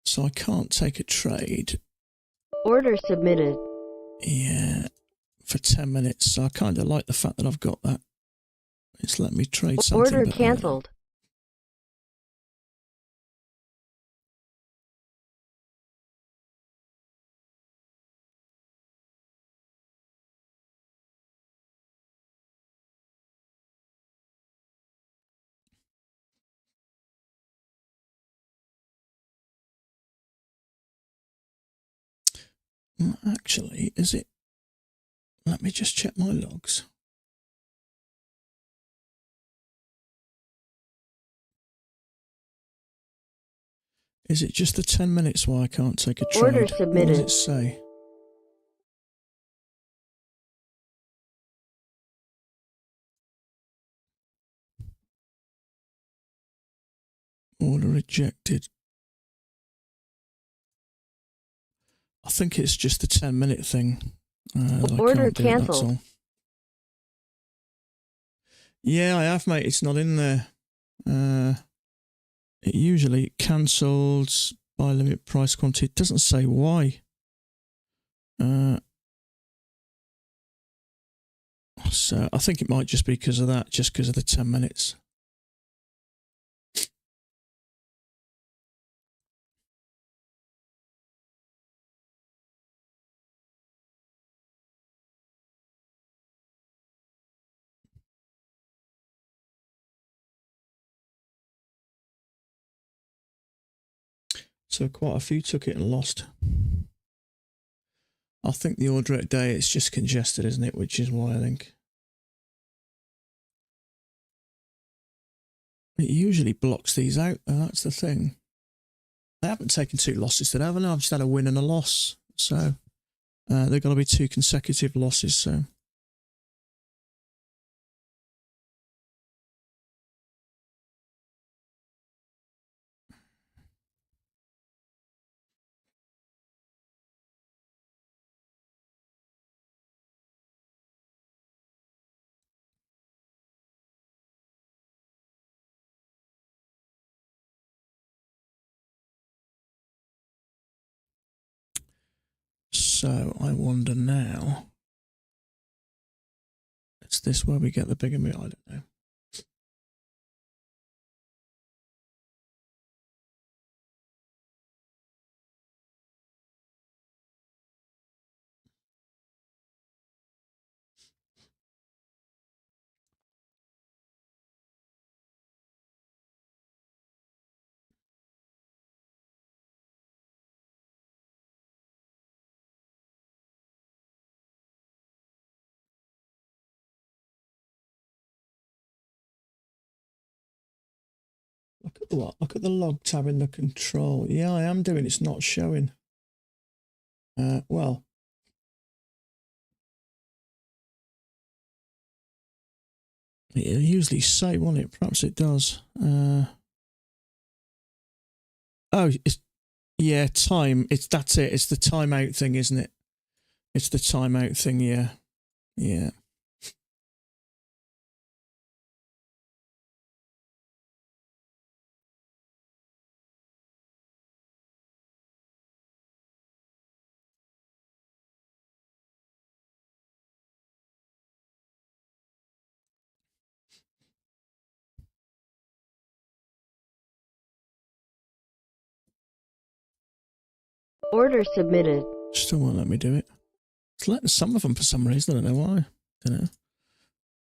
So I can't take a trade.
Order submitted.
Yeah, for 10 minutes. So I kind of like the fact that I've got that. It's let me trade something.
Order cancelled.
Actually, is it? Let me just check my logs. Is it just the 10 minutes why I can't take a trade?
Order submitted.
What does it say? Order rejected. I think it's just the 10-minute thing.
Order cancelled.
Yeah, I have, mate. It's not in there. It usually cancels by limit price quantity. It doesn't say why. So I think it might just be because of that, just because of the 10 minutes. So quite a few took it and lost. I think the order at day, it's just congested, isn't it? Which is why I think. It usually blocks these out, and that's the thing. I haven't taken two losses today, haven't I? I've just had a win and a loss. So they're going to be two consecutive losses. So. So I wonder now. It's Is this where we get the bigger meat? I don't know. Look at the what? Look at the log tab in the control. Yeah, I am doing. It's not showing. Well. It'll usually say, won't it? Perhaps it does. Oh, yeah, time. That's it. It's the timeout thing, isn't it? It's the timeout thing, yeah. Yeah.
Order submitted.
Still won't let me do it. It's letting some of them for some reason. I don't know why. Don't know.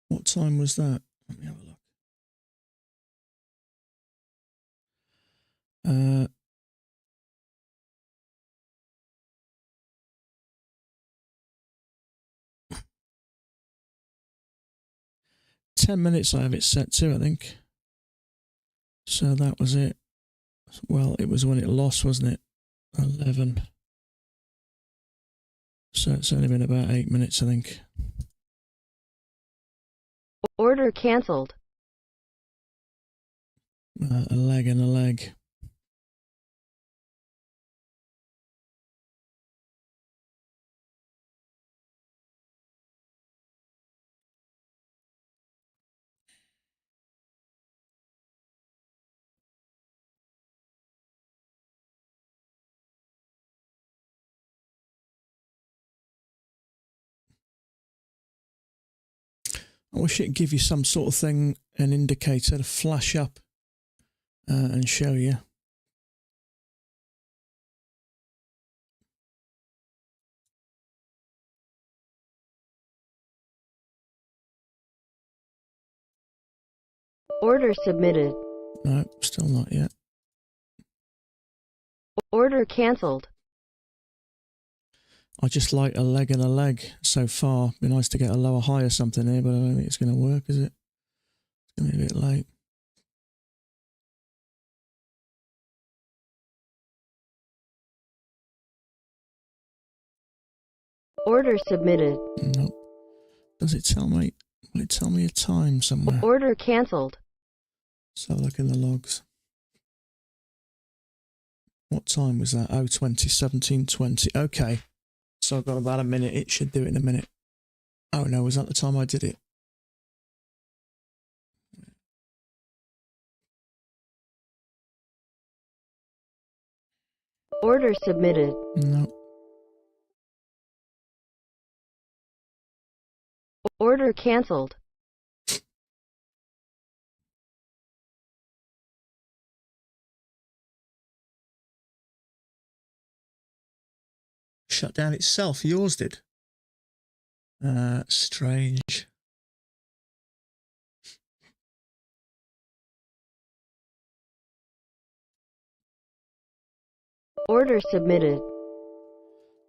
What time was that? Let me have a look. 10 minutes I have it set to, I think. So that was it. Well, it was when it lost, wasn't it? 11. So it's only been about 8 minutes, I think.
Order cancelled.
A leg and a leg. I wish it'd give you some sort of thing, an indicator to flash up and show you.
Order submitted.
No, still not yet.
Order cancelled.
I just like a leg and a leg so far. Be nice to get a lower high or something here, but I don't think it's going to work, is it? It's going to be a bit late.
Order submitted.
Nope. Does it tell me? Will it tell me a time somewhere?
Order cancelled.
Let's have a look in the logs. What time was that? Oh, 17:20. Okay. So I've got about a minute. It should do it in a minute. Oh no, was that the time I did it?
Order submitted.
No.
Order cancelled.
Shut down itself. Yours did. Strange.
Order submitted.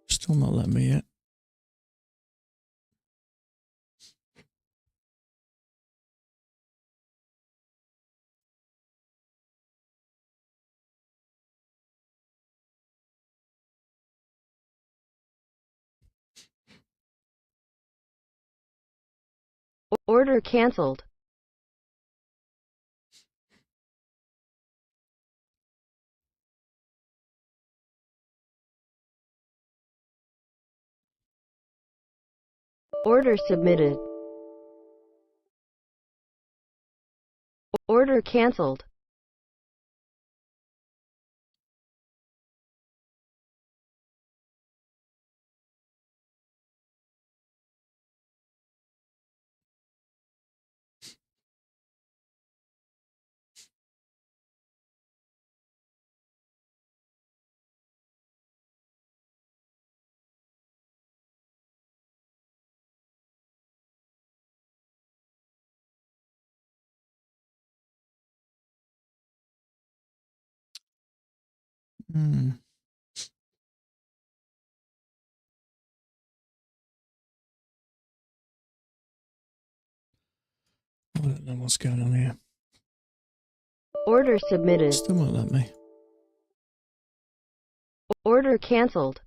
Still not letting me yet.
Order cancelled. Order submitted. Order cancelled.
Hmm. I don't know what's going on here.
Order submitted.
Still won't let me.
Order cancelled.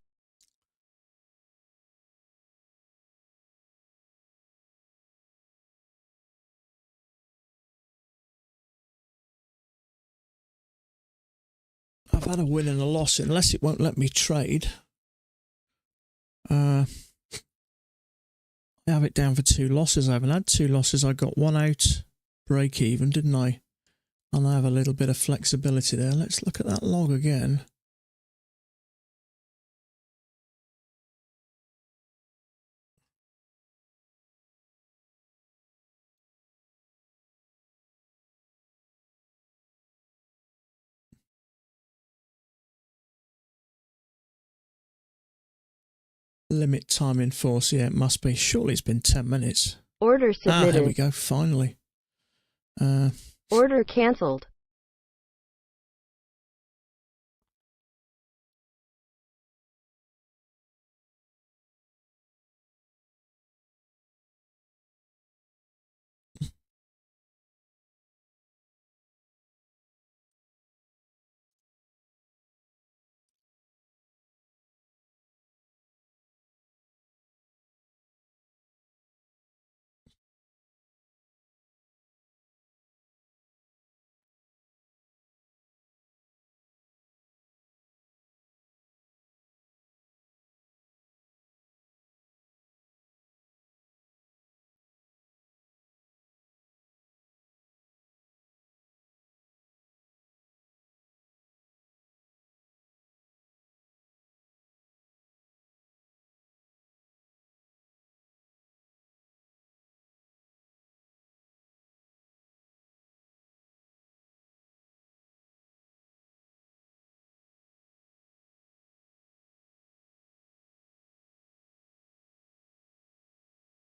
I've had a win and a loss, unless it won't let me trade. I have it down for 2 losses. I haven't had 2 losses. I got 1 out, break even, didn't I? And I have a little bit of flexibility there. Let's look at that log again. Limit time in force. Yeah, it must be. Surely it's been 10 minutes.
Order submitted.
There we go. Finally.
Order cancelled.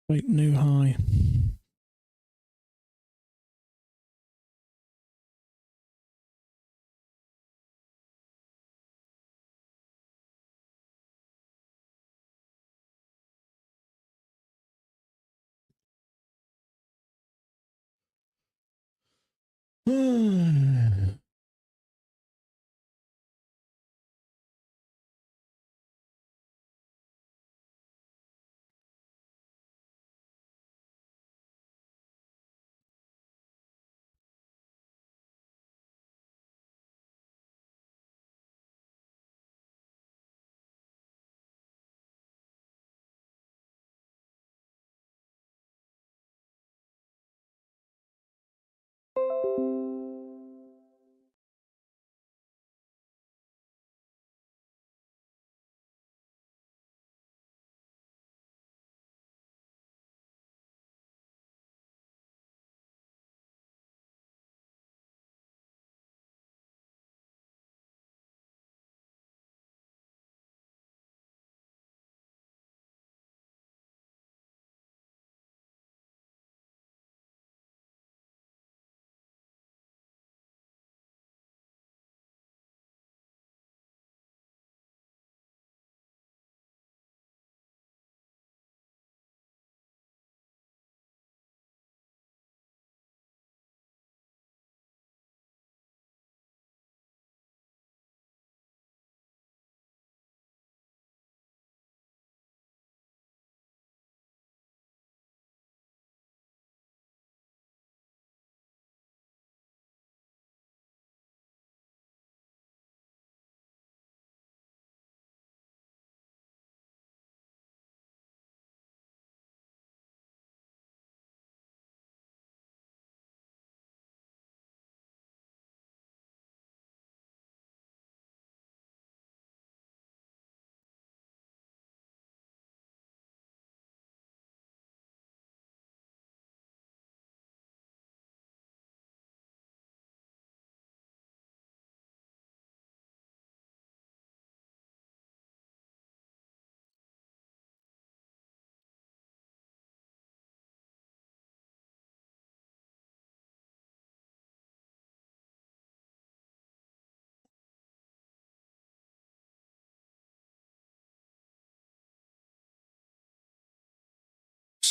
Wait, new high.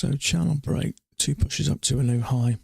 So channel break, 2 pushes up to a new high.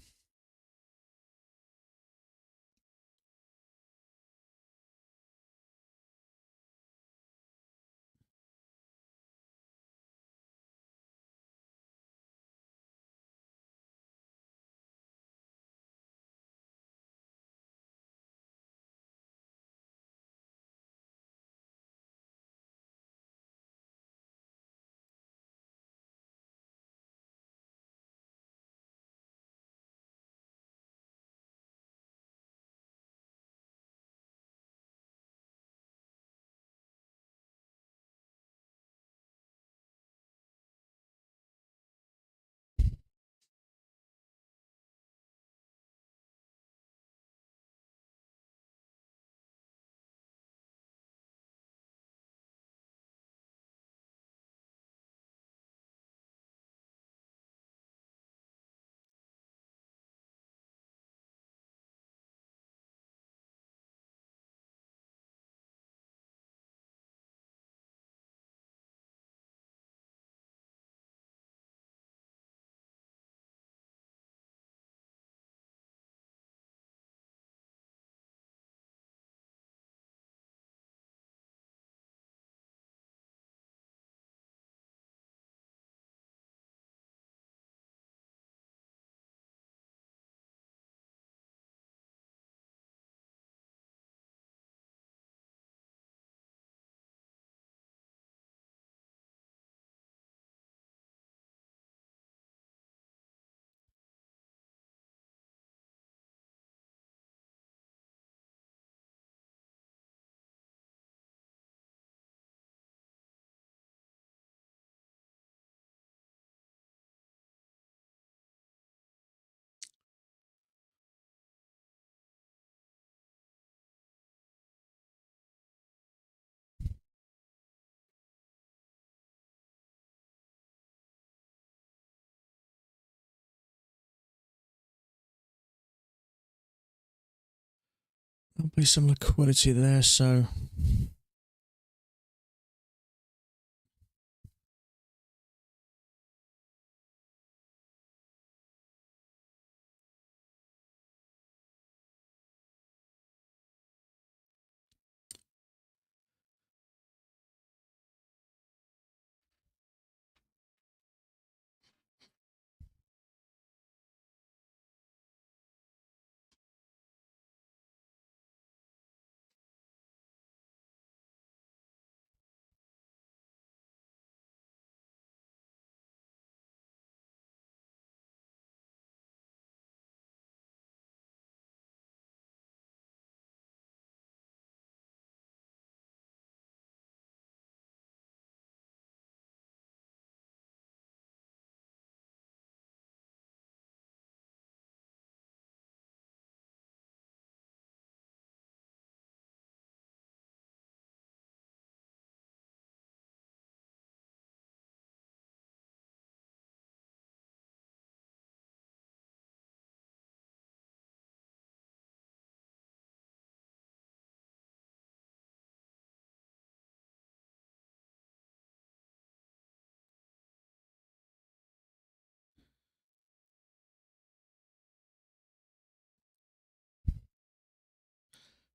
There'll be some liquidity there, so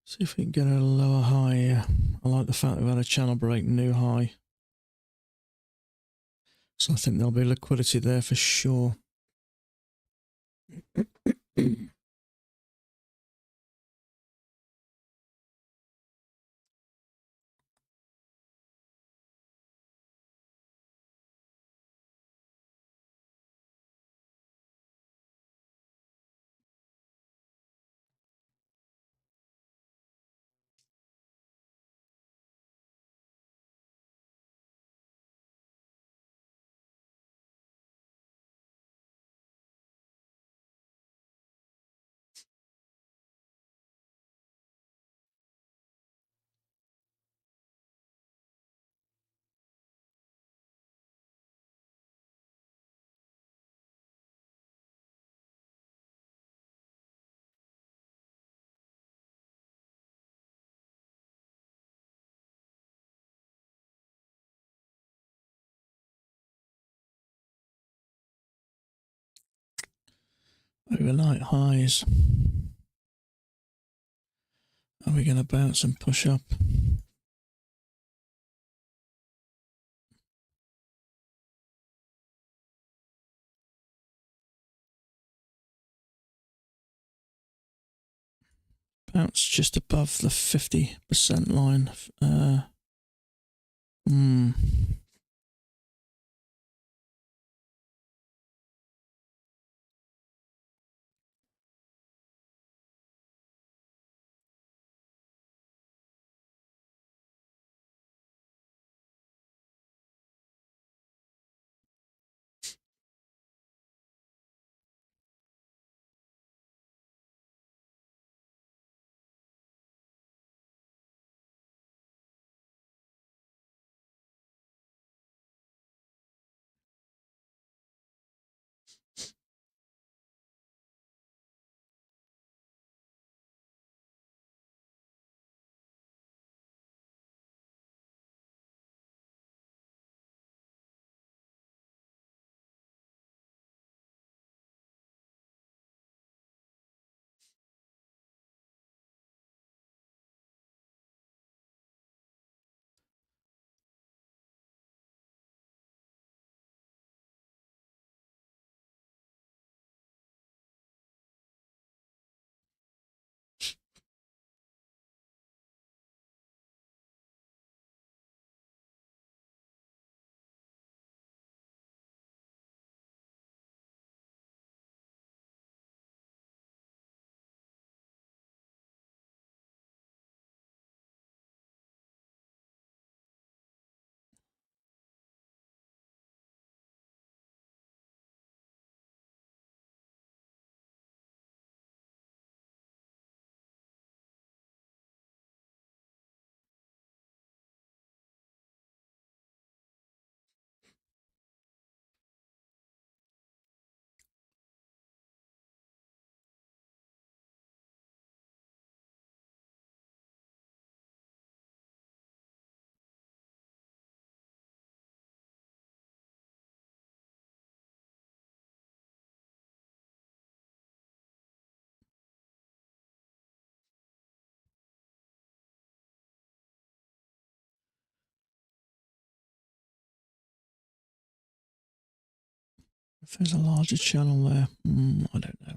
see if we can get a lower high here. I like the fact we've had a channel break new high. So I think there'll be liquidity there for sure. Overnight highs. Are we going to bounce and push up? Bounce just above the 50% line. If there's a larger channel there, I don't know.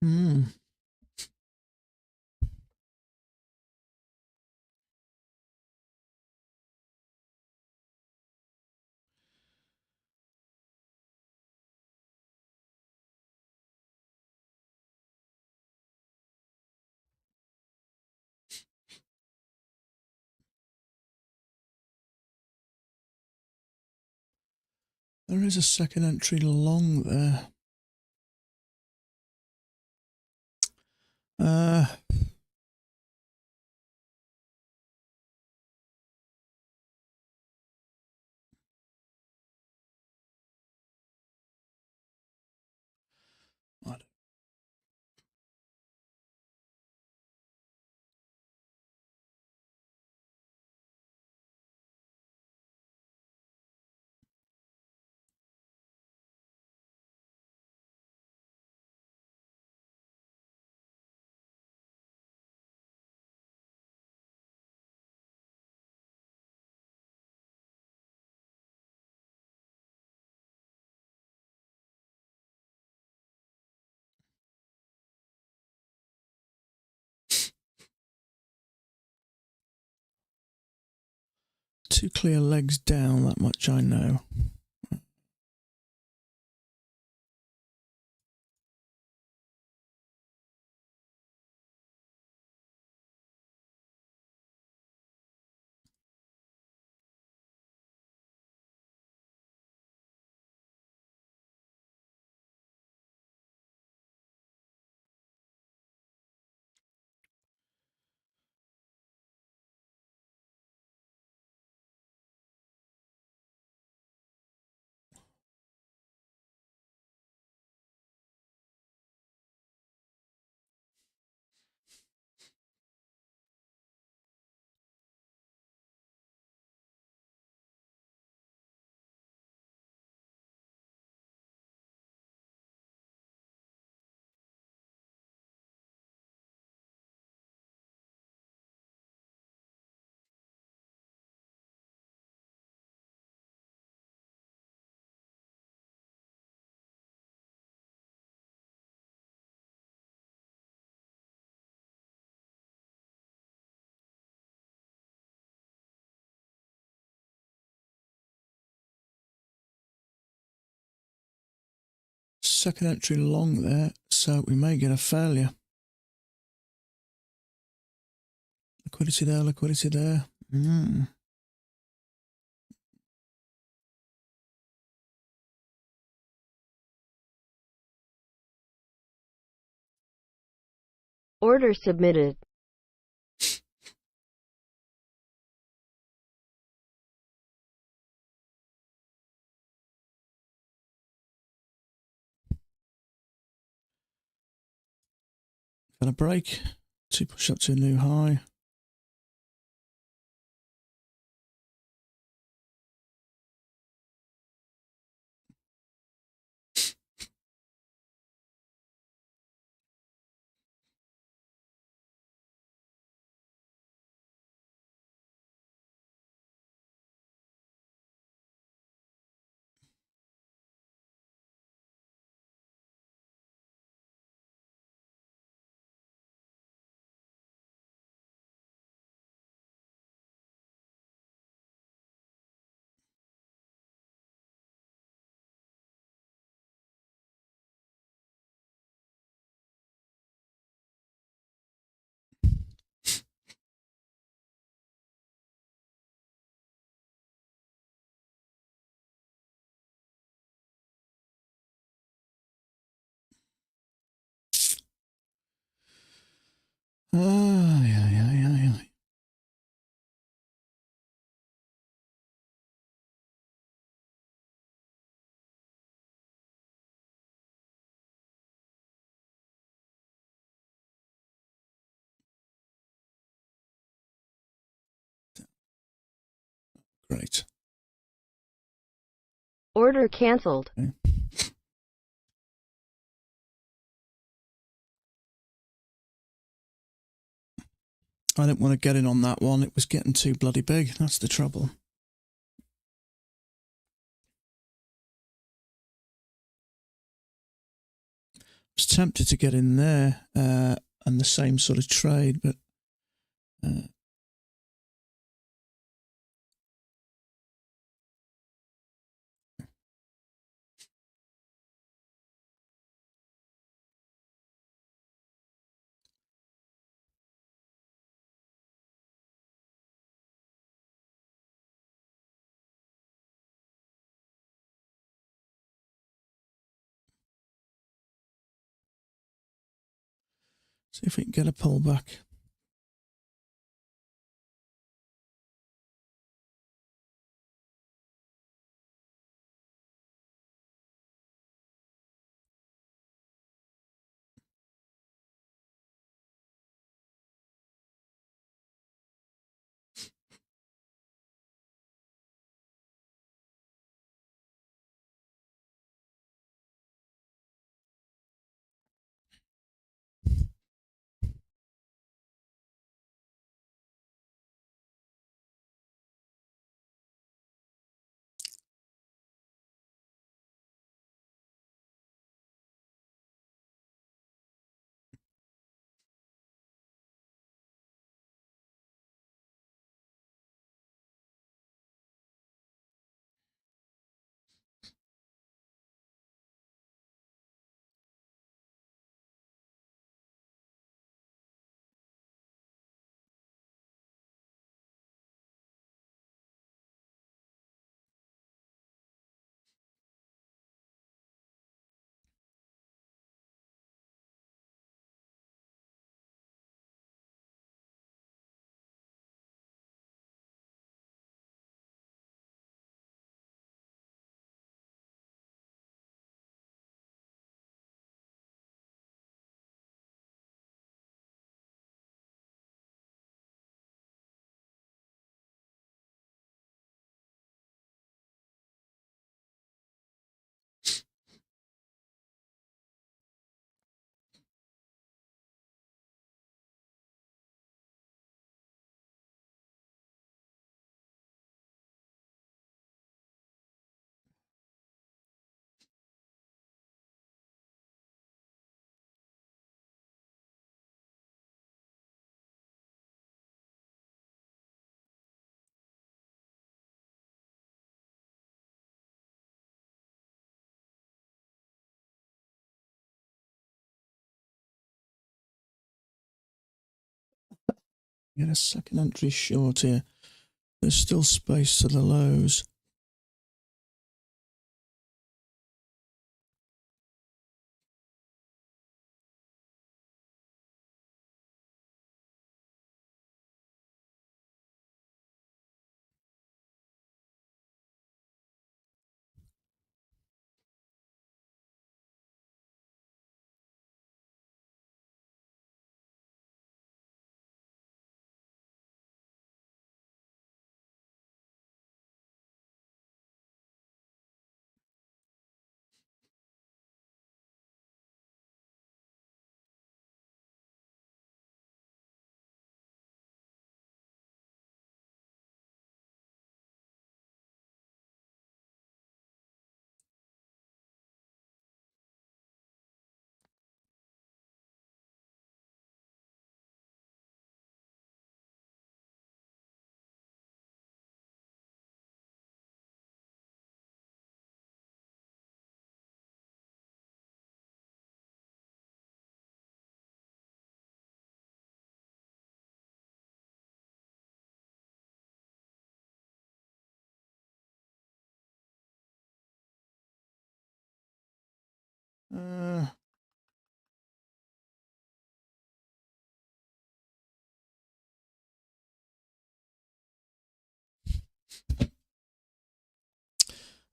Hmm. There is a second entry long there. I don't- Two clear legs down, that much I know. Second entry long there, so we may get a failure. Liquidity there, liquidity there.
Order submitted.
Gonna break to push up to a new high. Yeah. Great.
Order canceled.
Okay. I didn't want to get in on that one. It was getting too bloody big. That's the trouble. was tempted to get in there and the same sort of trade, but see if we can get a pullback. Get a second entry short here. There's still space to the lows.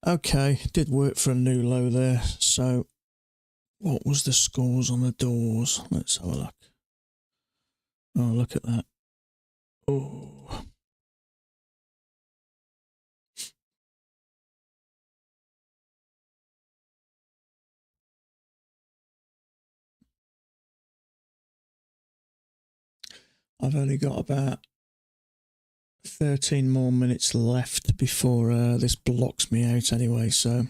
Okay, did work for a new low there. So what was the scores on the doors? Let's have a look. Oh, look at that. Oh. I've only got about 13 more minutes left before this blocks me out anyway, so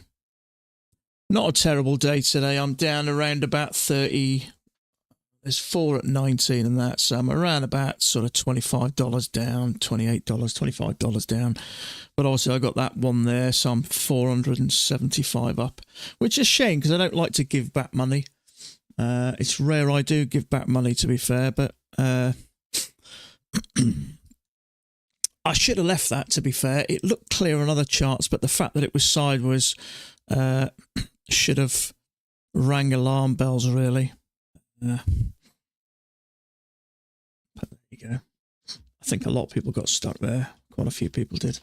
Not a terrible day today. I'm down around about 30. There's 4 at 19 and that, so I'm around about sort of $25 down, $28, $25 down. But also I got that one there, so I'm 475 up, which is a shame because I don't like to give back money. It's rare I do give back money, to be fair, but I should have left that, to be fair. It looked clear on other charts, but the fact that it was sideways should have rang alarm bells, really. But there you go. I think a lot of people got stuck there. Quite a few people did.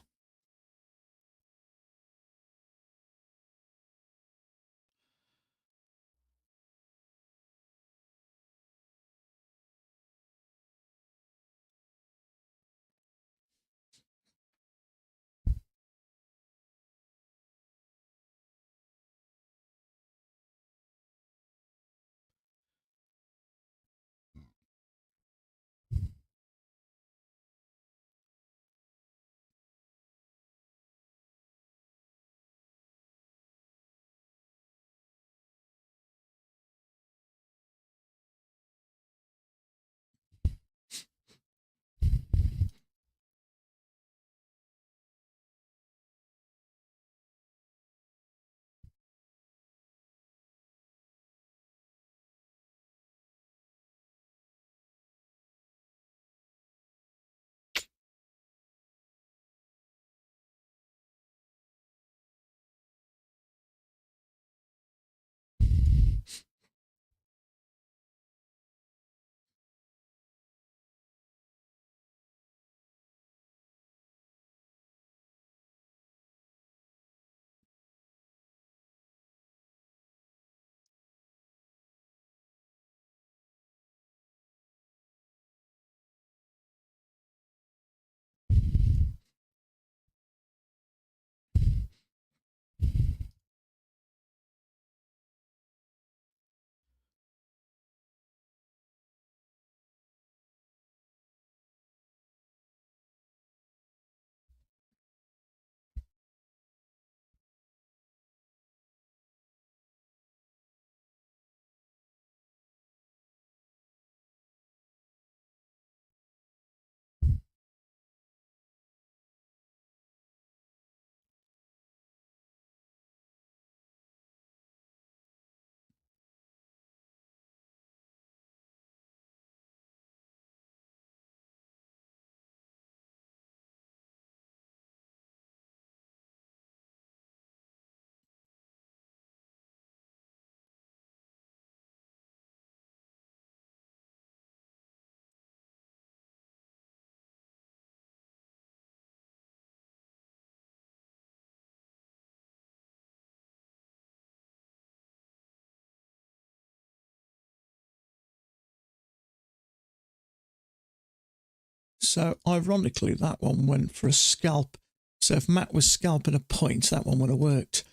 So, ironically, that one went for a scalp. So if Matt was scalping a point, that one would have worked.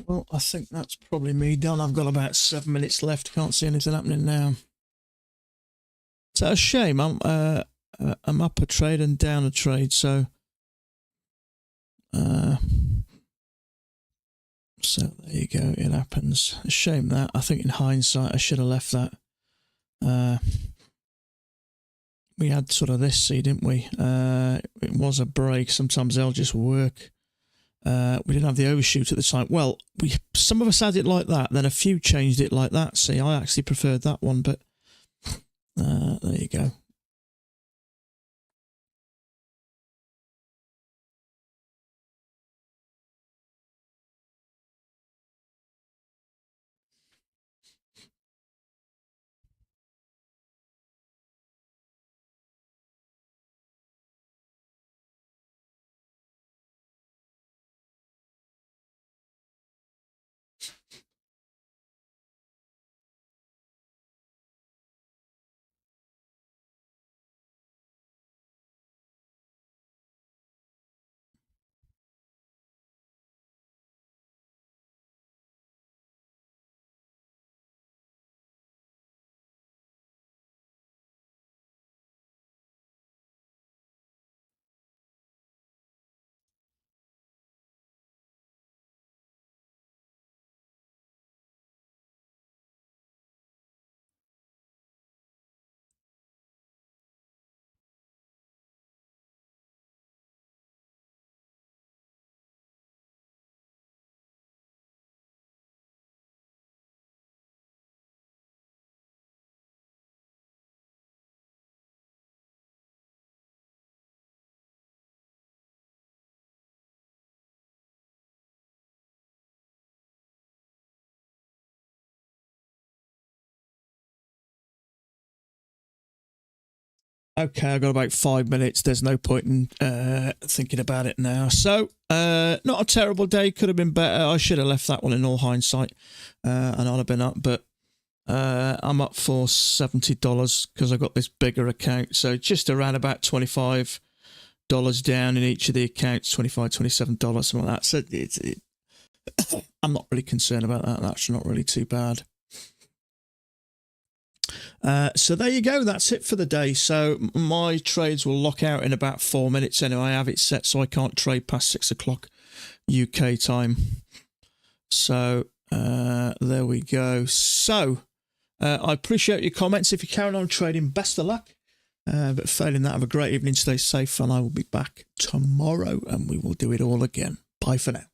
Well, I think that's probably me done. I've got about 7 minutes left. Can't see anything happening now. So a shame. I'm up a trade and down a trade. So So there you go. It happens. A shame that. I think in hindsight I should have left that. We had sort of this, see, didn't we? It was a break. Sometimes they'll just work. We didn't have the overshoot at the time. Well, some of us had it like that. Then a few changed it like that. See, I actually preferred that one, but there you go. Okay, I've got about 5 minutes. There's no point in thinking about it now. So, not a terrible day. Could have been better. I should have left that one in all hindsight, and I'd have been up. But I'm up for $70 because I got this bigger account. So just around about $25 down in each of the accounts, $25, $27, something like that. So I'm not really concerned about that. That's not really too bad. So there you go. That's it for the day. So my trades will lock out in about 4 minutes anyway. I have it set so I can't trade past 6 o'clock UK time. So there we go. So I appreciate your comments. If you carry on trading, best of luck. But failing that, have a great evening. Stay safe, and I will be back tomorrow and we will do it all again. Bye for now.